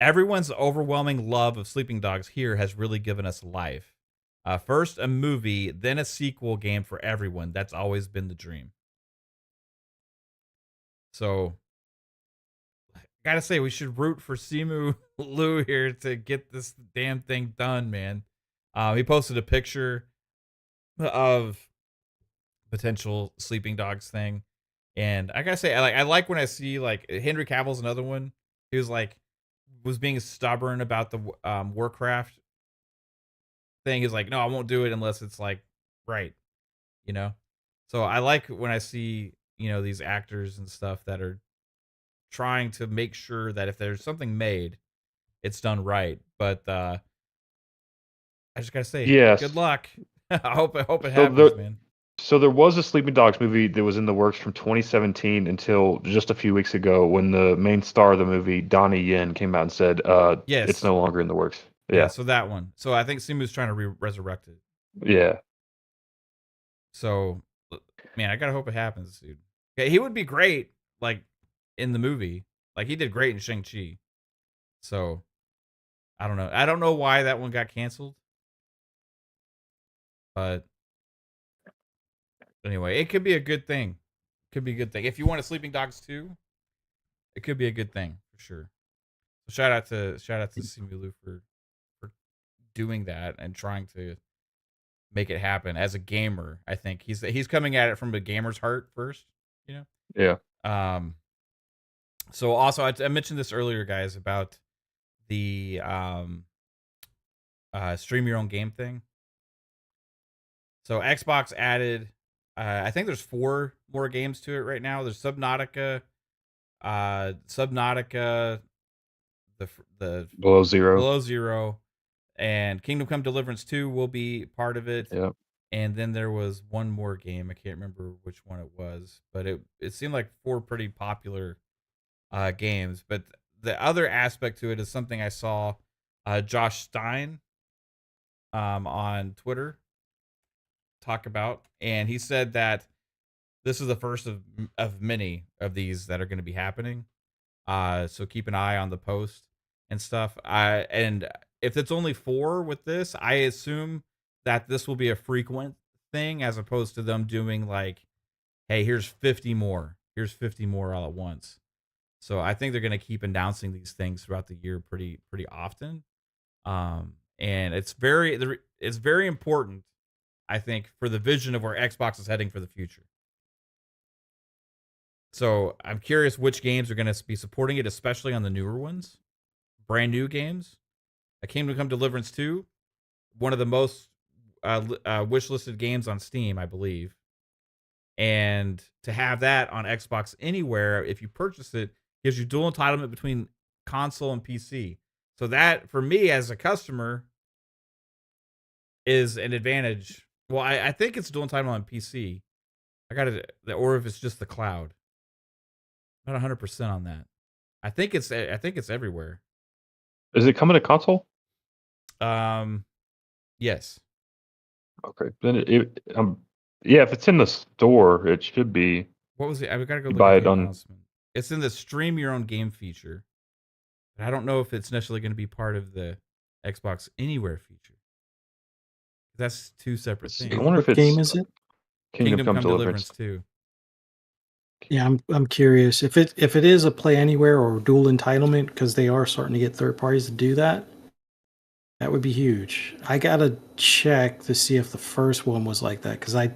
Speaker 1: Everyone's overwhelming love of Sleeping Dogs here has really given us life. First a movie, then a sequel game for everyone. That's always been the dream. So, gotta say, we should root for Simu Liu here to get this damn thing done, man. He posted a picture of potential Sleeping Dogs thing, and I gotta say, I like when I see like Henry Cavill's another one. He was being stubborn about the Warcraft thing. He's like, no, I won't do it unless it's like right, you know. So I like when I see these actors and stuff that are trying to make sure that if there's something made, it's done right. But I just gotta say, good
Speaker 2: Yes.
Speaker 1: luck. I hope it
Speaker 2: So
Speaker 1: happens, man.
Speaker 2: there was a Sleeping Dogs movie that was in the works from 2017 until just a few weeks ago when the main star of the movie, Donnie Yen, came out and said,
Speaker 1: Yes.
Speaker 2: it's no longer in the works.
Speaker 1: Yeah.
Speaker 2: Yeah.
Speaker 1: So that one. So I think Simu's trying to resurrect it.
Speaker 2: Yeah.
Speaker 1: So, man, I gotta hope it happens, dude. Okay, he would be great, like in the movie. Like he did great in Shang-Chi. So I don't know. I don't know why that one got canceled. But anyway, it could be a good thing. Could be a good thing. If you want a Sleeping Dogs 2, it could be a good thing for sure. So shout out to Simu Liu for doing that and trying to make it happen as a gamer. I think he's coming at it from a gamer's heart first, you know.
Speaker 2: Yeah.
Speaker 1: So also I mentioned this earlier, guys, about the stream your own game thing. So Xbox added, I think there's 4 more games to it right now. There's Subnautica, the
Speaker 2: Below Zero.
Speaker 1: Below Zero, and Kingdom Come Deliverance 2 will be part of it.
Speaker 2: Yep.
Speaker 1: And then there was one more game. I can't remember which one it was, but it seemed like 4 pretty popular games. But the other aspect to it is something I saw Josh Stein on Twitter talk about, and he said that this is the first of many of these that are going to be happening. So keep an eye on the post and stuff. And if it's only 4 with this, I assume that this will be a frequent thing as opposed to them doing like, hey, here's 50 more. Here's 50 more all at once. So I think they're going to keep announcing these things throughout the year pretty often. And it's very important, I think, for the vision of where Xbox is heading for the future. So I'm curious which games are going to be supporting it, especially on the newer ones, brand new games. Kingdom Come Deliverance 2, one of the most wish-listed games on Steam, I believe. And to have that on Xbox Anywhere, if you purchase it, gives you dual entitlement between console and PC. So that, for me as a customer, is an advantage. Well, I think it's dual entitlement on PC. I got it, or if it's just the cloud. Not 100% on that. I think it's everywhere.
Speaker 2: Is it coming to console?
Speaker 1: Yes.
Speaker 2: Okay. Then yeah, if it's in the store, it should be.
Speaker 1: What was it? I gotta go
Speaker 2: You
Speaker 1: look
Speaker 2: buy
Speaker 1: at
Speaker 2: it
Speaker 1: the
Speaker 2: on-
Speaker 1: announcement. It's in the stream your own game feature. But I don't know if it's necessarily going to be part of the Xbox Anywhere feature. That's 2 separate
Speaker 2: I
Speaker 1: things.
Speaker 2: wonder if
Speaker 4: What
Speaker 2: it's
Speaker 4: game is it?
Speaker 2: Kingdom Come Deliverance.
Speaker 1: 2.
Speaker 4: Yeah, I'm curious if it is a play anywhere or dual entitlement, because they are starting to get third parties to do that. That would be huge. I gotta check to see if the first one was like that, because I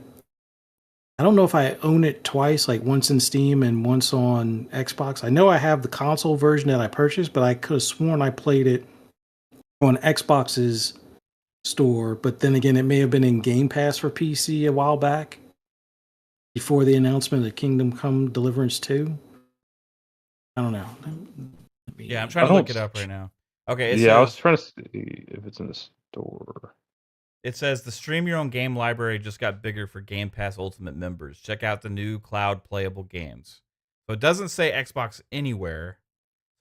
Speaker 4: don't know if I own it twice, like once in Steam and once on Xbox. I know I have the console version that I purchased, but I could have sworn I played it on Xbox's store. But then again, it may have been in Game Pass for PC a while back, before the announcement of Kingdom Come Deliverance 2. I don't know.
Speaker 1: Yeah, I'm trying to
Speaker 2: I
Speaker 1: look
Speaker 2: don't
Speaker 1: it up right now. Okay,
Speaker 2: Yeah, I was trying to see if it's in the store.
Speaker 1: it says the stream your own game library just got bigger for Game Pass Ultimate members. Check out the new cloud playable games. So it doesn't say Xbox Anywhere.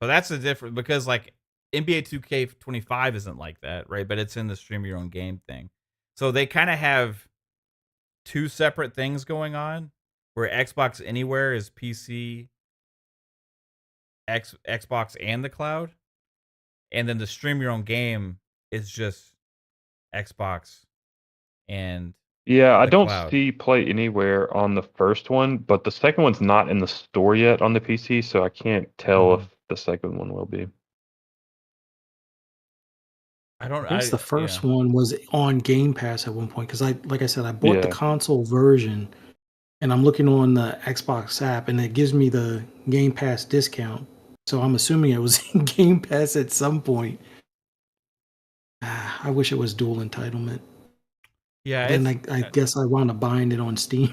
Speaker 1: So that's the difference, because like NBA 2K25 isn't like that, right? But it's in the stream your own game thing. So they kind of have 2 separate things going on, where Xbox Anywhere is PC, Xbox, and the cloud. And then the stream your own game is just Xbox and
Speaker 2: Yeah, I
Speaker 1: the
Speaker 2: don't
Speaker 1: cloud.
Speaker 2: see Play Anywhere on the first one, but the second one's not in the store yet on the PC, so I can't tell if the second one will be.
Speaker 1: I don't.
Speaker 4: I guess the first one was on Game Pass at one point, because like I said, I bought the
Speaker 2: Yeah.
Speaker 4: console version, and I'm looking on the Xbox app, and it gives me the Game Pass discount. So I'm assuming it was in Game Pass at some point. I wish it was dual entitlement.
Speaker 1: Yeah.
Speaker 4: Then I guess I wound up buying it on Steam.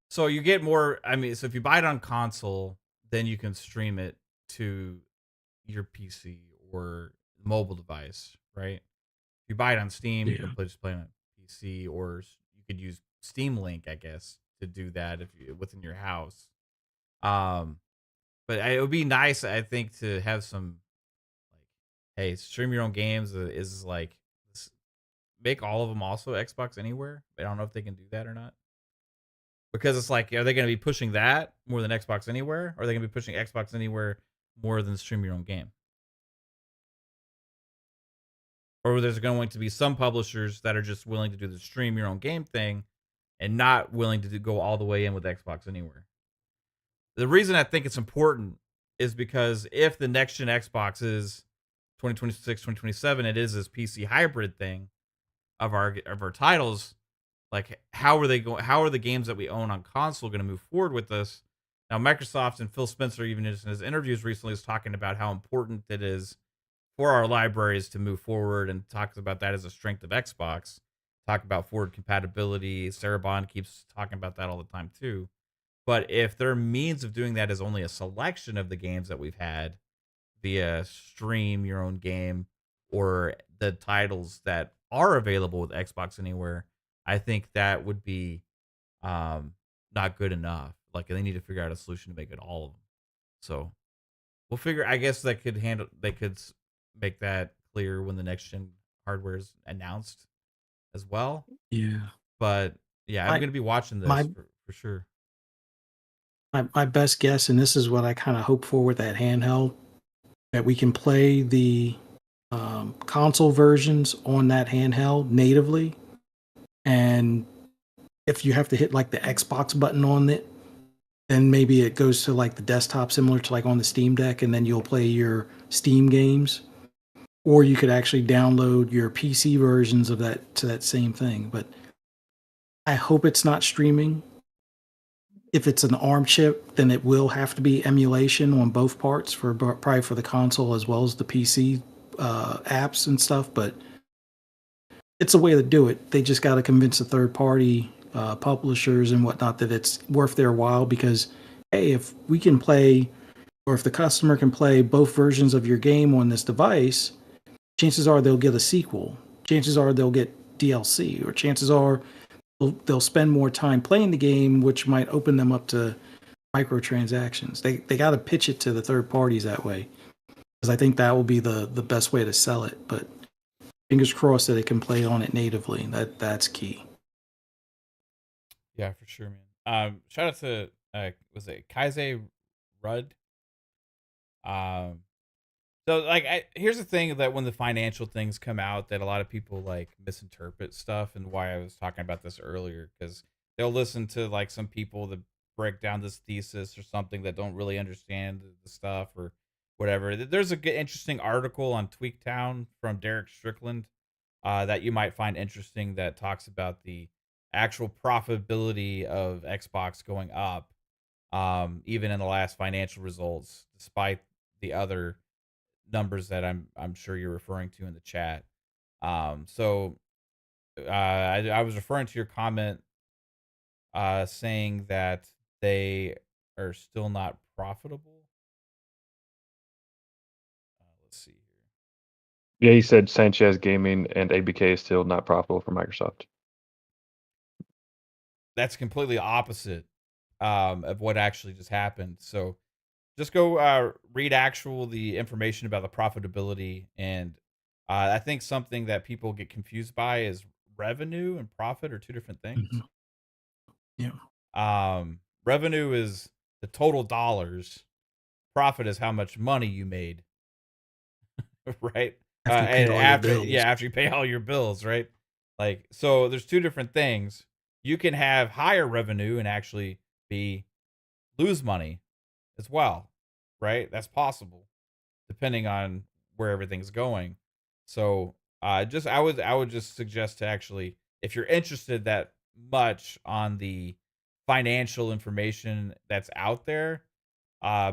Speaker 1: So you get more. I mean, so if you buy it on console, then you can stream it to your PC or mobile device, right? If you buy it on Steam, you can just play it on PC, or you could use Steam Link, I guess, to do that if you within your house. But it would be nice, I think, to have some like, hey, stream your own games is like make all of them also Xbox Anywhere. I don't know if they can do that or not. Because it's like, are they going to be pushing that more than Xbox Anywhere? Or are they going to be pushing Xbox Anywhere more than stream your own game? Or there's going to be some publishers that are just willing to do the stream your own game thing and not willing to go all the way in with Xbox Anywhere. The reason I think it's important is because if the next gen Xbox is 2026, 2027, it is this PC hybrid thing of our titles. Like, how are the games that we own on console going to move forward with this? Now, Microsoft and Phil Spencer, even in his interviews recently, is talking about how important it is for our libraries to move forward, and talks about that as a strength of Xbox. Talk about forward compatibility. Sarah Bond keeps talking about that all the time too. But if their means of doing that is only a selection of the games that we've had via stream your own game, or the titles that are available with Xbox Anywhere, I think that would be not good enough. Like, they need to figure out a solution to make it all of them. So we'll figure. I guess they could make that clear when the next gen hardware is announced as well.
Speaker 4: Yeah.
Speaker 1: But yeah, I'm
Speaker 4: My
Speaker 1: going to be watching this
Speaker 4: my
Speaker 1: for sure.
Speaker 4: my best guess, and this is what I kind of hope for with that handheld, that we can play the console versions on that handheld natively, and if you have to hit like the Xbox button on it, then maybe it goes to like the desktop, similar to like on the Steam Deck, and then you'll play your Steam games. Or you could actually download your PC versions of that to that same thing. But I hope it's not streaming. If it's an ARM chip, then it will have to be emulation on both parts for probably for the console as well as the PC apps and stuff. But it's a way to do it. They just got to convince the third party publishers and whatnot that it's worth their while, because hey, if we can play, or if the customer can play both versions of your game on this device, chances are they'll get a sequel. Chances are they'll get DLC, or chances are they'll spend more time playing the game, which might open them up to microtransactions. They got to pitch it to the third parties that way, because I think that will be the best way to sell it. But fingers crossed that it can play on it natively. That's key.
Speaker 1: Yeah, for sure, man. Shout out to was it Kaize Rudd? So like, here's the thing, that when the financial things come out, that a lot of people like misinterpret stuff, and why I was talking about this earlier, because they'll listen to like some people that break down this thesis or something that don't really understand the stuff or whatever. There's a good, interesting article on Tweaktown from Derek Strickland that you might find interesting, that talks about the actual profitability of Xbox going up, even in the last financial results, despite the other numbers that I'm sure you're referring to in the chat. So I was referring to your comment saying that they are still not profitable. Let's see here.
Speaker 2: Yeah, he said Sanchez Gaming and ABK is still not profitable for Microsoft.
Speaker 1: That's completely opposite of what actually just happened. So just go read the information about the profitability. And I think something that people get confused by is revenue and profit are two different things.
Speaker 4: Mm-hmm. Yeah.
Speaker 1: Revenue is the total dollars. Profit is how much money you made. Right?
Speaker 4: After you paid all your bills.
Speaker 1: After you pay all your bills, right? Like, so there's two different things. You can have higher revenue and actually lose money as well, right? That's possible, depending on where everything's going. So, I would just suggest to actually, if you're interested that much on the financial information that's out there,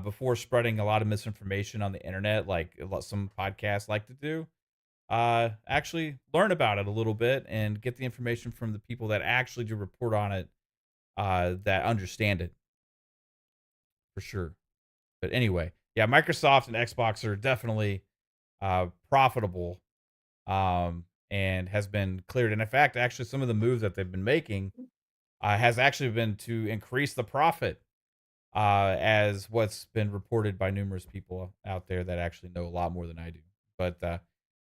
Speaker 1: before spreading a lot of misinformation on the internet, like some podcasts like to do, actually learn about it a little bit and get the information from the people that actually do report on it, that understand it for sure. But anyway, yeah, Microsoft and Xbox are definitely profitable, and has been cleared. And in fact, actually, some of the moves that they've been making has actually been to increase the profit, as what's been reported by numerous people out there that actually know a lot more than I do. But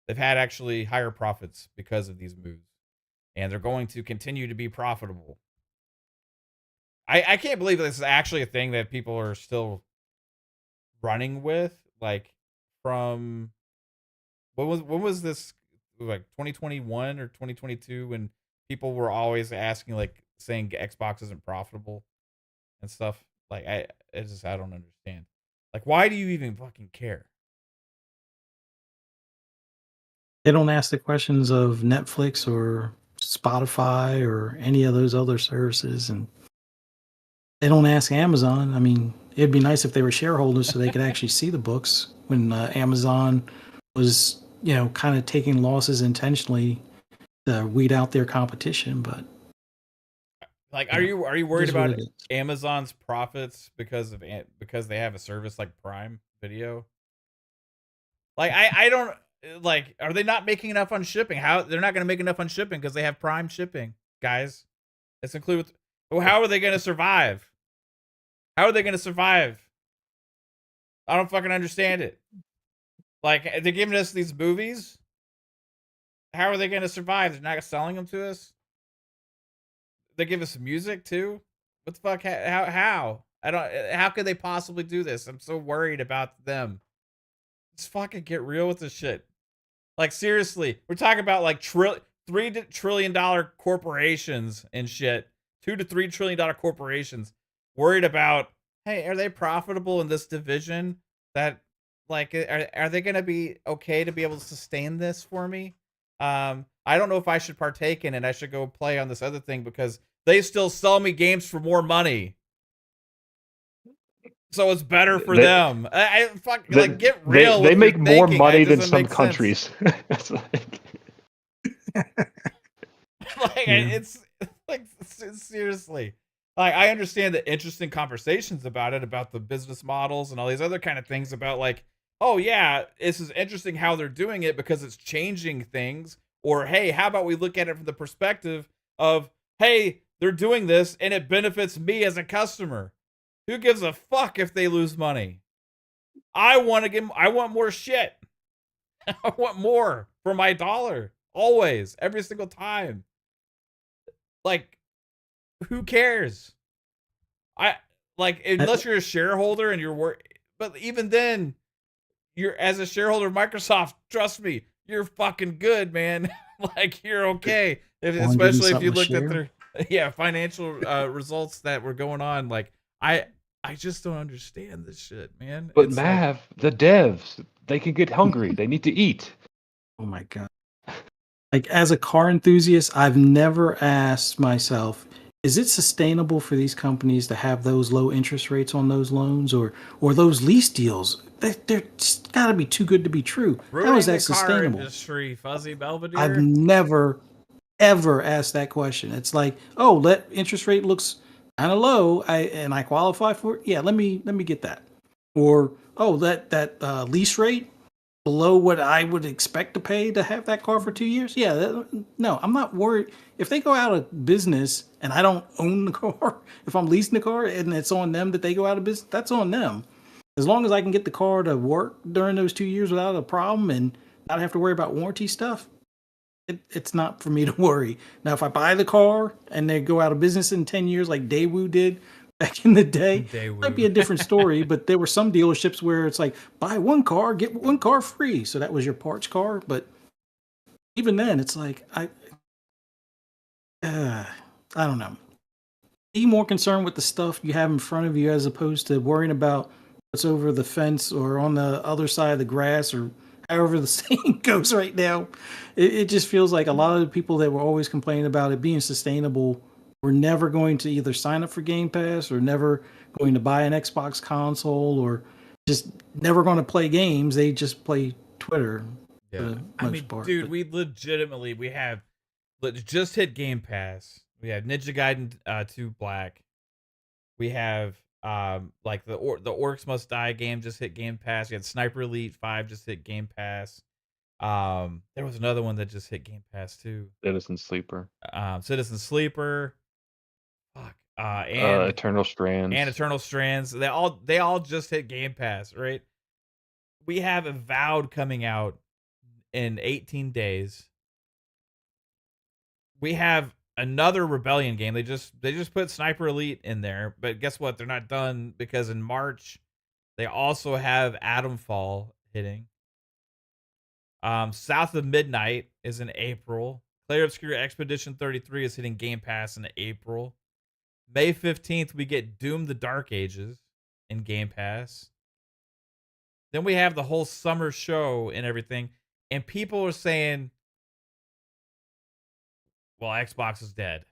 Speaker 1: they've had actually higher profits because of these moves, and they're going to continue to be profitable. I can't believe this is actually a thing that people are still running with, like, from when was this, like 2021 or 2022, when people were always asking, like, saying Xbox isn't profitable and stuff. Like, I don't understand. Like, why do you even fucking care?
Speaker 4: They don't ask the questions of Netflix or Spotify or any of those other services, and they don't ask Amazon. I mean, it'd be nice if they were shareholders so they could actually see the books when Amazon was, kind of taking losses intentionally to weed out their competition. But
Speaker 1: Like,
Speaker 4: you
Speaker 1: are you worried
Speaker 4: is what
Speaker 1: about
Speaker 4: it is.
Speaker 1: Amazon's profits because they have a service like Prime Video? Like, I don't, like, are they not making enough on shipping? How they're not going to make enough on shipping because they have Prime shipping, guys. It's included. Well, how are they going to survive? How are they going to survive? I don't fucking understand it. Like, they're giving us these movies, How are they going to survive? They're not selling them to us. They give us music too. What the fuck? How? I don't. How could they possibly do this? I'm so worried about them. Just fucking get real with this shit. Like seriously, we're talking about like $3 trillion corporations and shit. $2 to $3 trillion corporations worried about. Hey, are they profitable in this division? That like are they gonna be okay to be able to sustain this for me? I don't know if I should partake in it. I should go play on this other thing because they still sell me games for more money. So it's better for them. Like get real.
Speaker 2: They make
Speaker 1: your
Speaker 2: more
Speaker 1: thinking.
Speaker 2: money
Speaker 1: It
Speaker 2: than
Speaker 1: doesn't
Speaker 2: some
Speaker 1: make sense.
Speaker 2: countries. It's like,
Speaker 1: Like it's like seriously. Like I understand the interesting conversations about it, about the business models and all these other kind of things about like, oh yeah, this is interesting how they're doing it because it's changing things. Or hey, how about we look at it from the perspective of, hey, they're doing this and it benefits me as a customer. Who gives a fuck if they lose money? I want more shit. I want more for my dollar. Always, every single time. Like, who cares? Unless you're a shareholder and but even then, you're as a shareholder of Microsoft, trust me, you're fucking good, man. Like you're okay. Especially if you looked at their financial results that were going on. Like I just don't understand this shit, man.
Speaker 2: but
Speaker 1: It's
Speaker 2: Mav, the devs, they can get hungry. They need to eat.
Speaker 4: Oh my god. Like as a car enthusiast, I've never asked myself, is it sustainable for these companies to have those low interest rates on those loans or those lease deals? They're just gotta be too good to be true. How is that sustainable?
Speaker 1: Car industry, Fuzzy Belvedere.
Speaker 4: I've never ever asked that question. It's like, oh, that interest rate looks kind of low, I qualify for it. Yeah, let me get that. Or oh, that lease rate below what I would expect to pay to have that car for 2 years. Yeah, no, I'm not worried. If they go out of business and I don't own the car, if I'm leasing the car and it's on them that they go out of business, that's on them. As long as I can get the car to work during those 2 years without a problem and not have to worry about warranty stuff, it's not for me to worry. Now, if I buy the car and they go out of business in 10 years like Daewoo did back in the day, it might be a different story. But there were some dealerships where it's like, buy one car, get one car free. So that was your parts car. But even then, it's like, I don't know. Be more concerned with the stuff you have in front of you as opposed to worrying about what's over the fence or on the other side of the grass or however the saying goes right now. It just feels like a lot of the people that were always complaining about it being sustainable were never going to either sign up for Game Pass or never going to buy an Xbox console or just never going to play games. They just play Twitter.
Speaker 1: Yeah, dude, we legitimately we have just hit Game Pass. We have Ninja Gaiden 2 Black. We have like the Orcs Must Die game just hit Game Pass. We had Sniper Elite 5 just hit Game Pass. There was another one that just hit Game Pass too.
Speaker 2: Citizen Sleeper.
Speaker 1: Citizen Sleeper. Fuck.
Speaker 2: And Eternal Strands.
Speaker 1: And Eternal Strands. They all just hit Game Pass, right? We have Avowed coming out in 18 days. We have another Rebellion game. They just put Sniper Elite in there, but guess what? They're not done because in March they also have Atomfall hitting. South of Midnight is in April. Clair Obscure Expedition 33 is hitting Game Pass in April. May 15th we get Doom: The Dark Ages in Game Pass. Then we have the whole summer show and everything, and people are saying, well, Xbox is dead.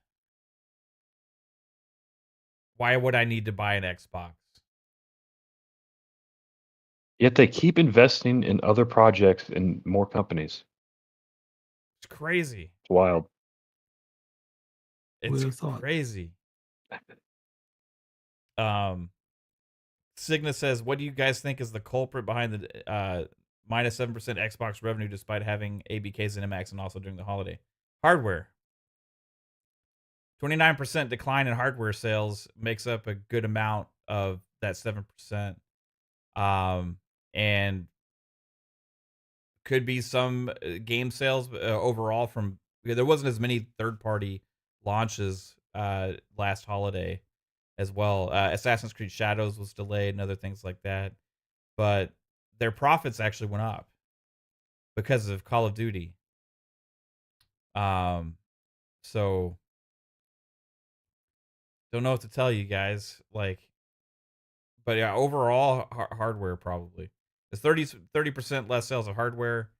Speaker 1: Why would I need to buy an Xbox?
Speaker 2: Yet they keep investing in other projects and more companies.
Speaker 1: It's crazy.
Speaker 2: It's wild.
Speaker 1: It's crazy. Cigna says, what do you guys think is the culprit behind the minus 7% Xbox revenue despite having ABKs and MX and also during the holiday? Hardware. 29% decline in hardware sales makes up a good amount of that 7%. And could be some game sales overall from there wasn't as many third-party launches last holiday as well. Assassin's Creed Shadows was delayed and other things like that, but their profits actually went up because of Call of Duty. So don't know what to tell you guys. Like, but yeah, overall hardware probably it's 30% less sales of hardware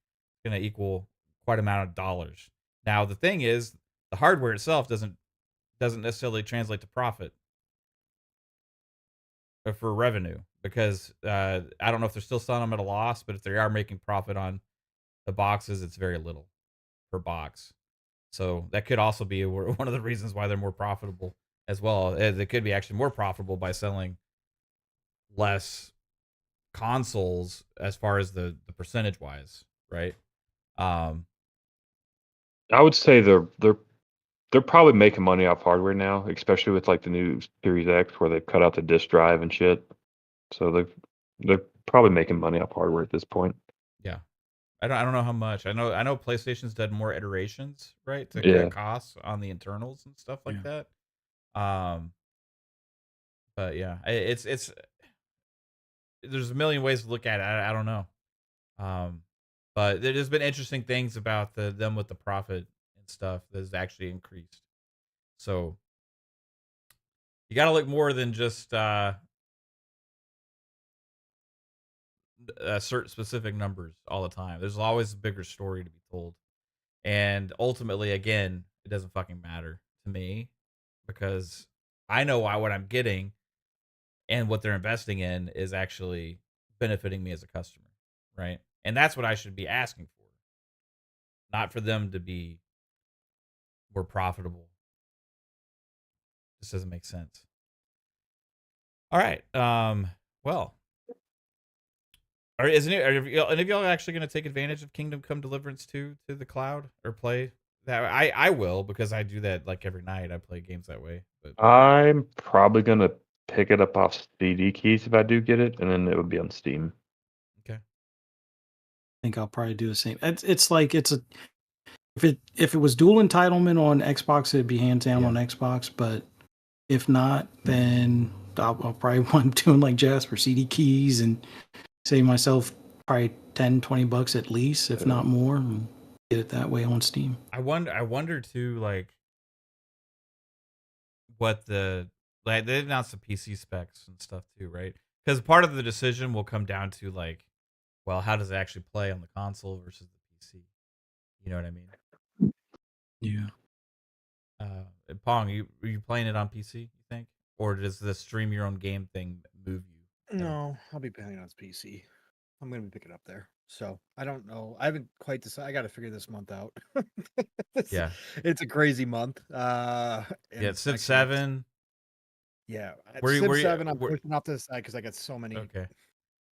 Speaker 1: going to equal quite amount of dollars. Now the thing is, the hardware itself doesn't necessarily translate to profit or for revenue because I don't know if they're still selling them at a loss, but if they are making profit on the boxes, it's very little per box. So that could also be one of the reasons why they're more profitable as well. They could be actually more profitable by selling less consoles as far as the percentage wise, right?
Speaker 2: I would say they're probably making money off hardware now, especially with like the new Series X where they've cut out the disk drive and shit. So they're probably making money off hardware at this point.
Speaker 1: Yeah. I don't know how much. I know PlayStation's done more iterations, right? To
Speaker 2: Yeah.
Speaker 1: cut costs on the internals and stuff like that. But yeah, it's there's a million ways to look at it. I don't know. But there's been interesting things about them with the profit and stuff that has actually increased. So you got to look more than just certain specific numbers all the time. There's always a bigger story to be told. And ultimately, again, it doesn't fucking matter to me because I know what I'm getting and what they're investing in is actually benefiting me as a customer, right? And that's what I should be asking for, not for them to be more profitable. This doesn't make sense. All right. Well, are any of y'all actually going to take advantage of Kingdom Come Deliverance 2 to the cloud or play that? I will because I do that like every night. I play games that way. But
Speaker 2: I'm probably gonna pick it up off CD keys if I do get it, and then it would be on Steam.
Speaker 1: Okay.
Speaker 4: I think I'll probably do the same. It's like if it was dual entitlement on Xbox, it'd be hands down on Xbox. But if not, then I'll probably want doing like Jasper CD keys and save myself probably $10-20 at least, if not more, and get it that way on Steam.
Speaker 1: I wonder too, like what they announced the PC specs and stuff too, right? Because part of the decision will come down to like, well, how does it actually play on the console versus the PC? You know what I mean?
Speaker 4: Yeah.
Speaker 1: Pong, are you playing it on PC? You think, or does the stream your own game thing move you?
Speaker 5: No, I'll be playing on PC. I'm gonna be picking up there. So I don't know. I haven't quite decided. I got to figure this month out. It's a crazy month.
Speaker 1: Yeah, Civ 7.
Speaker 5: Yeah,
Speaker 1: Civ
Speaker 5: 7. I'm pushing off to the side because I got so many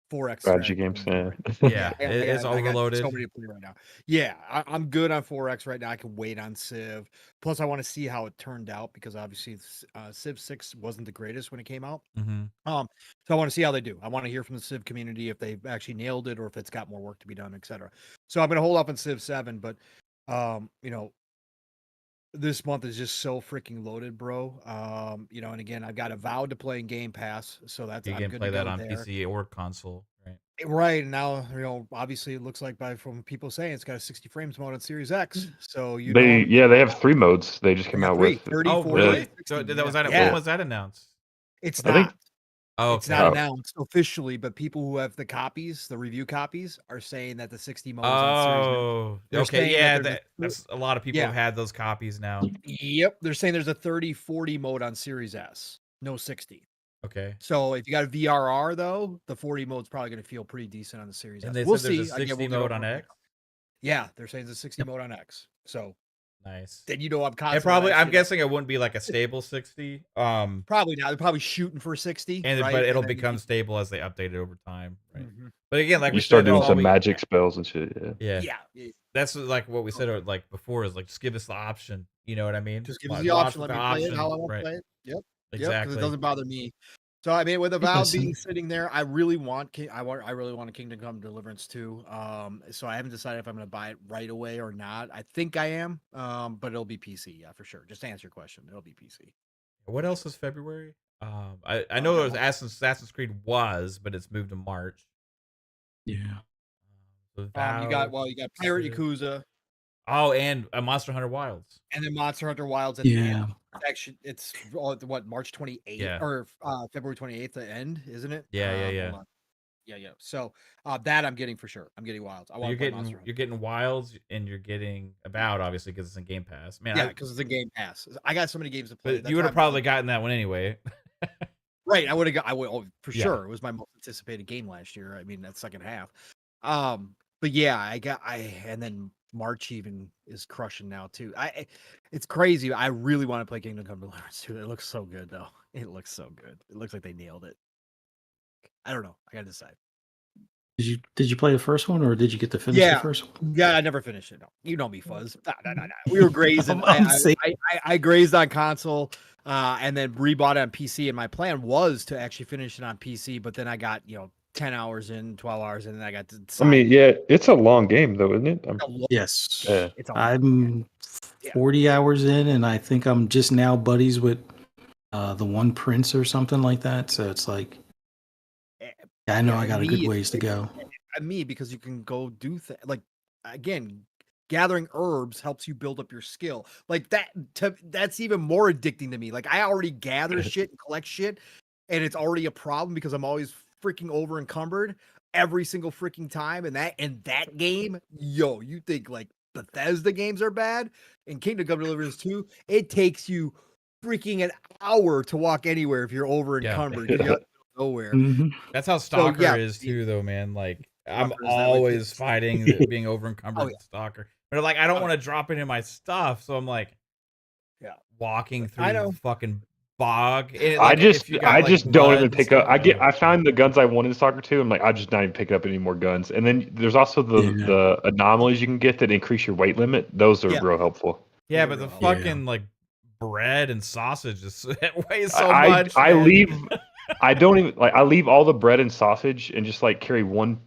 Speaker 5: 4X
Speaker 2: strategy games.
Speaker 1: Yeah, it's overloaded.
Speaker 5: I got so many to play right now. Yeah, I'm good on 4X right now. I can wait on Civ. Plus, I want to see how it turned out because obviously Civ 6 wasn't the greatest when it came out.
Speaker 1: Mm-hmm.
Speaker 5: So I want to see how they do. I want to hear from the Civ community if they've actually nailed it or if it's got more work to be done, etc. So I'm going to hold off on Civ 7, but this month is just so freaking loaded, bro. And again, I've got a vow to play in Game Pass, so that's
Speaker 1: you
Speaker 5: I'm
Speaker 1: can
Speaker 5: good
Speaker 1: play
Speaker 5: to go
Speaker 1: that on
Speaker 5: there.
Speaker 1: PC or console, right?
Speaker 5: Right now, obviously it looks like from people saying it's got a 60 frames mode on Series X. So
Speaker 2: they have 3 modes. They just came out with
Speaker 5: 30,
Speaker 1: oh,
Speaker 5: 40,
Speaker 1: really?
Speaker 5: 60.
Speaker 1: So that was that.
Speaker 5: Yeah.
Speaker 1: When was that announced?
Speaker 5: It's
Speaker 2: I
Speaker 5: not.
Speaker 2: think-
Speaker 5: It's not announced officially, but people who have the copies, the review copies, are saying that the 60 mode is on Series X.
Speaker 1: Okay, yeah, that's a lot of people have had those copies now.
Speaker 5: Yep, they're saying there's a 30-40 mode on Series S, no 60.
Speaker 1: Okay.
Speaker 5: So if you got a VRR though, the 40 mode's probably going to feel pretty decent on the Series
Speaker 1: S.
Speaker 5: And
Speaker 1: they
Speaker 5: we'll
Speaker 1: said there's
Speaker 5: see.
Speaker 1: a 60 mode on X.
Speaker 5: Yeah, they're saying there's a 60 mode on X. So
Speaker 1: nice.
Speaker 5: Then I'm constantly.
Speaker 1: Probably, I'm guessing it wouldn't be like a stable 60.
Speaker 5: Probably not. They're probably shooting for 60.
Speaker 1: But it'll become stable as they update it over time, right?
Speaker 5: Mm-hmm.
Speaker 1: But again, like
Speaker 2: you start doing some magic spells and shit.
Speaker 5: Yeah.
Speaker 1: That's like what we said like before is like just give us the option. You know what I mean?
Speaker 5: Just give us the option. Let me play it how I want to play it. Yep. Exactly. Because it doesn't bother me. So I mean, with
Speaker 4: I
Speaker 5: Avowed
Speaker 4: see.
Speaker 5: being sitting there, I really want I really want a Kingdom Come Deliverance too. So I haven't decided if I'm going to buy it right away or not. I think I am. But it'll be PC, yeah, for sure. Just to answer your question, it'll be PC.
Speaker 1: What else is February? I
Speaker 5: Oh,
Speaker 1: know
Speaker 5: got
Speaker 1: it was
Speaker 5: one.
Speaker 1: Assassin's Creed was, but it's moved to March.
Speaker 4: Yeah.
Speaker 5: You
Speaker 1: Avowed,
Speaker 5: got Pirate
Speaker 1: Civ.
Speaker 5: Yakuza,
Speaker 1: Oh, and Monster Hunter Wilds.
Speaker 5: and then Monster Hunter Wilds at the
Speaker 4: Yeah.
Speaker 5: end. Actually, it's what March 28th
Speaker 1: Yeah.
Speaker 5: or February 28th the end, isn't it?
Speaker 1: Yeah.
Speaker 5: Hold on. Yeah. So that I'm getting for sure. I'm getting Wilds. I
Speaker 1: So
Speaker 5: want to play Monster Hunter.
Speaker 1: you're getting Wilds and you're getting Avowed, obviously, because it's in Game Pass. Man,
Speaker 5: Yeah, because it's a Game Pass. I got so many games to play.
Speaker 1: but you would have probably gotten that one anyway.
Speaker 5: Right. I would for
Speaker 1: Yeah.
Speaker 5: sure. It was my most anticipated game last year. I mean, that second half. But yeah, and then March even is crushing now too. It's crazy. I really want to play Kingdom Come Deliverance too. It looks so good though. It looks so good. It looks like they nailed it. I don't know. I gotta decide.
Speaker 4: Did you play the first one, or did you get to finish the first one?
Speaker 5: Yeah, I never finished it. No, you know me, Fuzz. No. We were grazing.
Speaker 4: I'm
Speaker 5: I grazed on console, and then rebought it on PC. And my plan was to actually finish it on PC, but then I got 10 hours in, 12 hours in, and I got to decide.
Speaker 2: I mean, yeah, it's a long game though, isn't it?
Speaker 4: Yes.
Speaker 2: Yeah.
Speaker 4: I'm 40 hours in, and I think I'm just now buddies with the one prince or something like that. So it's like, I know I got a good ways to go.
Speaker 5: Me, because you can go do things like, again, gathering herbs helps you build up your skill. Like that's even more addicting to me. Like I already gather shit and collect shit, and it's already a problem because I'm always freaking over encumbered every single freaking time. And that game, you think like Bethesda games are bad? In Kingdom Come Deliverance 2, it takes you freaking an hour to walk anywhere if you're over encumbered. You got nowhere.
Speaker 4: Mhm.
Speaker 1: That's how Stalker is too, though, man. Like I'm always fighting being over encumbered with Stalker, but like I don't want to drop any of my stuff, so I'm like, walking through the fucking bog. And, like,
Speaker 2: I just don't even pick up. I find the guns I want in Stalker 2. I'm like, I just not even picking up any more guns. And then there's also the anomalies you can get that increase your weight limit. Those are real helpful.
Speaker 1: Yeah, but the fucking like bread and sausage it weighs so much.
Speaker 2: I leave. I don't even I leave all the bread and sausage and just like carry one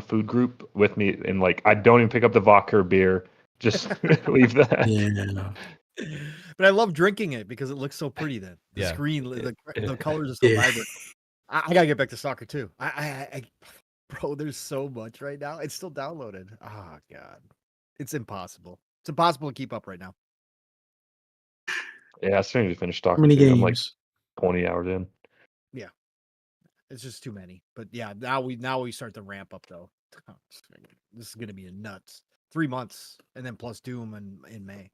Speaker 2: food group with me, and like I don't even pick up the vodka or beer. Just leave that.
Speaker 4: Yeah.
Speaker 5: But I love drinking it because it looks so pretty. Then the screen, the colors are so vibrant. I gotta get back to Soccer too. Bro, there's so much right now. It's still downloaded. Oh god, it's impossible. It's impossible to keep up right now.
Speaker 2: Yeah, I still need to finish Stalker.
Speaker 4: How many games?
Speaker 2: I'm like 20 hours in.
Speaker 5: Yeah, it's just too many. But yeah, now we start to ramp up though. This is gonna be nuts. 3 months, and then plus Doom in May.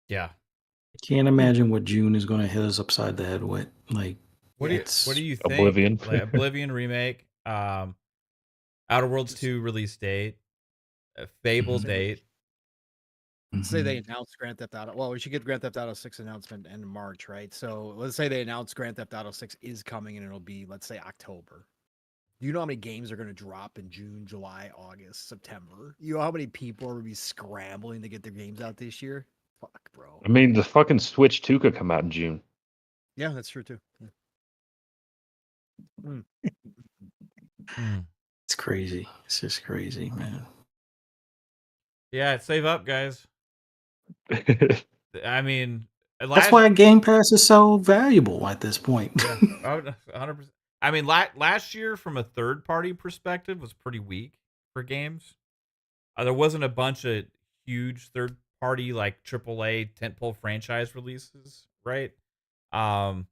Speaker 1: Yeah,
Speaker 4: I can't imagine what June is going to hit us upside the head with. Like,
Speaker 1: what do you think?
Speaker 2: Oblivion,
Speaker 1: like, Oblivion remake, Outer Worlds 2 release date, Fable date.
Speaker 5: Let's say they announced Grand Theft Auto. Well, we should get Grand Theft Auto 6 announcement in March, right? So let's say they announce Grand Theft Auto 6 is coming, and it'll be, let's say, October. Do you know how many games are going to drop in June, July, August, September? You know how many people are going to be scrambling to get their games out this year? Fuck, bro.
Speaker 2: I mean, the fucking Switch 2 could come out in June.
Speaker 5: Yeah, that's true too. Yeah.
Speaker 4: It's crazy. It's just crazy, man.
Speaker 1: Yeah, save up, guys. I mean,
Speaker 4: that's why Game Pass is so valuable at this point.
Speaker 1: 100%. I mean, last year, from a third-party perspective, was pretty weak for games. There wasn't a bunch of huge third-party, like AAA tentpole franchise releases, right? I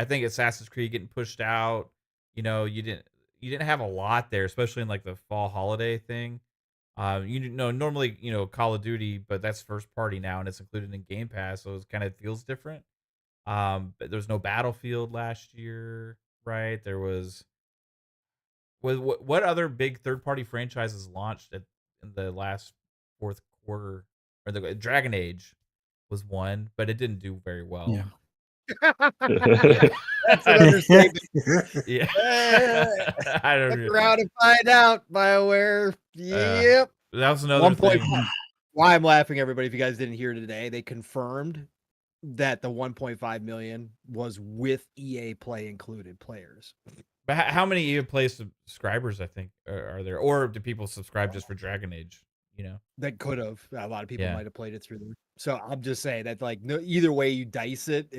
Speaker 1: think Assassin's Creed getting pushed out. You didn't have a lot there, especially in like the fall holiday thing. Normally, Call of Duty, but that's first party now, and it's included in Game Pass, so it kind of feels different. But there's no Battlefield last year, right? There was what other big third party franchises launched in the last fourth quarter? Or the Dragon Age was one, but it didn't do very well.
Speaker 4: Yeah.
Speaker 5: That's an understatement.
Speaker 1: Yeah.
Speaker 5: I don't know. Around and find out, BioWare. Yep.
Speaker 1: That was another thing.
Speaker 5: Why I'm laughing, everybody, if you guys didn't hear today, they confirmed that the 1.5 million was with EA Play included players.
Speaker 1: But how many EA Play subscribers, I think, are there? Or do people subscribe just for Dragon Age? You know?
Speaker 5: That could have. A lot of people
Speaker 1: Yeah.
Speaker 5: might have played it through there. So I'm just saying that, like, no, either way you dice it,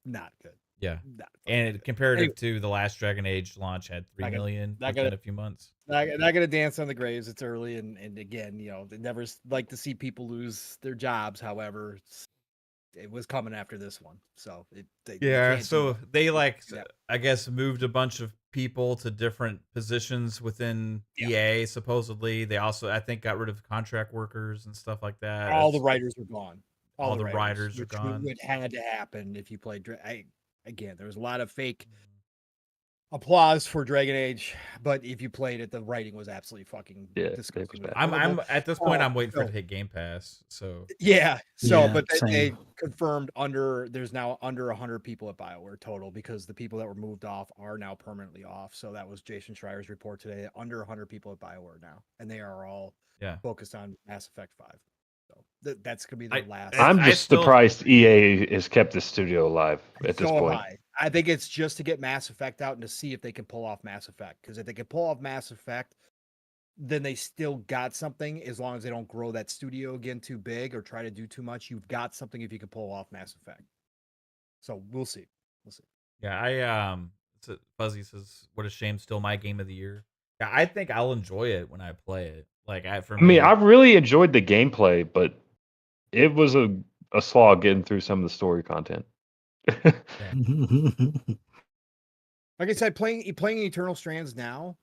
Speaker 5: not good.
Speaker 1: Yeah.
Speaker 5: Not
Speaker 1: And
Speaker 5: good.
Speaker 1: comparative
Speaker 5: Anyway,
Speaker 1: to the last Dragon Age launch had 3 million within a few months.
Speaker 5: not gonna dance on the graves. It's early, and again, they never like to see people lose their jobs. However, it was coming after this one, so
Speaker 1: they like, I guess, moved a bunch of people to different positions within EA. Supposedly, they also, I think, got rid of contract workers and stuff like that.
Speaker 5: All the writers are gone.
Speaker 1: All the writers are gone.
Speaker 5: It had to happen if you played. Again, there was a lot of fake applause for Dragon Age, but if you played it, the writing was absolutely fucking disgusting.
Speaker 1: I'm at this point, I'm waiting for it to hit Game Pass. So
Speaker 5: but they confirmed there's now under 100 people at BioWare total, because the people that were moved off are now permanently off. So that was Jason Schreier's report today. Under 100 people at BioWare now, and they are all focused on Mass Effect 5. So that's gonna be the last.
Speaker 2: I'm just surprised EA has kept the studio alive at this point.
Speaker 5: I think it's just to get Mass Effect out and to see if they can pull off Mass Effect. Because if they can pull off Mass Effect, then they still got something. As long as they don't grow that studio again too big or try to do too much, you've got something if you can pull off Mass Effect. So we'll see.
Speaker 1: Yeah, Fuzzy says, "What a shame! Still my game of the year." Yeah, I think I'll enjoy it when I play it. Like, I
Speaker 2: really enjoyed the gameplay, but it was a slog getting through some of the story content.
Speaker 5: Like I said, playing Eternal Strands now,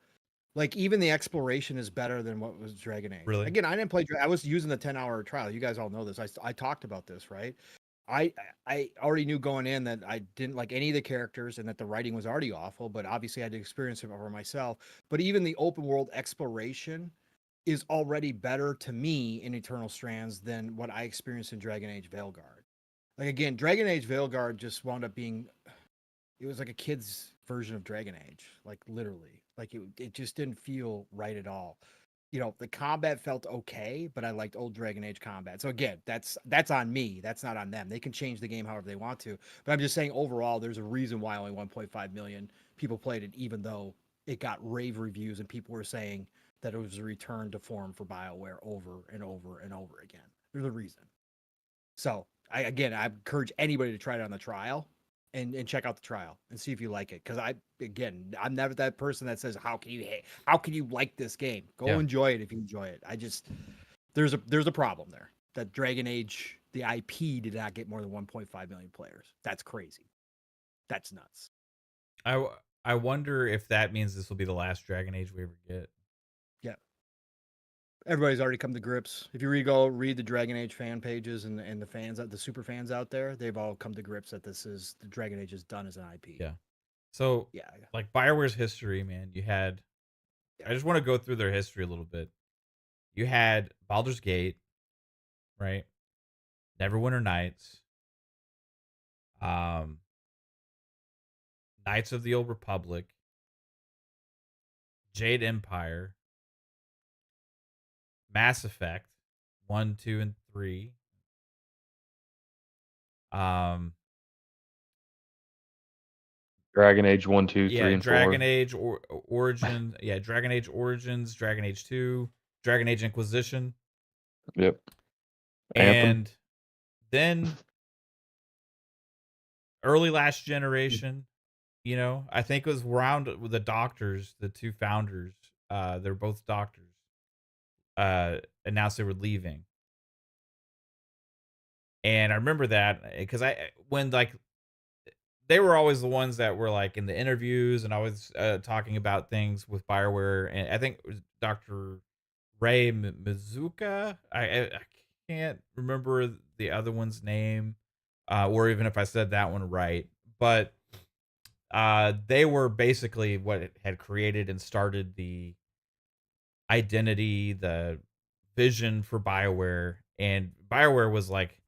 Speaker 5: like, even the exploration is better than what was Dragon Age.
Speaker 1: Really?
Speaker 5: Again, I didn't play. I was using the 10-hour trial. You guys all know this. I talked about this, right? I already knew going in that I didn't like any of the characters and that the writing was already awful, but obviously I had to experience it for myself. But even the open world exploration is already better to me in Eternal Strands than what I experienced in Dragon Age Veilguard. Like, again, Dragon Age Veilguard just wound up being, it was like a kid's version of Dragon Age, like, literally. Like, it just didn't feel right at all. The combat felt okay, but I liked old Dragon Age combat. So again, that's on me. That's not on them. They can change the game however they want to. But I'm just saying, overall, there's a reason why only 1.5 million people played it, even though it got rave reviews and people were saying that it was a return to form for BioWare over and over and over again. There's a reason. So I encourage anybody to try it on the trial and check out the trial and see if you like it. Because I'm never that person that says, how can you like this game? Go enjoy it if you enjoy it. There's a problem there. That Dragon Age, the IP, did not get more than 1.5 million players. That's crazy. That's nuts.
Speaker 1: I wonder if that means this will be the last Dragon Age we ever get.
Speaker 5: Yeah. Everybody's already come to grips. If you read the Dragon Age fan pages and the fans, the super fans out there, they've all come to grips that the Dragon Age is done as an IP.
Speaker 1: Yeah. So like BioWare's history, man, I just want to go through their history a little bit. You had Baldur's Gate, right? Neverwinter Nights, Knights of the Old Republic, Jade Empire, Mass Effect 1, 2, and 3.
Speaker 2: Dragon Age 1, 2, 3, and 4.
Speaker 1: Dragon Age Origin. Yeah, Dragon Age Origins, Dragon Age 2, Dragon Age Inquisition.
Speaker 2: Yep.
Speaker 1: And then early last generation, I think it was around with the doctors, the two founders. They're both doctors. Announced they were leaving. And I remember that because when they were always the ones that were like in the interviews and always talking about things with BioWare, and I think it was Dr. Ray Mizuka. I can't remember the other one's name, or even if I said that one right, but they were basically what had created and started the identity, the vision for BioWare, and BioWare was like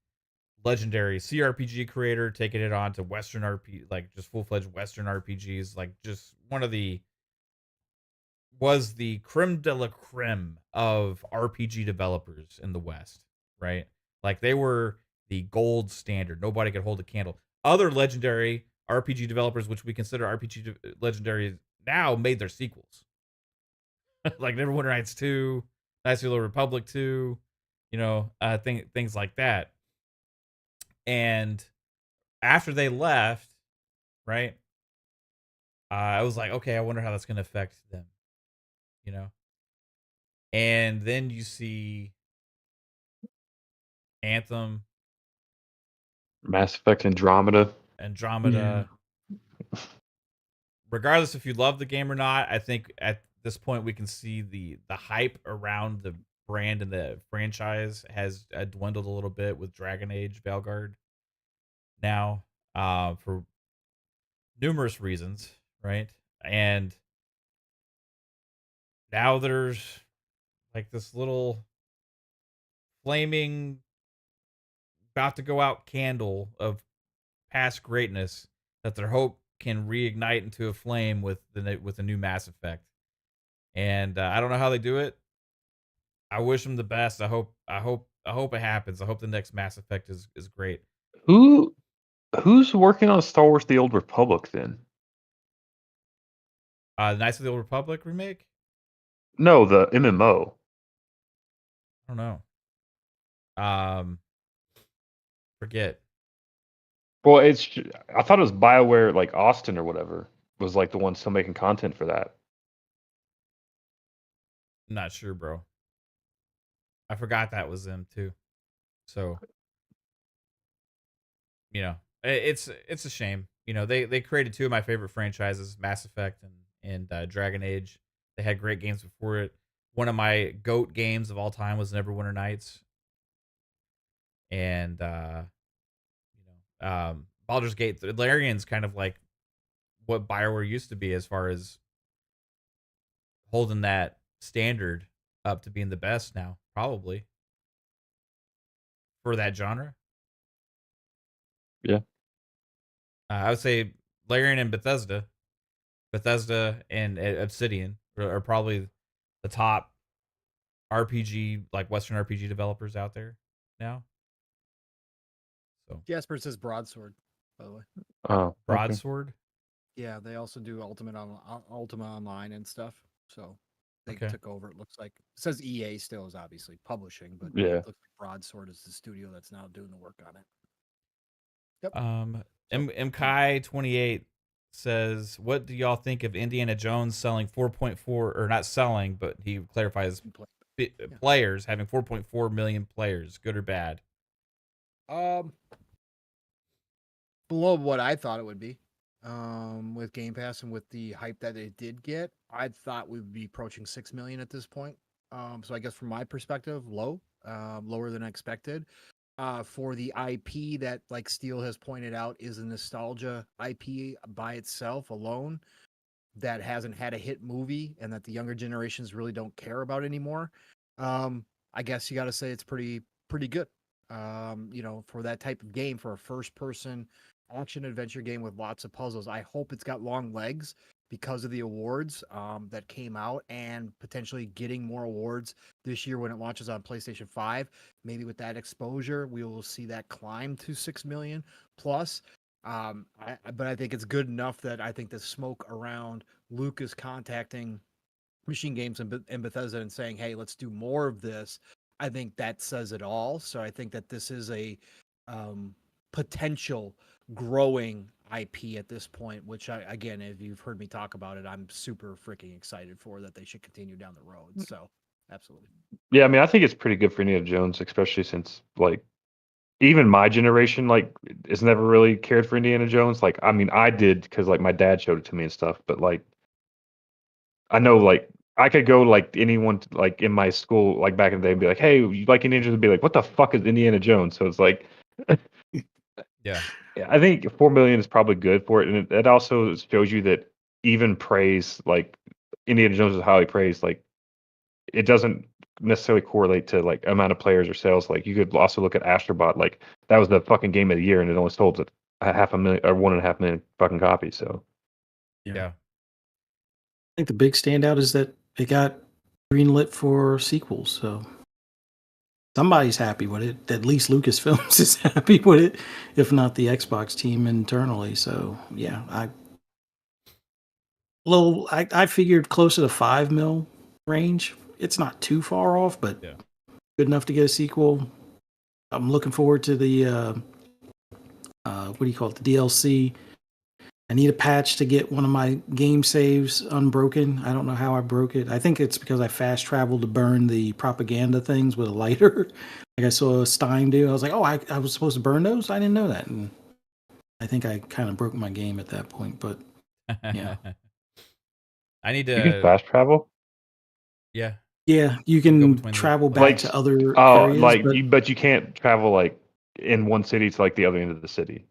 Speaker 1: legendary CRPG creator, taking it on to Western RPG, like just full-fledged Western RPGs, like just was the creme de la creme of RPG developers in the West, right? Like they were the gold standard. Nobody could hold a candle. Other legendary RPG developers, which we consider RPG legendary now, made their sequels. Like Neverwinter Nights 2, Knights of the Old Republic 2, things like that. And after they left, right, I was like, okay, I wonder how that's going to affect them, And then you see Anthem,
Speaker 2: Mass Effect Andromeda.
Speaker 1: Andromeda. Yeah. Regardless if you love the game or not, I think at this point we can see the hype around the brand and the franchise has dwindled a little bit with Dragon Age Veilguard now, for numerous reasons, right? And now there's like this little flaming, about to go out candle of past greatness that their hope can reignite into a flame with a new Mass Effect. And I don't know how they do it. I wish them the best. I hope it happens. I hope the next Mass Effect is great.
Speaker 2: Who's working on Star Wars: The Old Republic then?
Speaker 1: Knights of the Old Republic remake?
Speaker 2: No, the MMO.
Speaker 1: I don't know. Forget.
Speaker 2: Well, I thought it was BioWare, like Austin or whatever, was like the one still making content for that.
Speaker 1: I'm not sure, bro. I forgot that was them too. So, it's a shame. They created two of my favorite franchises, Mass Effect and Dragon Age. They had great games before it. One of my GOAT games of all time was Neverwinter Nights. And Baldur's Gate, Larian's kind of like what BioWare used to be as far as holding that standard up to being the best now, probably, for that genre.
Speaker 2: Yeah.
Speaker 1: I would say Larian and Bethesda and Obsidian are probably the top RPG, like Western RPG developers out there now. So
Speaker 5: Jasper says Broadsword, by the way.
Speaker 2: Oh,
Speaker 1: Broadsword.
Speaker 5: Okay. Yeah, they also do Ultima Online and stuff. So they
Speaker 1: Okay.
Speaker 5: took over. It looks like it says EA still is obviously publishing, but
Speaker 2: yeah.
Speaker 5: it looks like Broadsword is the studio that's now doing the work on it. Yep.
Speaker 1: MKai28 says, "What do y'all think of Indiana Jones selling 4.4 or not selling, but he clarifies players having 4.4 million players, good or bad?"
Speaker 5: Below what I thought it would be. With Game Pass and with the hype that it did get, I thought we would be approaching 6 million at this point. So I guess from my perspective, lower than expected. For the IP that, like Steele has pointed out, is a nostalgia IP by itself alone that hasn't had a hit movie and that the younger generations really don't care about anymore. I guess you got to say it's pretty good. For that type of game, for a first-person action adventure game with lots of puzzles. I hope it's got long legs because of the awards that came out and potentially getting more awards this year when it launches on PlayStation 5. Maybe with that exposure, we will see that climb to 6 million plus. But I think it's good enough that I think the smoke around Lucas contacting Machine Games and Bethesda and saying, hey, let's do more of this. I think that says it all. So I think that this is a potential growing IP at this point, which again, if you've heard me talk about it, I'm super freaking excited for that they should continue down the road. So absolutely.
Speaker 2: Yeah, I mean, I think it's pretty good for Indiana Jones, especially since like even my generation has never really cared for Indiana Jones. Like, I mean, I did because like my dad showed it to me and stuff, but like I know like I could go like anyone like in my school like back in the day and be like, hey, you like Indiana Jones? And be like, what the fuck is Indiana Jones? So it's like
Speaker 1: Yeah.
Speaker 2: I think 4 million is probably good for it, and it also shows you that even praise like Indiana Jones is highly praised. Like it doesn't necessarily correlate to like amount of players or sales. Like you could also look at Astrobot. Like that was the fucking game of the year, and it only sold a 500,000 or 1.5 million fucking copies. So
Speaker 1: Yeah.
Speaker 4: I think the big standout is that it got greenlit for sequels. So somebody's happy with it. At least Lucasfilms is happy with it, if not the Xbox team internally. So yeah, I figured closer to 5 mil range. It's not too far off, but
Speaker 1: Yeah.
Speaker 4: good enough to get a sequel. I'm looking forward to the what do you call it? The DLC. I need a patch to get one of my game saves unbroken. I don't know how I broke it. I think it's because I fast traveled to burn the propaganda things with a lighter. Like I saw Stein do. I was like, oh, I was supposed to burn those? I didn't know that. And I think I kind of broke my game at that point. But yeah.
Speaker 1: I need
Speaker 2: You can
Speaker 1: to.
Speaker 2: fast travel.
Speaker 1: Yeah.
Speaker 4: Yeah, you
Speaker 1: Can go
Speaker 4: can
Speaker 1: between the
Speaker 4: travel back
Speaker 2: Like,
Speaker 4: to other
Speaker 2: oh,
Speaker 4: areas.
Speaker 2: like
Speaker 4: but
Speaker 2: but you can't travel like in one city to like the other end of the city.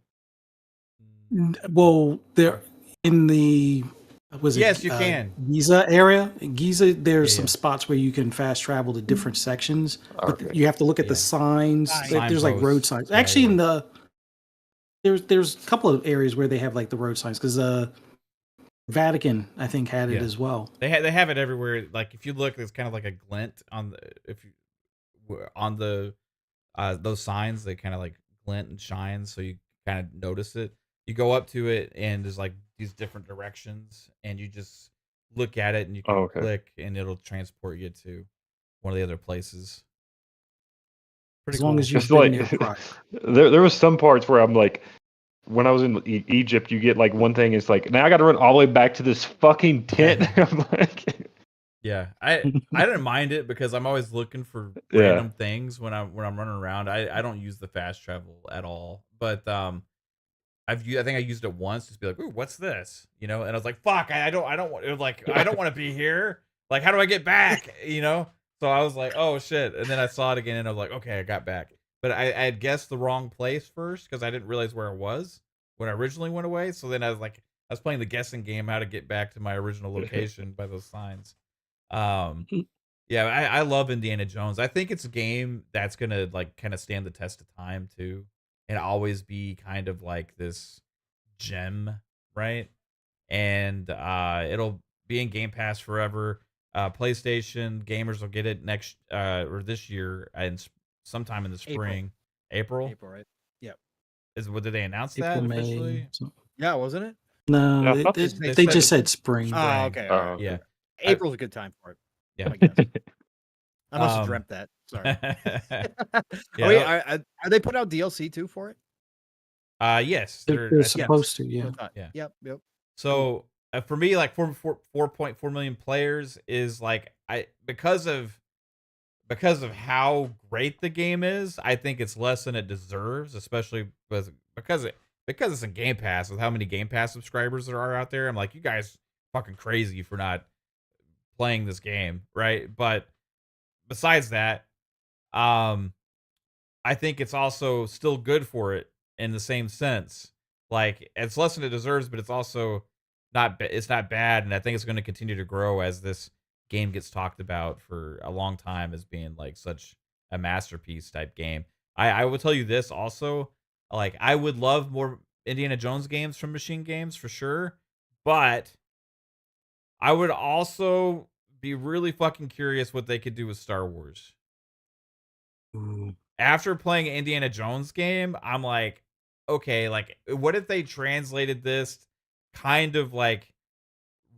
Speaker 4: well, there in the was
Speaker 1: Yes,
Speaker 4: it
Speaker 1: you can.
Speaker 4: Giza area? Giza, there's
Speaker 1: Yeah,
Speaker 4: some
Speaker 1: yeah.
Speaker 4: spots where you can fast travel to different sections, but
Speaker 2: Okay.
Speaker 4: you have to look at
Speaker 1: Yeah.
Speaker 4: the signs.
Speaker 5: Sign
Speaker 4: There's like road
Speaker 1: Signposts.
Speaker 4: signs.
Speaker 1: Yeah,
Speaker 4: Actually,
Speaker 1: yeah.
Speaker 4: in the there's a couple of areas where they have like the road signs because Vatican, I think, had it
Speaker 1: Yeah.
Speaker 4: as well.
Speaker 1: They have it everywhere. Like if you look, there's kind of like a glint on the those signs. They kind of like glint and shine, so you kind of notice it. You go up to it, and there's like these different directions, and you just look at it, and you can
Speaker 2: Oh, okay.
Speaker 1: click, and it'll transport you to one of the other places. Pretty
Speaker 4: As long
Speaker 1: cool.
Speaker 4: as you've
Speaker 2: It's
Speaker 4: been
Speaker 2: like
Speaker 4: there prior.
Speaker 2: there was some parts where I'm like, when I was in Egypt, you get like one thing. It's like now I got to run all the way back to this fucking tent. I'm like,
Speaker 1: Yeah, I didn't mind it because I'm always looking for
Speaker 2: Yeah.
Speaker 1: random things when I'm running around. I don't use the fast travel at all, but I think I used it once just to be like, ooh, what's this? You know, and I was like, fuck, I don't want, it was like, I don't want to be here. Like, how do I get back? You know? So I was like, oh shit. And then I saw it again and I was like, okay, I got back. But I had guessed the wrong place first because I didn't realize where I was when I originally went away. So then I was playing the guessing game how to get back to my original location by those signs. Yeah, I love Indiana Jones. I think it's a game that's gonna like kind of stand the test of time too, and always be kind of like this gem, right? And it'll be in Game Pass forever. PlayStation gamers will get it next or this year and sometime in the spring. April.
Speaker 5: April, right? Yep.
Speaker 1: Did they announce
Speaker 4: April,
Speaker 1: that
Speaker 4: May.
Speaker 1: officially?
Speaker 5: Yeah, wasn't it?
Speaker 4: No,
Speaker 2: Yeah, I thought
Speaker 4: they
Speaker 1: they
Speaker 4: just
Speaker 1: said
Speaker 4: said spring.
Speaker 5: Oh,
Speaker 1: Spring.
Speaker 5: okay.
Speaker 2: Oh,
Speaker 5: All right.
Speaker 2: okay.
Speaker 1: Yeah.
Speaker 5: April's a good time for it.
Speaker 1: Yeah.
Speaker 5: I guess. I must have
Speaker 1: Um,
Speaker 5: dreamt that. Sorry.
Speaker 1: Yeah,
Speaker 5: Oh, wait, are they put out DLC too for it?
Speaker 1: yes,
Speaker 4: They're
Speaker 1: I think-
Speaker 4: supposed to, yeah.
Speaker 5: That's what I thought.
Speaker 1: Yeah.
Speaker 5: Yep.
Speaker 1: So for me, like 4.4 million players is like because of how great the game is, I think it's less than it deserves, especially because it's in Game Pass with how many Game Pass subscribers there are out there. I'm like, you guys fucking crazy for not playing this game, right? But besides that, I think it's also still good for it in the same sense. Like it's less than it deserves, but it's also it's not bad, and I think it's going to continue to grow as this game gets talked about for a long time as being like such a masterpiece type game. I will tell you this also, like I would love more Indiana Jones games from Machine Games for sure, but I would also be really fucking curious what they could do with Star Wars.
Speaker 4: Ooh.
Speaker 1: After playing an Indiana Jones game, I'm like, okay, like what if they translated this kind of like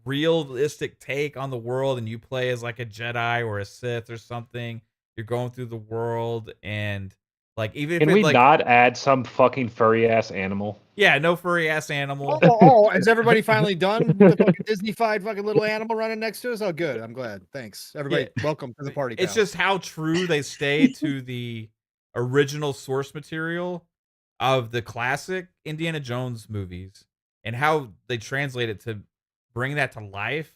Speaker 1: realistic take on the world and you play as like a Jedi or a Sith or something? You're going through the world and like even if
Speaker 2: Can
Speaker 1: it
Speaker 2: we
Speaker 1: like
Speaker 2: not add some fucking furry ass animal?
Speaker 1: yeah, no furry ass animal.
Speaker 5: Is everybody finally done with the fucking Disney-fied fucking little animal running next to us? Oh, good. I'm glad. Thanks. Everybody, welcome to the party.
Speaker 1: It's
Speaker 5: pal.
Speaker 1: just how true they stay to the original source material of the classic Indiana Jones movies and how they translate it to bring that to life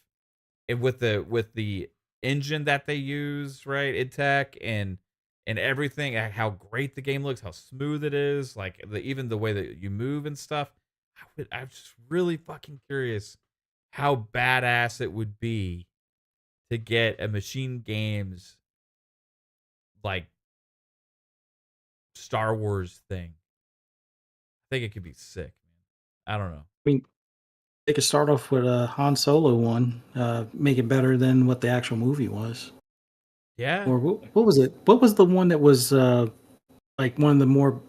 Speaker 1: and with the engine that they use, right? IdTech and everything, how great the game looks, how smooth it is, like even the way that you move and stuff. I'm just really fucking curious how badass it would be to get a Machine Games like Star Wars thing. I think it could be sick, man. I don't know.
Speaker 4: I mean, they could start off with a Han Solo one, make it better than what the actual movie was.
Speaker 1: Yeah.
Speaker 4: Or what was it? What was the one that was like one of the more,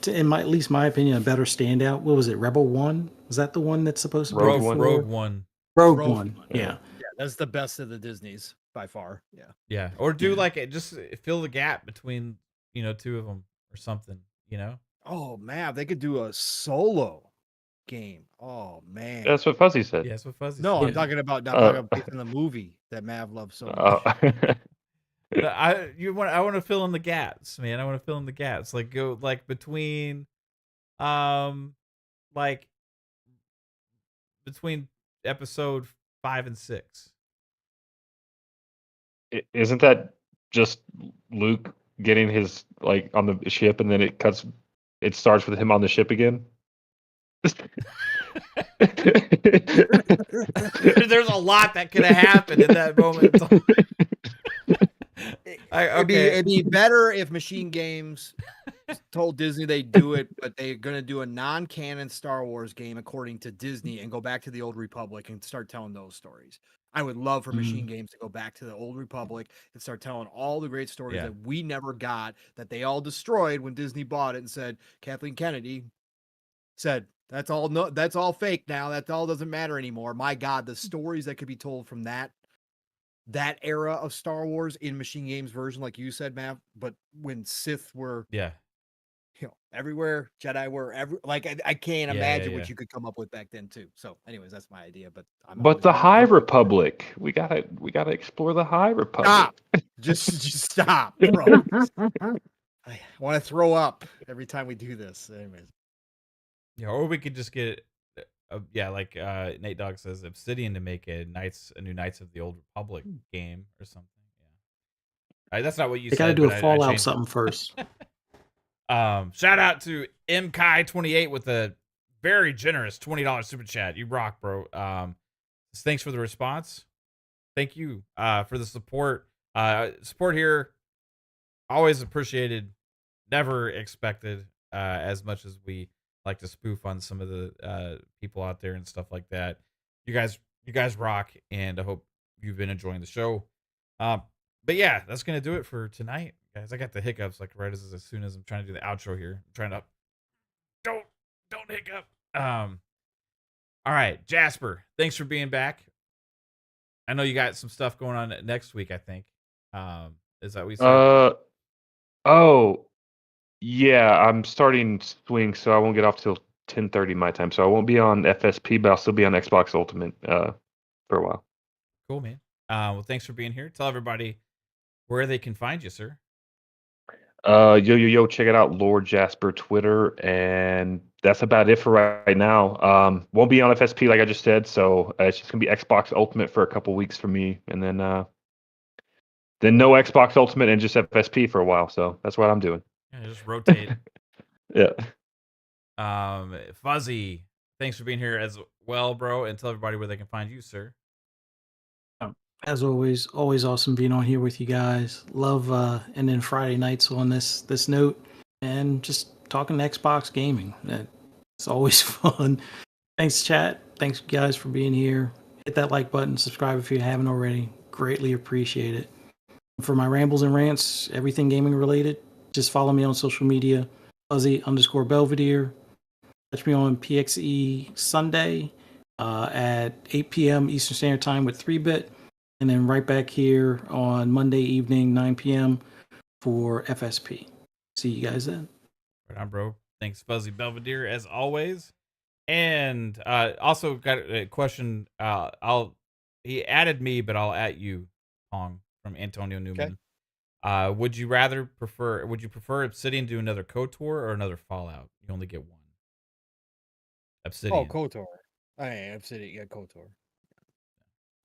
Speaker 4: in my, at least my opinion, a better standout? What was it? Rebel One? Was that the one that's supposed to be
Speaker 2: Rogue
Speaker 4: before?
Speaker 2: One.
Speaker 1: Rogue One.
Speaker 4: Rogue
Speaker 5: Rogue-
Speaker 4: One.
Speaker 2: yeah.
Speaker 4: Yeah.
Speaker 5: Yeah, that's the best of the Disneys by far. Yeah.
Speaker 1: Yeah. Or do
Speaker 4: Yeah.
Speaker 1: like it, just fill the gap between, two of them or something,
Speaker 5: Oh man, they could do a solo game. Oh man.
Speaker 2: That's what Fuzzy said.
Speaker 1: Yeah, that's what Fuzzy
Speaker 5: No,
Speaker 1: said.
Speaker 5: I'm talking about not
Speaker 2: Uh,
Speaker 5: talking about based on the movie that Mav loves so much.
Speaker 1: No, I want to fill in the gaps, man. I want to fill in the gaps. Like go like between like between episode 5 and 6.
Speaker 2: Isn't that just Luke getting his like on the ship, and then it starts with him on the ship again?
Speaker 1: There's a lot that could have happened in that moment in time.
Speaker 5: It'd be better if Machine Games told Disney they'd do it, but they're gonna do a non-canon Star Wars game according to Disney and go back to the Old Republic and start telling those stories. I would love for Machine Games to go back to the Old Republic and start telling all the great stories that we never got, that they all destroyed when Disney bought it and said, Kathleen Kennedy said, that's all fake now. That all doesn't matter anymore. My God, the stories that could be told from that era of Star Wars in Machine Games version, like you said, Mav, but when Sith were everywhere, Jedi were I can't imagine what you could come up with back then too. So anyways, that's my idea, but
Speaker 2: But the High Republic, we gotta explore the High Republic.
Speaker 5: Stop. just stop, bro. I want to throw up every time we do this. Anyways.
Speaker 1: Yeah, or we could just get like Nate Dogg says, Obsidian to make a new Knights of the Old Republic game or something. Yeah, that's not what you said.
Speaker 4: They got to do a
Speaker 1: I
Speaker 4: Fallout something first.
Speaker 1: Shout out to MKai28 with a very generous $20 super chat. You rock, bro. Thanks for the response. Thank you for the support. Support here, always appreciated. Never expected as much as we like to spoof on some of the people out there and stuff like that. You guys rock, and I hope you've been enjoying the show. But yeah, that's gonna do it for tonight, guys. I got the hiccups like right as soon as I'm trying to do the outro here. I'm trying to don't hiccup. All right, Jasper, thanks for being back. I know you got some stuff going on next week, I think. Is that what you said?
Speaker 2: Oh, yeah, I'm starting Swing, so I won't get off till 10:30 my time. So I won't be on FSP, but I'll still be on Xbox Ultimate for a while.
Speaker 1: Cool, man. Well, thanks for being here. Tell everybody where they can find you, sir.
Speaker 2: Yo, check it out, Lord Jasper Twitter, and that's about it for right now. Won't be on FSP like I just said, so it's just gonna be Xbox Ultimate for a couple weeks for me, and then no Xbox Ultimate and just FSP for a while. So that's what I'm doing.
Speaker 1: Yeah, just rotate.
Speaker 2: Yeah.
Speaker 1: Fuzzy, thanks for being here as well, bro, and tell everybody where they can find you, sir.
Speaker 4: As always awesome being on here with you guys. Love and then Friday nights on this note and just talking Xbox gaming. It's always fun. Thanks, chat. Thanks, guys, for being here. Hit that like button, subscribe if you haven't already. Greatly appreciate it. For my rambles and rants, everything gaming related, just follow me on social media, Fuzzy_Belvedere. Catch me on PXE Sunday at 8 p.m. Eastern Standard Time with 3-Bit. And then right back here on Monday evening, 9 p.m. for FSP. See you guys then.
Speaker 1: Right on, bro. Thanks, Fuzzy Belvedere, as always. And also got a question. He added me, but I'll at you, Pong, from Antonio Newman. Okay. Would you prefer Obsidian do another KOTOR or another Fallout? You only get one. Obsidian.
Speaker 5: Oh, KOTOR. Obsidian, yeah, KOTOR.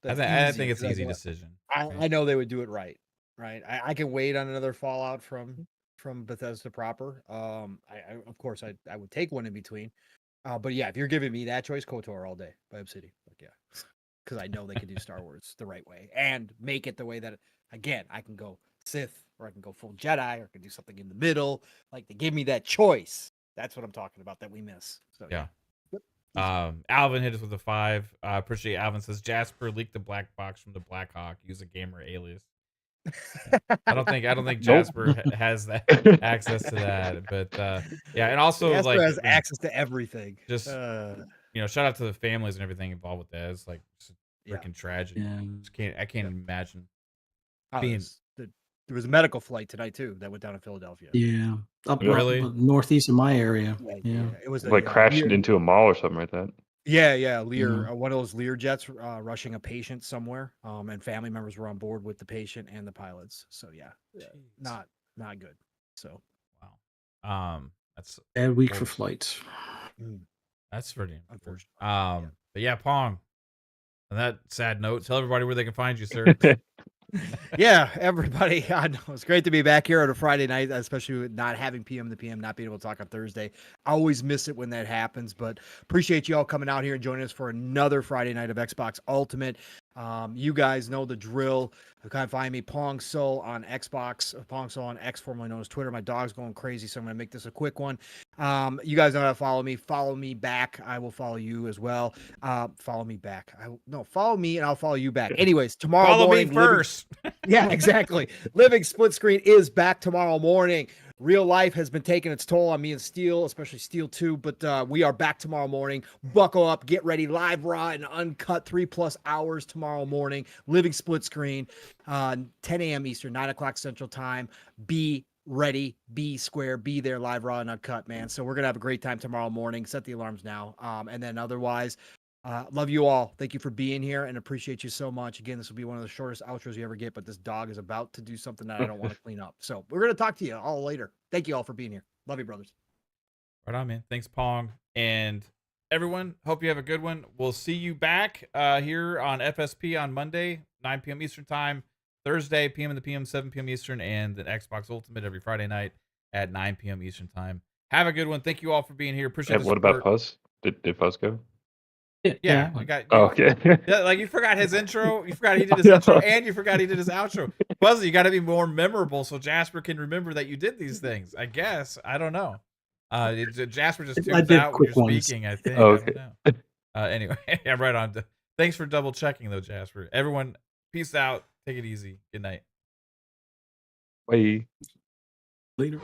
Speaker 1: I think it's an easy decision.
Speaker 5: I know they would do it right. I can wait on another Fallout from Bethesda proper. Of course I would take one in between. But yeah, if you're giving me that choice, KOTOR all day by Obsidian. Like, yeah, because I know they can do Star Wars the right way and make it the way that again I can go Sith or I can go full Jedi or I can do something in the middle. Like they give me that choice. That's what I'm talking about that we miss. So
Speaker 1: yeah. Alvin hit us with a 5. Appreciate Alvin says Jasper leaked the black box from the Black Hawk. Use a gamer alias. I don't think
Speaker 2: Nope.
Speaker 1: Jasper has that access to that. But yeah, and also
Speaker 5: Jasper
Speaker 1: like
Speaker 5: has
Speaker 1: I mean,
Speaker 5: access to everything.
Speaker 1: just shout out to the families and everything involved with that. It's like just a
Speaker 5: Yeah.
Speaker 1: freaking tragedy.
Speaker 4: Yeah.
Speaker 1: I can't imagine
Speaker 5: Oh,
Speaker 1: being
Speaker 5: there was a medical flight tonight too that went down to Philadelphia.
Speaker 4: Yeah. Up
Speaker 1: Really?
Speaker 4: northeast of my area. Yeah.
Speaker 5: It was
Speaker 2: like crashed into a mall or something like that.
Speaker 5: Lear,
Speaker 4: Mhm.
Speaker 5: one of those Lear jets rushing a patient somewhere, and family members were on board with the patient and the pilots. So not good. So
Speaker 1: wow. That's
Speaker 4: Bad week for
Speaker 1: horrible.
Speaker 4: flights.
Speaker 1: That's pretty
Speaker 5: Unfortunate.
Speaker 1: unfortunate. But yeah, Pong. On that sad note, tell everybody where they can find you, sir.
Speaker 5: Yeah, everybody. I know it's great to be back here on a Friday night, especially with not having PM to PM, not being able to talk on Thursday. I always miss it when that happens, but appreciate you all coming out here and joining us for another Friday night of Xbox Ultimate. You guys know the drill. You can find me Pong Soul on Xbox, Pong Soul on X, formerly known as Twitter. My dog's going crazy, so I'm going to make this a quick one. You guys know how to follow me. Follow me back. I will follow you as well. Follow me back. Follow me and I'll follow you back. Anyways, tomorrow
Speaker 1: Follow
Speaker 5: morning.
Speaker 1: me first.
Speaker 5: Yeah, exactly. Living Split Screen is back tomorrow morning. Real life has been taking its toll on me and Steel, especially Steel 2, but we are back tomorrow morning. Buckle up, get ready. Live, raw, and uncut 3+ hours tomorrow morning. Living Split Screen, 10 a.m. Eastern, 9 o'clock Central Time. Be ready, be square, be there, live, raw, and uncut, man. So we're going to have a great time tomorrow morning. Set the alarms now. And then otherwise, love you all. Thank you for being here and appreciate you so much. Again, this will be one of the shortest outros you ever get, but this dog is about to do something that I don't want to clean up. So we're going to talk to you all later. Thank you all for being here. Love you, brothers.
Speaker 1: Right on, man. Thanks, Pong. And everyone, hope you have a good one. We'll see you back here on FSP on Monday, 9 p.m. Eastern Time. Thursday, PM in the PM, 7 p.m. Eastern. And then Xbox Ultimate every Friday night at 9 p.m. Eastern Time. Have a good one. Thank you all for being here. Appreciate
Speaker 2: And
Speaker 1: the
Speaker 2: what
Speaker 1: support.
Speaker 2: about Fuzz? Did Fuzz go?
Speaker 1: Yeah, we got.
Speaker 2: Oh, okay.
Speaker 1: Yeah, like you forgot his intro. You forgot he did his intro, and you forgot he did his outro. Buzzy, you got to be more memorable so Jasper can remember that you did these things. I guess I don't know. Jasper just
Speaker 4: I
Speaker 1: tunes
Speaker 4: did
Speaker 1: out when you're
Speaker 4: quick ones.
Speaker 1: speaking. I think.
Speaker 2: Oh,
Speaker 1: I don't know. Anyway, yeah, right on. Thanks for double checking though, Jasper. Everyone, peace out. Take it easy. Good night.
Speaker 2: Bye.
Speaker 4: Later.